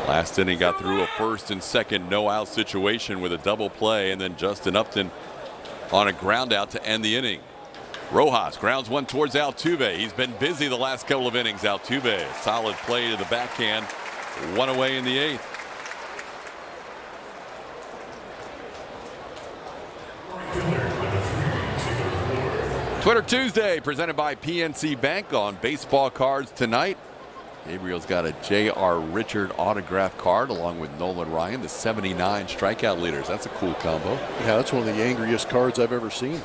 Last inning got through a first and second no-out situation with a double play, and then Justin Upton on a ground out to end the inning. Rojas grounds one towards Altuve. He's been busy the last couple of innings. Altuve, solid play to the backhand, 1 away in the 8th. Twitter Tuesday presented by PNC Bank on baseball cards tonight. Gabriel's got a J.R. Richard autograph card along with Nolan Ryan, the 79 strikeout leaders. That's a cool combo. Yeah, that's one of the angriest cards I've ever seen.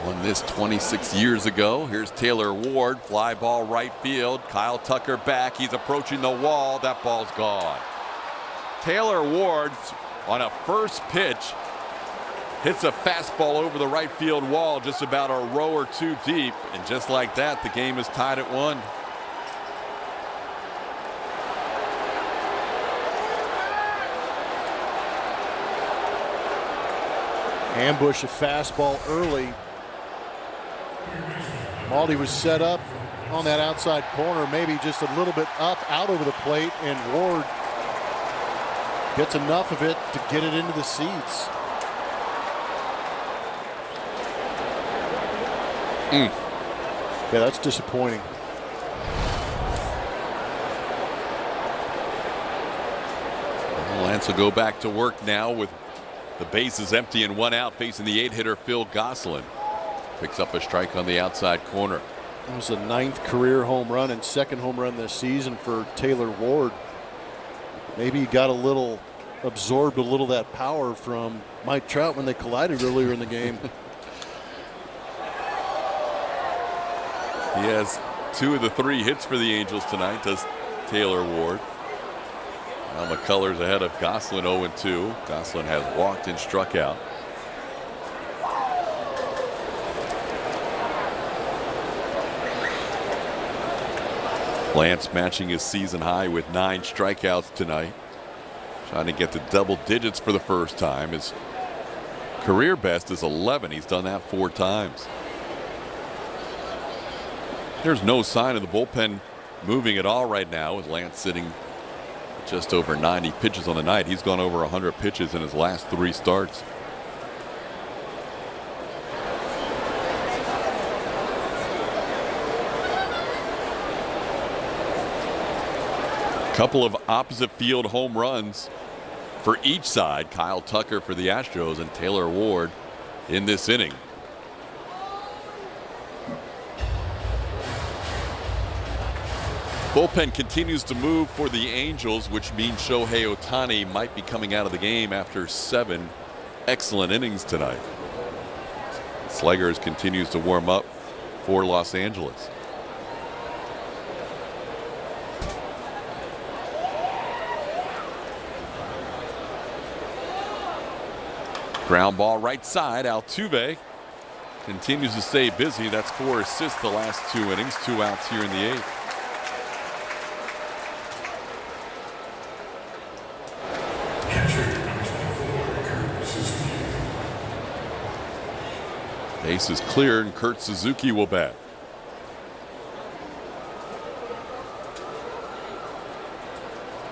Won this 26 years ago. Here's Taylor Ward, fly ball right field. Kyle Tucker back. He's approaching the wall. That ball's gone. Taylor Ward on a first pitch hits a fastball over the right field wall just about a row or 2 deep, and just like that, the game is tied at 1. Ambush a fastball early. Maldi was set up on that outside corner, maybe just a little bit up, out over the plate, and Ward gets enough of it to get it into the seats. Yeah, that's disappointing. Well, Lance will go back to work now with the bases empty and 1 out, facing the 8-hitter Phil Gosselin. Picks up a strike on the outside corner. It was the 9th career home run and 2nd home run this season for Taylor Ward. Maybe he got absorbed a little of that power from Mike Trout when they collided earlier in the game. He has 2 of the 3 hits for the Angels tonight, does Taylor Ward. Now McCullers ahead of Gosselin 0-2. Gosselin has walked and struck out. Lance matching his season high with 9 strikeouts tonight. Trying to get to double digits for the first time. His career best is 11. He's done that 4 times. There's no sign of the bullpen moving at all right now, with Lance sitting just over 90 pitches on the night. He's gone over 100 pitches in his last 3 starts. Couple of opposite field home runs for each side. Kyle Tucker for the Astros and Taylor Ward in this inning. Bullpen continues to move for the Angels, which means Shohei Ohtani might be coming out of the game after 7 excellent innings tonight. Sluggers continues to warm up for Los Angeles. Ground ball right side. Altuve continues to stay busy. That's 4 assists the last 2 innings. 2 outs here in the 8th. Base is clear and Kurt Suzuki will bat.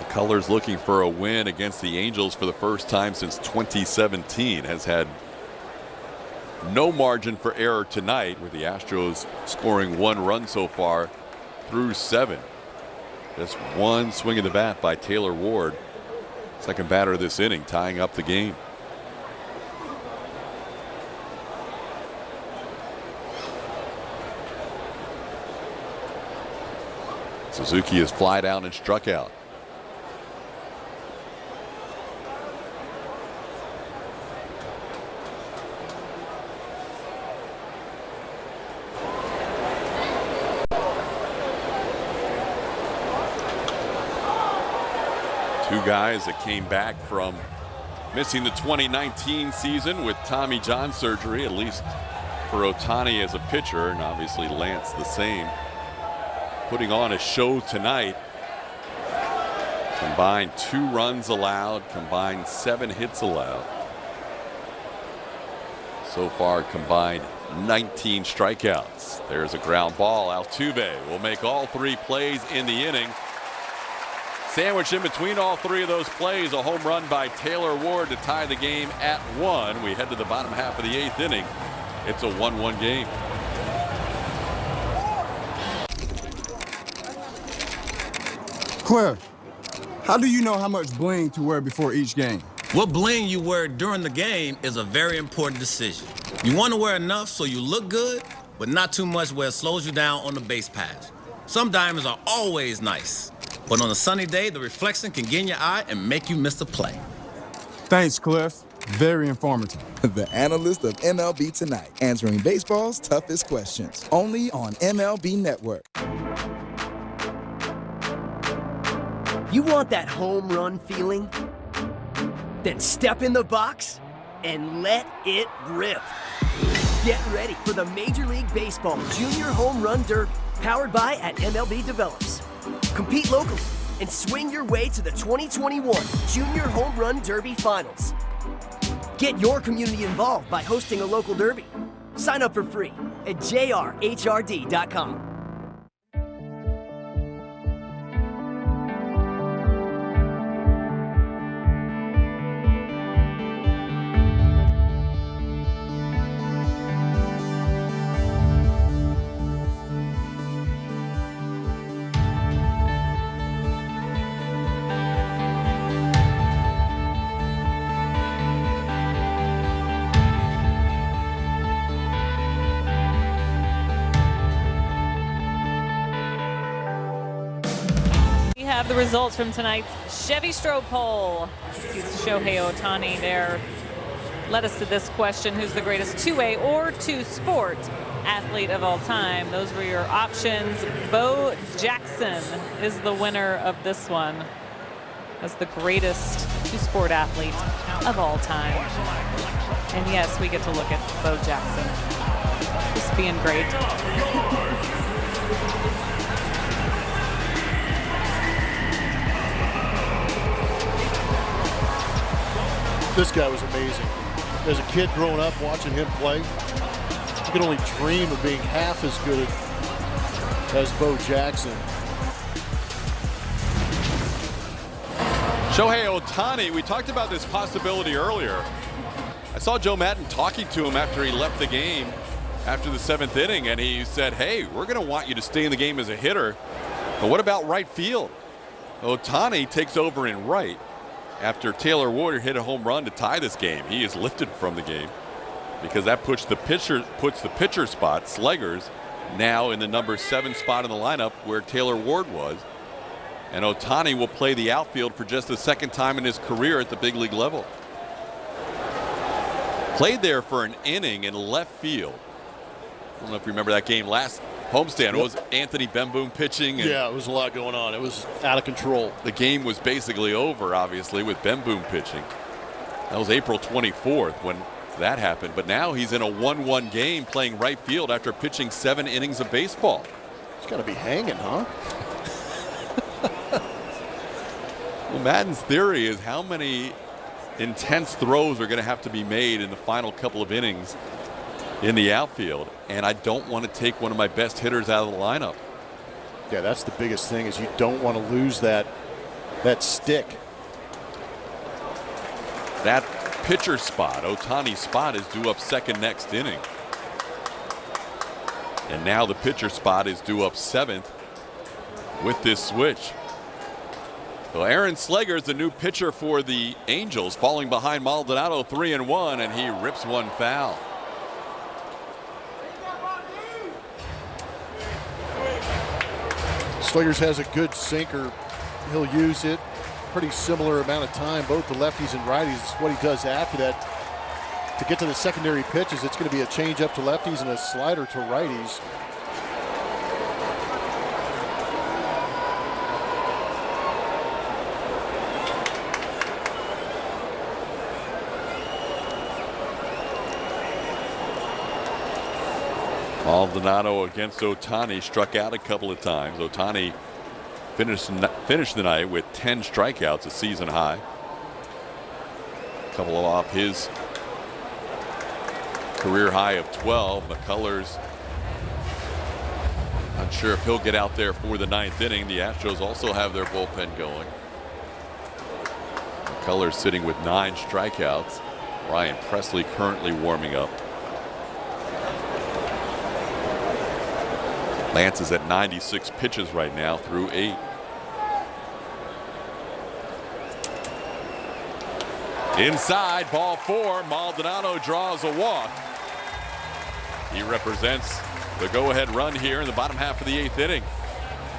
McCullers looking for a win against the Angels for the first time since 2017. Has had no margin for error tonight, with the Astros scoring 1 run so far through 7. Just 1 swing of the bat by Taylor Ward, second batter this inning, tying up the game. Suzuki is fly out and struck out. Two guys that came back from missing the 2019 season with Tommy John surgery, at least for Ohtani as a pitcher, and obviously Lance the same. Putting on a show tonight. Combined 2 runs allowed, combined 7 hits allowed. So far combined 19 strikeouts. There's a ground ball. Altuve will make all 3 plays in the inning. Sandwiched in between all 3 of those plays, a home run by Taylor Ward to tie the game at 1. We head to the bottom half of the 8th inning. It's a 1-1 game. Cliff, how do you know how much bling to wear before each game? What bling you wear during the game is a very important decision. You want to wear enough so you look good, but not too much where it slows you down on the base paths. Some diamonds are always nice, but on a sunny day, the reflection can get in your eye and make you miss a play. Thanks, Cliff. Very informative. The analyst of MLB Tonight, answering baseball's toughest questions. Only on MLB Network. You want that home run feeling? Then step in the box and let it rip. Get ready for the Major League Baseball Junior Home Run Derby, powered by MLB Develops. Compete locally and swing your way to the 2021 Junior Home Run Derby Finals. Get your community involved by hosting a local derby. Sign up for free at jrhrd.com. Have the results from tonight's Chevy Stroh poll. It's Shohei Ohtani there. Led us to this question: who's the greatest 2A or 2-sport athlete of all time? Those were your options. Bo Jackson is the winner of this one as the greatest 2-sport athlete of all time. And yes, we get to look at Bo Jackson just being great. This guy was amazing. As a kid growing up watching him play, you could only dream of being half as good as Bo Jackson. Shohei Ohtani, we talked about this possibility earlier. I saw Joe Madden talking to him after he left the game after the 7th inning, and he said, hey, we're going to want you to stay in the game as a hitter, but what about right field? Ohtani takes over in right. After Taylor Ward hit a home run to tie this game, he is lifted from the game because that puts the pitcher spot, Sluggers, now in the number 7 spot in the lineup where Taylor Ward was. And Ohtani will play the outfield for just the second time in his career at the big league level. Played there for an inning in left field. I don't know if you remember that game last homestand. It was Anthony Bemboom pitching. And yeah, it was a lot going on. It was out of control. The game was basically over, obviously, with Bemboom pitching. That was April 24th when that happened. But now he's in a 1-1 game playing right field after pitching 7 innings of baseball. He's got to be hanging, huh? Well, Madden's theory is how many intense throws are going to have to be made in the final couple of innings in the outfield, and I don't want to take one of my best hitters out of the lineup. Yeah, that's the biggest thing, is you don't want to lose that stick. That pitcher spot, Ohtani's spot, is due up second next inning. And now the pitcher spot is due up 7th with this switch. So Aaron Slager's the new pitcher for the Angels, falling behind Maldonado 3-1, and he rips one foul. Slegers has a good sinker. He'll use it. Pretty similar amount of time, both the lefties and righties. It's what he does after that. To get to the secondary pitches, it's going to be a changeup to lefties and a slider to righties. Maldonado against Ohtani, struck out a couple of times. Ohtani finished the night with 10 strikeouts, a season high. A couple off his career high of 12. McCullers, not sure if he'll get out there for the 9th inning. The Astros also have their bullpen going. McCullers sitting with 9 strikeouts. Ryan Presley currently warming up. Lance is at 96 pitches right now through 8. Inside, ball 4. Maldonado draws a walk. He represents the go-ahead run here in the bottom half of the 8th inning.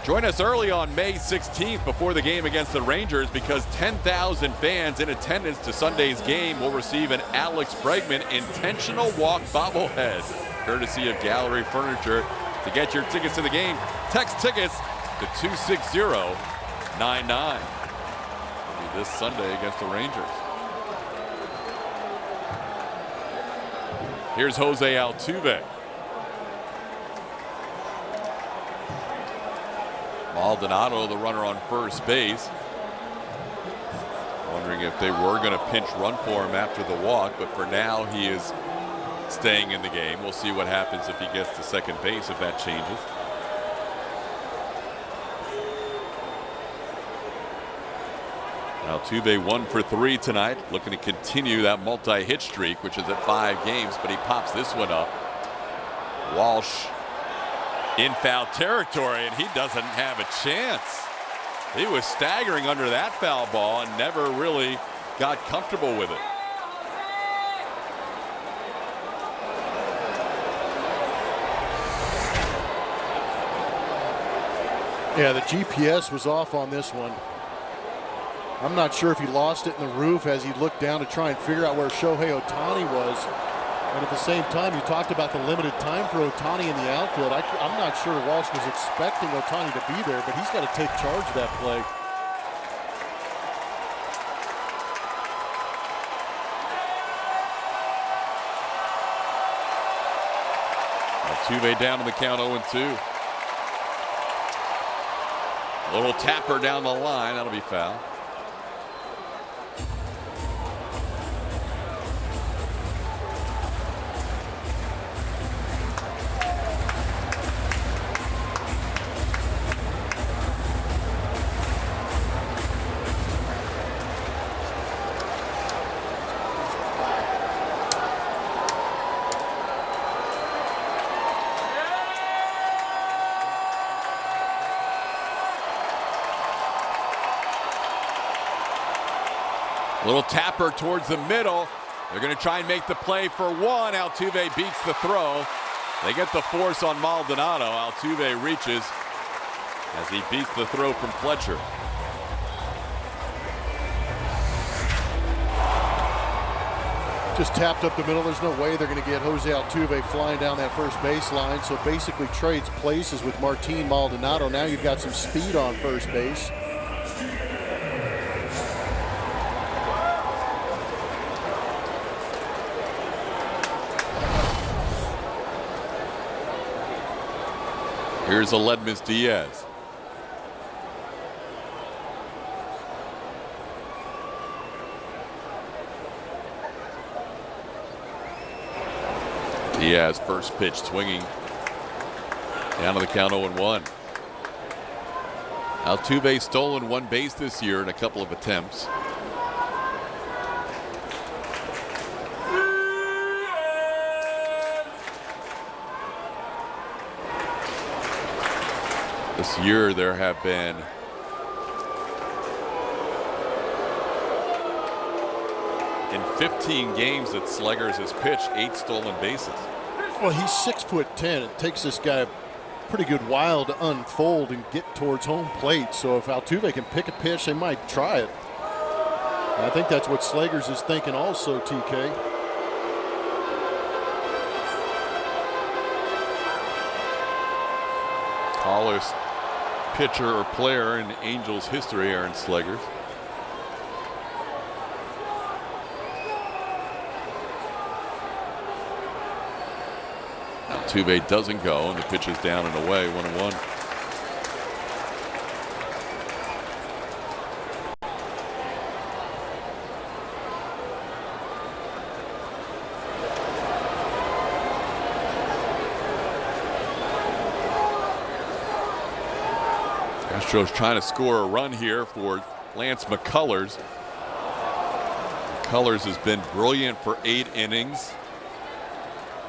Join us early on May 16th before the game against the Rangers, because 10,000 fans in attendance to Sunday's game will receive an Alex Bregman intentional walk bobblehead, courtesy of Gallery Furniture. To get your tickets to the game, text tickets to 26099. This Sunday against the Rangers. Here's Jose Altuve. Maldonado, the runner on first base. Wondering if they were going to pinch run for him after the walk, but for now he is staying in the game. We'll see what happens if he gets to second base, if that changes. Altuve 1 for 3 tonight, looking to continue that multi-hit streak, which is at 5 games, but he pops this one up. Walsh in foul territory, and he doesn't have a chance. He was staggering under that foul ball and never really got comfortable with it. Yeah, the GPS was off on this one. I'm not sure if he lost it in the roof as he looked down to try and figure out where Shohei Ohtani was. And at the same time, you talked about the limited time for Ohtani in the outfield. I'm not sure Walsh was expecting Ohtani to be there, but he's got to take charge of that play. Altuve down on the count, 0-2. Little tapper down the line, that'll be foul. Little tapper towards the middle. They're going to try and make the play for 1. Altuve beats the throw. They get the force on Maldonado. Altuve reaches as he beats the throw from Fletcher. Just tapped up the middle. There's no way they're going to get Jose Altuve flying down that first baseline. So basically trades places with Martin Maldonado. Now you've got some speed on first base. Here's Aledmys Diaz. Diaz first pitch swinging. Down to the count 0-1. Altuve stolen one base this year in a couple of attempts. This year there have been in 15 games that Sleggers has pitched 8 stolen bases. Well, he's 6'10". It takes this guy a pretty good while to unfold and get towards home plate. So if Altuve can pick a pitch, they might try it. And I think that's what Sleggers is thinking also, TK. Tallest pitcher or player in Angels history, Aaron Sleggers. Altuve doesn't go, and the pitch is down and away, 1-1. Astros trying to score a run here for Lance McCullers. McCullers has been brilliant for 8 innings.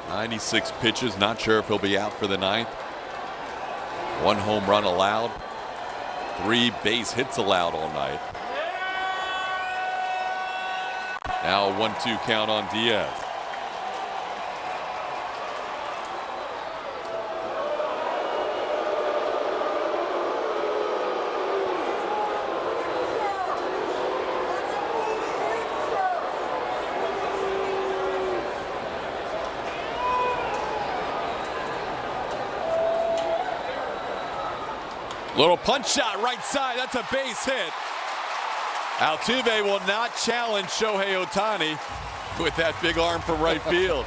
96 pitches. Not sure if he'll be out for the 9th. 1 home run allowed. 3 base hits allowed all night. Now a 1-2 count on Diaz. Little punch shot right side. That's a base hit. Altuve will not challenge Shohei Ohtani with that big arm from right field.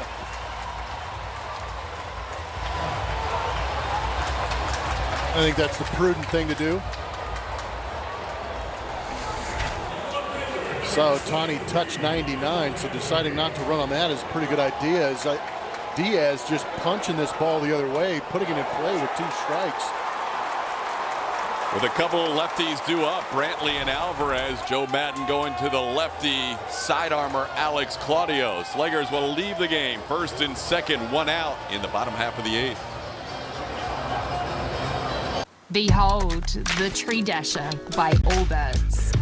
I think that's the prudent thing to do. Saw Ohtani touch 99, so deciding not to run on that is a pretty good idea. As Diaz just punching this ball the other way, putting it in play with 2 strikes. With a couple of lefties due up, Brantley and Alvarez. Joe Madden going to the lefty side armor Alex Claudio. Sleggers will leave the game. First and second, 1 out in the bottom half of the 8th. Behold the Tree Dasher by Allbirds,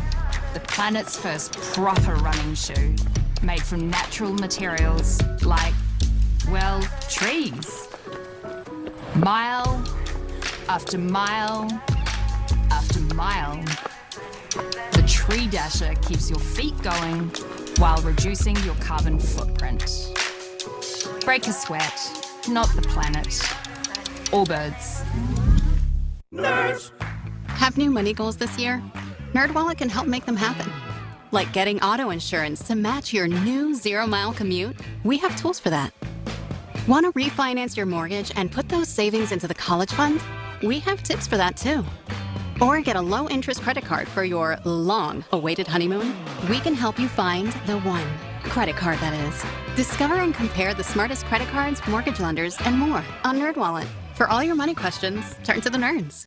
the planet's first proper running shoe, made from natural materials like, well, trees. Mile after mile after mile, the Tree Dasher keeps your feet going while reducing your carbon footprint. Break a sweat, not the planet. Allbirds. Nerds. Have new money goals this year? NerdWallet can help make them happen. Like getting auto insurance to match your new 0-mile commute? We have tools for that. Want to refinance your mortgage and put those savings into the college fund? We have tips for that too. Or get a low-interest credit card for your long-awaited honeymoon? We can help you find the one. Credit card, that is. Discover and compare the smartest credit cards, mortgage lenders, and more on NerdWallet. For all your money questions, turn to the nerds.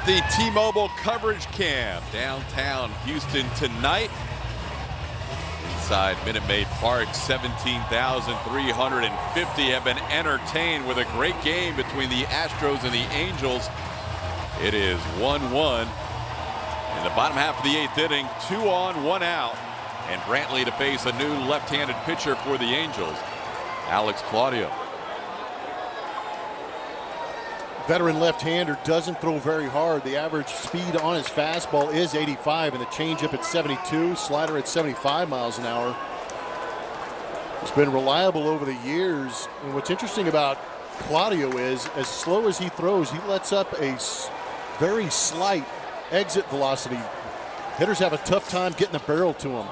the T-Mobile Coverage Camp downtown Houston tonight. Inside Minute Maid Park, 17,350 have been entertained with a great game between the Astros and the Angels. It is 1-1 in the bottom half of the 8th inning, 2 on, 1 out, and Brantley to face a new left-handed pitcher for the Angels, Alex Claudio. Veteran left-hander doesn't throw very hard. The average speed on his fastball is 85 and the changeup at 72, slider at 75 miles an hour. He's been reliable over the years. And what's interesting about Claudio is, as slow as he throws, he lets up a very slight exit velocity. Hitters have a tough time getting the barrel to him.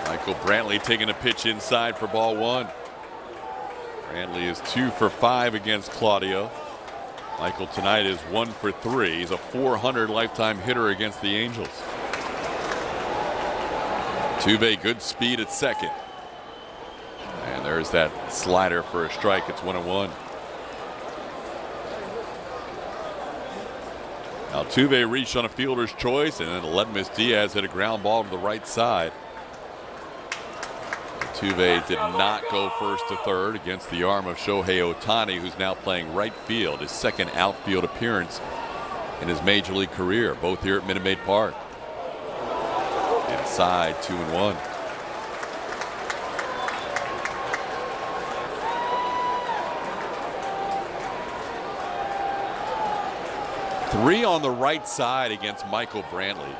Michael Brantley taking a pitch inside for ball 1. Brantley is 2 for 5 against Claudio. Michael tonight is 1 for 3. He's a .400 lifetime hitter against the Angels. Altuve, good speed at second. And there's that slider for a strike. It's 1-1. Altuve reached on a fielder's choice, and then Aledmus Diaz hit a ground ball to the right side. Altuve did not go first to third against the arm of Shohei Ohtani, who's now playing right field, his second outfield appearance in his major league career, both here at Minute Maid Park. Inside, 2-1. Three on the right side against Michael Brantley.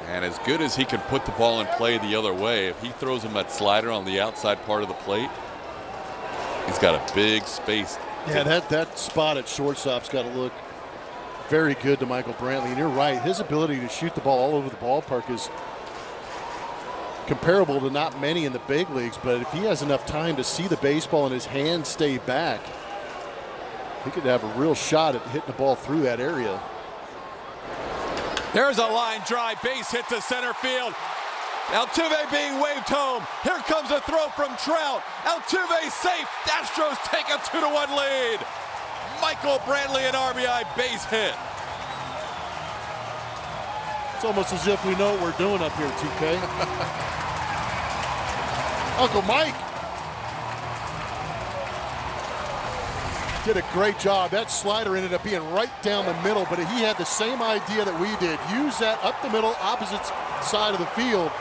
And as good as he can put the ball in play the other way, if he throws him that slider on the outside part of the plate, he's got a big space. Yeah, that spot at shortstop's got to look very good to Michael Brantley. And you're right, his ability to shoot the ball all over the ballpark is comparable to not many in the big leagues. But if he has enough time to see the baseball and his hands stay back, he could have a real shot at hitting the ball through that area. There's a line drive, base hit to center field. Altuve being waved home. Here comes a throw from Trout. Altuve safe. Astros take a 2-1 lead. Michael Brantley, an RBI base hit. It's almost as if we know what we're doing up here, TK. Uncle Mike did a great job. That slider ended up being right down the middle, but he had the same idea that we did. Use that up the middle, opposite side of the field,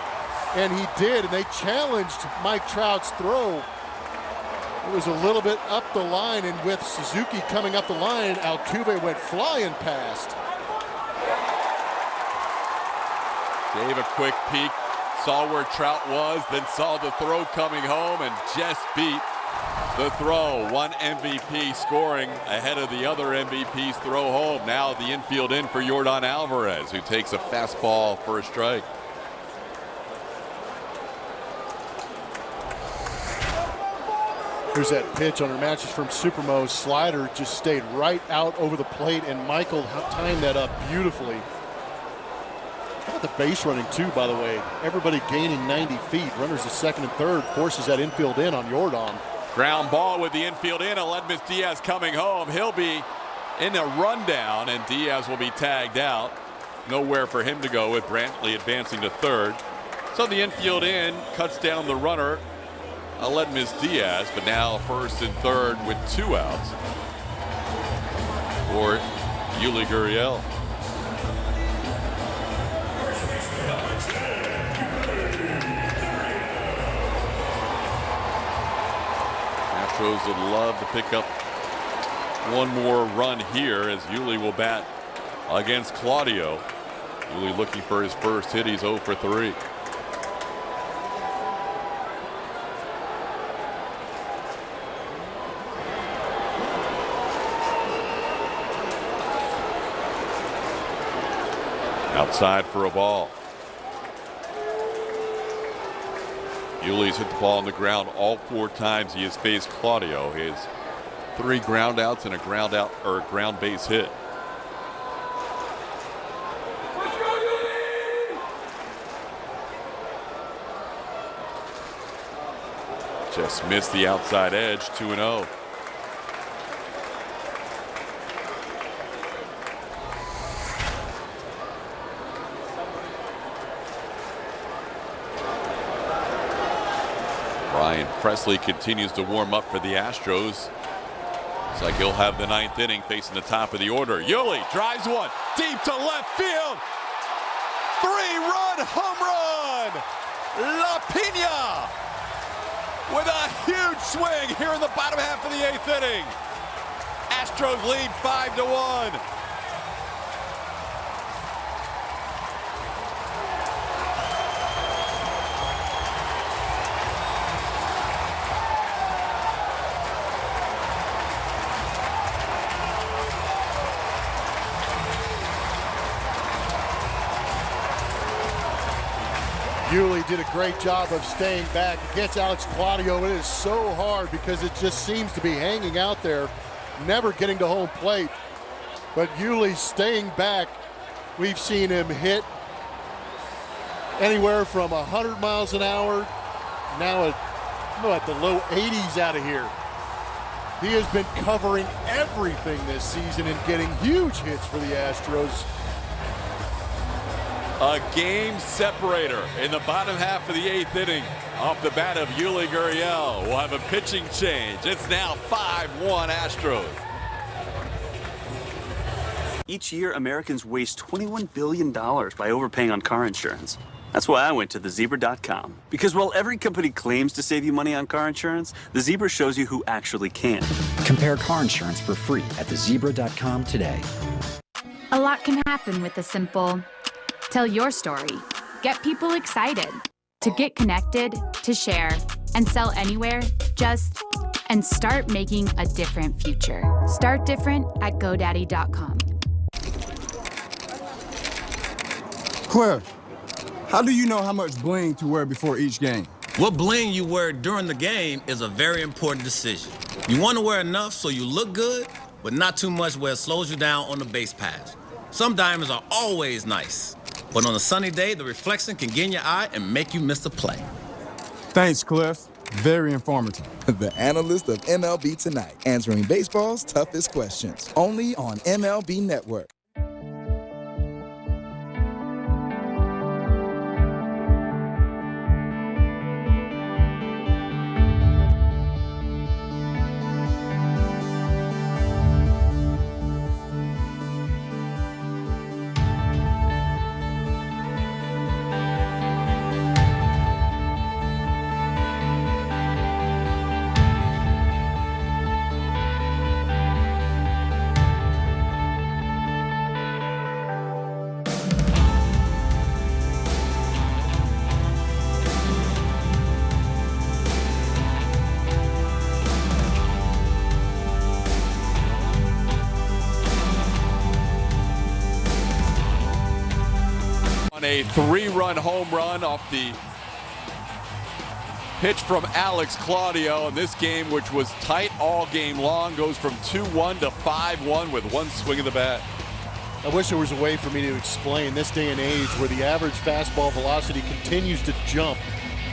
and he did, and they challenged Mike Trout's throw. It was a little bit up the line, and with Suzuki coming up the line, Altuve went flying past. Gave a quick peek, saw where Trout was, then saw the throw coming home and just beat the throw. One MVP scoring ahead of the other MVP's throw home. Now the infield in for Yordan Alvarez, who takes a fastball for a strike. Here's that pitch on her matches from Supermo. Slider just stayed right out over the plate, and Michael timed that up beautifully. How about the base running too, by the way? Everybody gaining 90 feet. Runners to second and third, forces that infield in on Yordan. Ground ball with the infield in. Aledmus Diaz coming home. He'll be in a rundown, and Diaz will be tagged out. Nowhere for him to go with Brantley advancing to third. So the infield in cuts down the runner, Aledmus Diaz, but now first and third with 2 outs for Yuli Gurriel. Astros would love to pick up one more run here as Yuli will bat against Claudio. Yuli looking for his first hit. He's 0 for 3. Outside for a ball. Yuli's hit the ball on the ground all 4 times he has faced Claudio. His 3 ground outs and a ground out or a ground base hit. Just missed the outside edge, 2-0. Ryan Presley continues to warm up for the Astros. Looks like he'll have the ninth inning facing the top of the order. Yuli drives one deep to left field. 3-run home run. La Pina with a huge swing here in the bottom half of the 8th inning. Astros lead 5-1. Yuli did a great job of staying back against Alex Claudio. It is so hard because it just seems to be hanging out there, never getting to home plate. But Yuli staying back, we've seen him hit anywhere from 100 miles an hour, now at the low 80s out of here. He has been covering everything this season and getting huge hits for the Astros. A game separator in the bottom half of the 8th inning off the bat of Yuli Gurriel. We'll have a pitching change. It's now 5-1 Astros. Each year, Americans waste $21 billion by overpaying on car insurance. That's why I went to thezebra.com. Because while every company claims to save you money on car insurance, the Zebra shows you who actually can. Compare car insurance for free at thezebra.com today. A lot can happen with a simple tell your story. Get people excited. To get connected, to share, and sell anywhere, and start making a different future. Start different at GoDaddy.com. Cliff, how do you know how much bling to wear before each game? What bling you wear during the game is a very important decision. You want to wear enough so you look good, but not too much where it slows you down on the base pass. Some diamonds are always nice, but on a sunny day, the reflection can get in your eye and make you miss a play. Thanks, Cliff. Very informative. The analyst of MLB Tonight, answering baseball's toughest questions. Only on MLB Network. A 3-run home run off the pitch from Alex Claudio. And this game, which was tight all game long, goes from 2-1 to 5-1 with one swing of the bat. I wish there was a way for me to explain this day and age where the average fastball velocity continues to jump,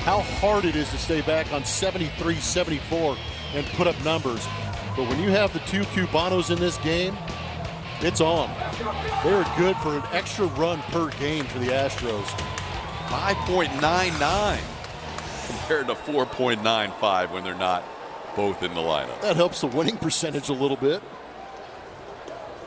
how hard it is to stay back on 73, 74 and put up numbers. But when you have the two Cubanos in this game, it's on. They're good for an extra run per game for the Astros. 5.99 compared to 4.95 when they're not both in the lineup. That helps the winning percentage a little bit.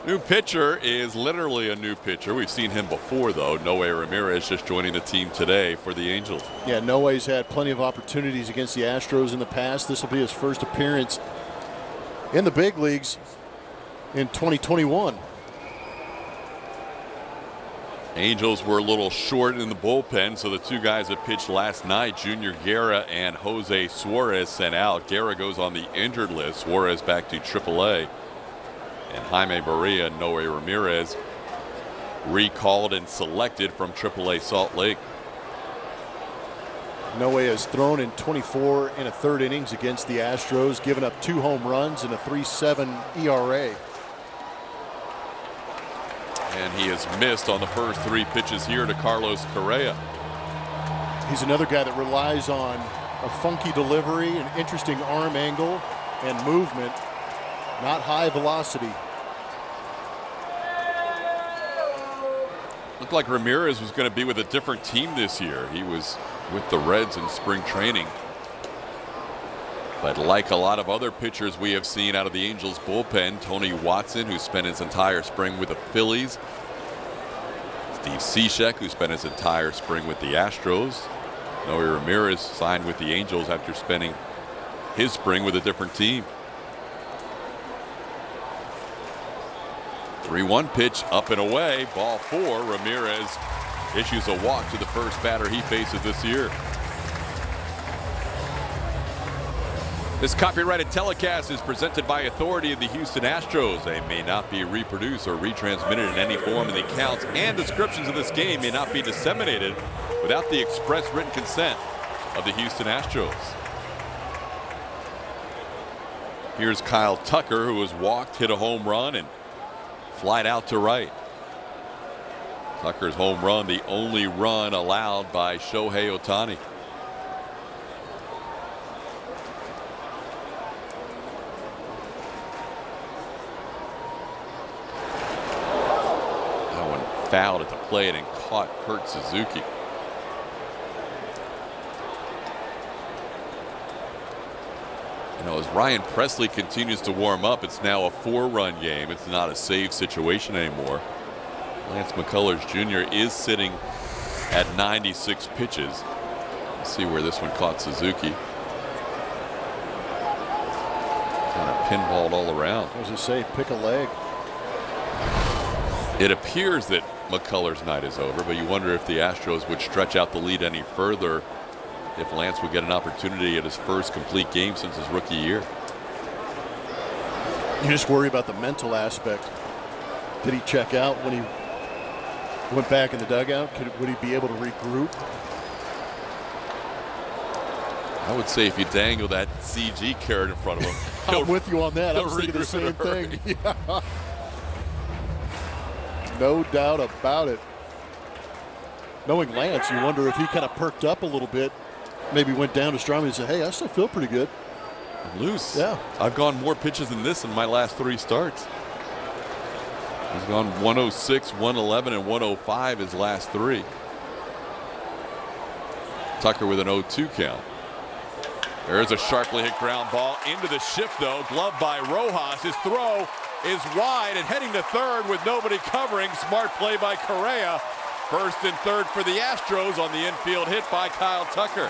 New pitcher is literally a new pitcher. We've seen him before, though. Noe Ramirez just joining the team today for the Angels. Yeah, Noe's had plenty of opportunities against the Astros in the past. This will be his first appearance in the big leagues in 2021. Angels were a little short in the bullpen, so the two guys that pitched last night, Junior Guerra and Jose Suarez, sent out. Guerra goes on the injured list. Suarez back to AAA. And Jaime Barria and Noe Ramirez recalled and selected from AAA Salt Lake. Noe has thrown in 24 and a third innings against the Astros, given up 2 home runs and a 3.7 ERA. And he has missed on the first 3 pitches here to Carlos Correa. He's another guy that relies on a funky delivery, an interesting arm angle and movement, not high velocity. Looked like Ramirez was going to be with a different team this year. He was with the Reds in spring training. But like a lot of other pitchers we have seen out of the Angels bullpen, Tony Watson, who spent his entire spring with the Phillies, Steve Cishek, who spent his entire spring with the Astros. Noe Ramirez signed with the Angels after spending his spring with a different team. 3-1 pitch, up and away, ball 4. Ramirez issues a walk to the first batter he faces this year. This copyrighted telecast is presented by authority of the Houston Astros. They may not be reproduced or retransmitted in any form, and the accounts and descriptions of this game may not be disseminated without the express written consent of the Houston Astros. Here's Kyle Tucker, who has walked, hit a home run, and flied out to right. Tucker's home run, the only run allowed by Shohei Ohtani. That one fouled at the plate and caught Kurt Suzuki. You know, as Ryan Presley continues to warm up, it's now a 4-run game. It's not a save situation anymore. Lance McCullers Jr. is sitting at 96 pitches. Let's see where this one caught Suzuki. Kind of pinballed all around. As you say, pick a leg. It appears that McCullers' night is over, but you wonder if the Astros would stretch out the lead any further if Lance would get an opportunity at his first complete game since his rookie year. You just worry about the mental aspect. Did he check out when he went back in the dugout? Would he be able to regroup? I would say if you dangle that CG carrot in front of him. I'm with you on that. I was thinking the same thing. Yeah. No doubt about it. Knowing Lance, you wonder if he kind of perked up a little bit. Maybe went down to Strowman and said, hey, I still feel pretty good. I'm loose. Yeah. I've gone more pitches than this in my last 3 starts. He's gone 106, 111, and 105 his last 3. Tucker with an 0-2 count. There's a sharply hit ground ball into the shift, though. Gloved by Rojas. His throw is wide and heading to third with nobody covering. Smart play by Correa. First and third for the Astros on the infield hit by Kyle Tucker.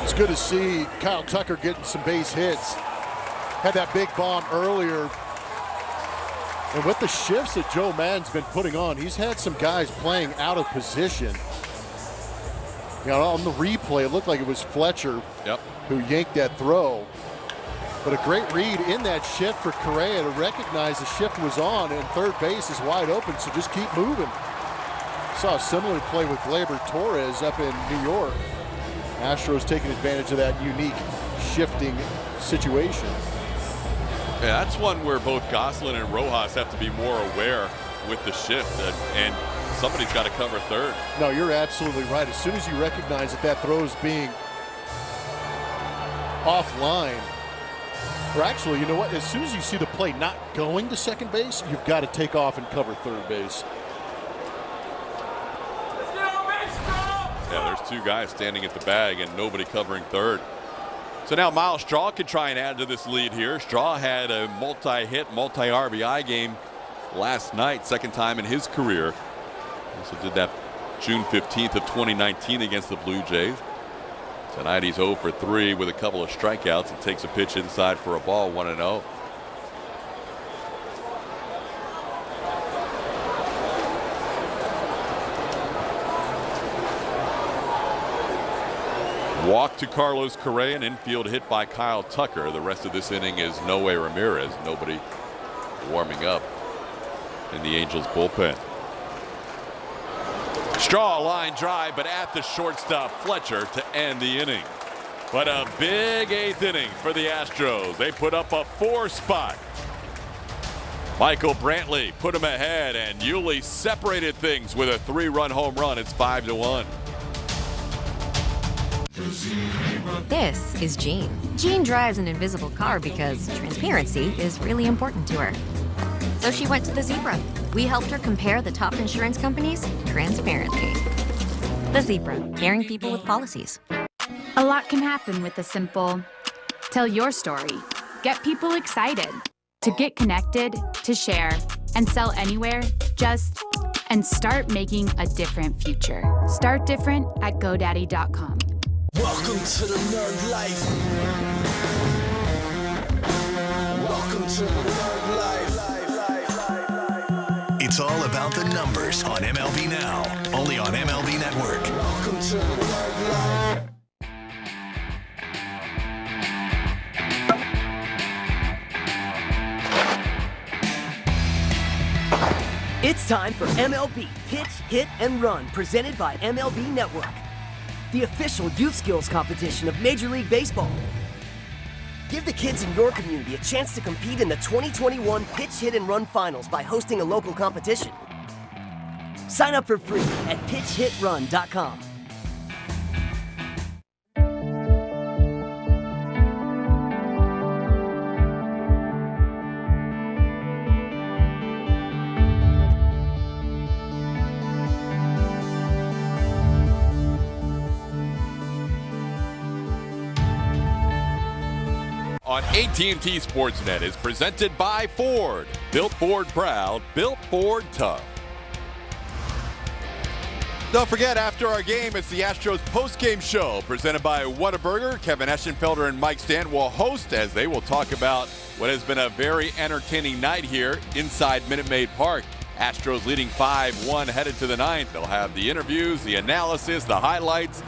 It's good to see Kyle Tucker getting some base hits. Had that big bomb earlier. And with the shifts that Joe Maddon's been putting on, he's had some guys playing out of position. You know, on the replay, it looked like it was Fletcher who yanked that throw. But a great read in that shift for Correa to recognize the shift was on and third base is wide open, so just keep moving. Saw a similar play with Gleyber Torres up in New York. Astros taking advantage of that unique shifting situation. Yeah, that's one where both Gosselin and Rojas have to be more aware with the shift, and somebody's got to cover third. No, you're absolutely right. As soon as you recognize that that throw is being offline, or actually, you know what? As soon as you see the play not going to second base, you've got to take off and cover third base. Yeah, there's 2 guys standing at the bag and nobody covering third. So now Miles Straw could try and add to this lead here. Straw had a multi-hit, multi-RBI game last night, second time in his career. Also did that June 15th of 2019 against the Blue Jays. Tonight he's 0 for 3 with a couple of strikeouts and takes a pitch inside for a ball, 1-0. Walk to Carlos Correa, an infield hit by Kyle Tucker. The rest of this inning is Noe Ramirez. Nobody warming up in the Angels bullpen. Straw line drive, but at the shortstop Fletcher to end the inning. But a big 8th inning for the Astros. They put up a 4 spot Michael Brantley put him ahead, and Yuli separated things with a 3-run home run. It's 5-1. This is Jean. Jean drives an invisible car because transparency is really important to her. So she went to the Zebra. We helped her compare the top insurance companies transparently. The Zebra, caring people with policies. A lot can happen with a simple tell your story. Get people excited. To get connected, to share, and sell anywhere, and start making a different future. Start different at GoDaddy.com. Welcome to the nerd life. Welcome to the nerd life. It's all about the numbers on MLB Now, only on MLB Network. Welcome to the nerd life. It's time for MLB Pitch, Hit, and Run, presented by MLB Network, the official youth skills competition of Major League Baseball. Give the kids in your community a chance to compete in the 2021 Pitch, Hit, and Run Finals by hosting a local competition. Sign up for free at pitchhitrun.com. On AT&T Sportsnet is presented by Ford. Built Ford proud, built Ford tough. Don't forget, after our game, it's the Astros post-game show presented by Whataburger. Kevin Eschenfelder and Mike Stanton will host as they will talk about what has been a very entertaining night here inside Minute Maid Park. Astros leading 5-1 headed to the ninth. They'll have the interviews, the analysis, the highlights.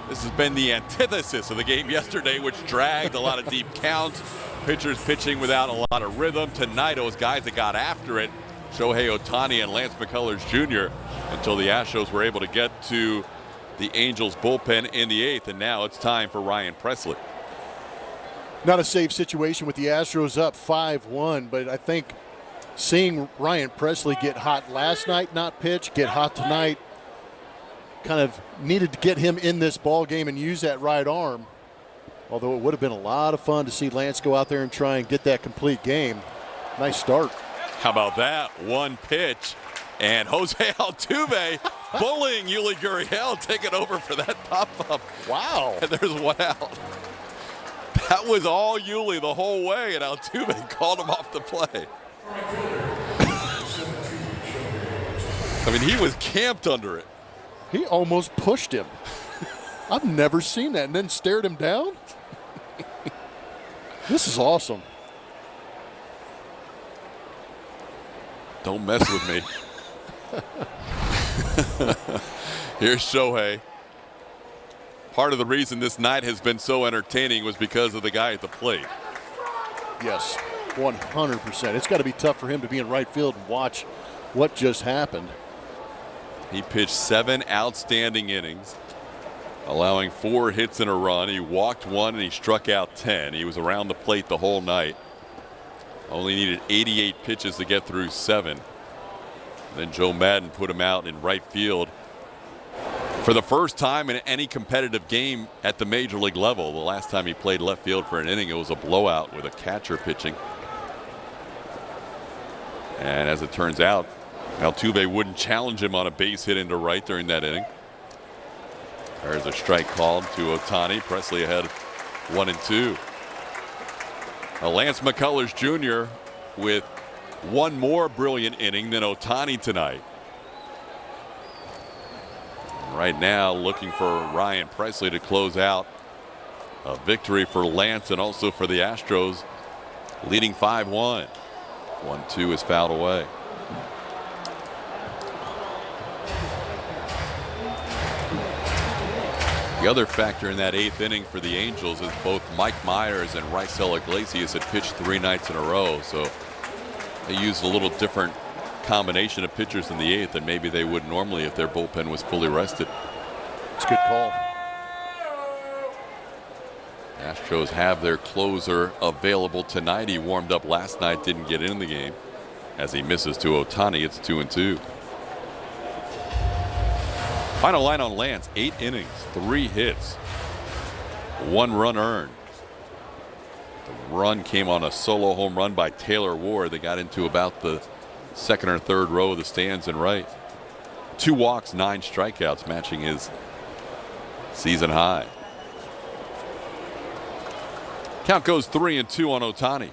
This has been the antithesis of the game yesterday, which dragged a lot of deep counts. Pitchers pitching without a lot of rhythm. Tonight, those guys that got after it, Shohei Ohtani and Lance McCullers Jr., until the Astros were able to get to the Angels bullpen in the eighth. And now it's time for Ryan Pressly. Not a safe situation with the Astros up 5-1, but I think seeing Ryan Pressly get hot last night, not pitch, get hot tonight, kind of needed to get him in this ball game and use that right arm. Although it would have been a lot of fun to see Lance go out there and try and get that complete game. Nice start. How about that? One pitch. And Jose Altuve bullying Yuli Gurriel, taking over for that pop-up. Wow. And there's one out. That was all Yuli the whole way, and Altuve called him off the play. I mean, he was camped under it. He almost pushed him. I've never seen that, and then stared him down. This is awesome. Don't mess with me. Here's Shohei. Part of the reason this night has been so entertaining was because of the guy at the plate. Yes, 100%. It's got to be tough for him to be in right field and watch what just happened. He pitched 7 outstanding innings, allowing 4 hits and a run. He walked 1 and he struck out 10. He was around the plate the whole night. Only needed 88 pitches to get through 7. Then Joe Madden put him out in right field for the first time in any competitive game at the major league level. The last time he played left field for an inning, it was a blowout with a catcher pitching. And as it turns out, Altuve wouldn't challenge him on a base hit into right during that inning. There's a strike called to Ohtani. Pressly ahead 1-2. Lance McCullers Jr. with one more brilliant inning than Ohtani tonight. Right now looking for Ryan Pressly to close out a victory for Lance and also for the Astros, leading 5-1. 1-2 is fouled away. The other factor in that 8th inning for the Angels is both Mike Myers and Raisel Iglesias had pitched 3 nights in a row, so they used a little different combination of pitchers in the 8th than maybe they would normally if their bullpen was fully rested. It's a good call. Astros have their closer available tonight. He warmed up last night, didn't get in the game. As he misses to Ohtani, it's 2-2. Final line on Lance, 8 innings, 3 hits, 1 run earned. The run came on a solo home run by Taylor Ward. They got into about the second or third row of the stands and right. 2 walks, 9 strikeouts, matching his season high. Count goes 3-2 on Ohtani.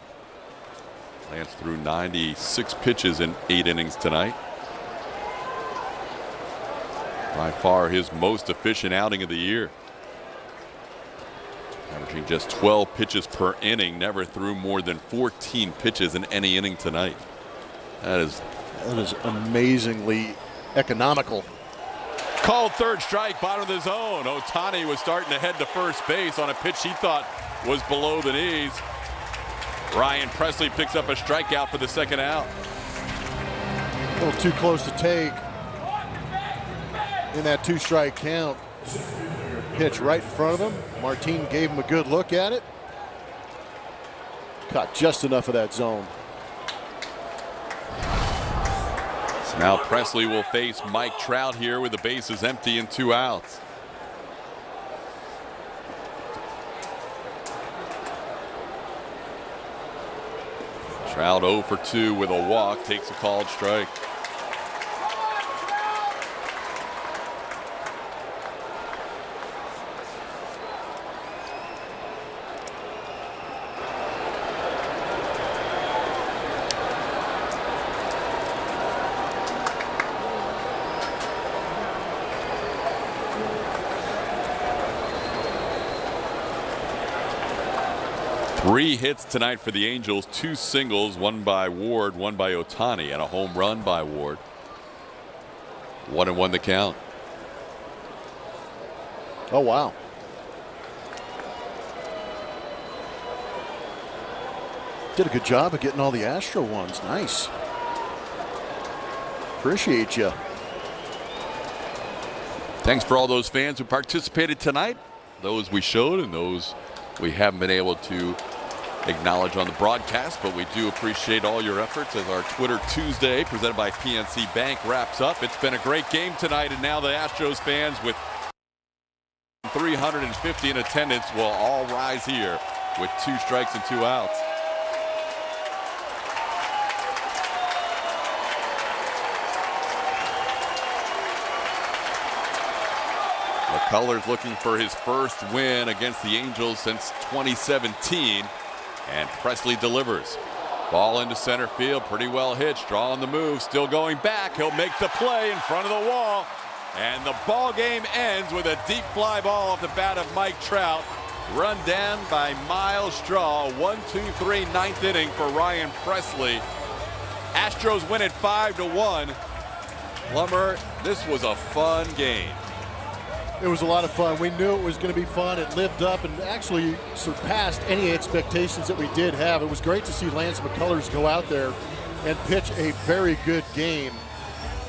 Lance threw 96 pitches in 8 innings tonight. By far his most efficient outing of the year. Averaging just 12 pitches per inning, never threw more than 14 pitches in any inning tonight. That is amazingly economical. Called third strike, bottom of the zone. Ohtani was starting to head to first base on a pitch he thought was below the knees. Ryan Presley picks up a strikeout for the second out. A little too close to take in that 2-strike count. Pitch right in front of him. Martin gave him a good look at it. Caught just enough of that zone. So now Presley will face Mike Trout here with the bases empty and 2 outs. Trout 0 for 2 with a walk, takes a called strike. Three hits tonight for the Angels, 2 singles, 1 by Ward, 1 by Ohtani, and a home run by Ward. 1-1 the count. Oh, wow. Did a good job of getting all the Astro ones. Nice. Appreciate you. Thanks for all those fans who participated tonight. Those we showed and those we haven't been able to acknowledge on the broadcast, but we do appreciate all your efforts as our Twitter Tuesday presented by PNC Bank wraps up. It's been a great game tonight, and now the Astros fans with 350 in attendance will all rise here with 2 strikes and 2 outs. McCullers looking for his first win against the Angels since 2017. And Presley delivers. Ball into center field, pretty well hit. Straw on the move, still going back. He'll make the play in front of the wall. And the ball game ends with a deep fly ball off the bat of Mike Trout. Run down by Miles Straw. 1-2-3, 9th inning for Ryan Presley. Astros win it 5-1. Plummer, this was a fun game. It was a lot of fun. We knew it was going to be fun. It lived up and actually surpassed any expectations that we did have. It was great to see Lance McCullers go out there and pitch a very good game.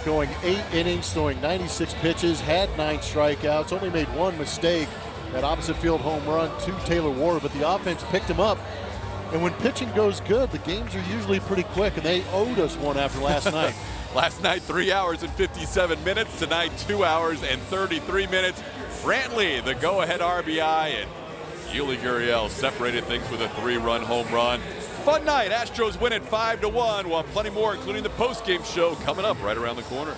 Going 8 innings, throwing 96 pitches, had 9 strikeouts, only made 1 mistake. That opposite field home run to Taylor Ward, but the offense picked him up. And when pitching goes good, the games are usually pretty quick, and they owed us one after last night. Last night, 3 hours and 57 minutes. Tonight, 2 hours and 33 minutes. Brantley, the go-ahead RBI, and Yuli Gurriel separated things with a 3-run home run. Fun night. Astros win it 5-1. We'll have plenty more, including the post-game show, coming up right around the corner.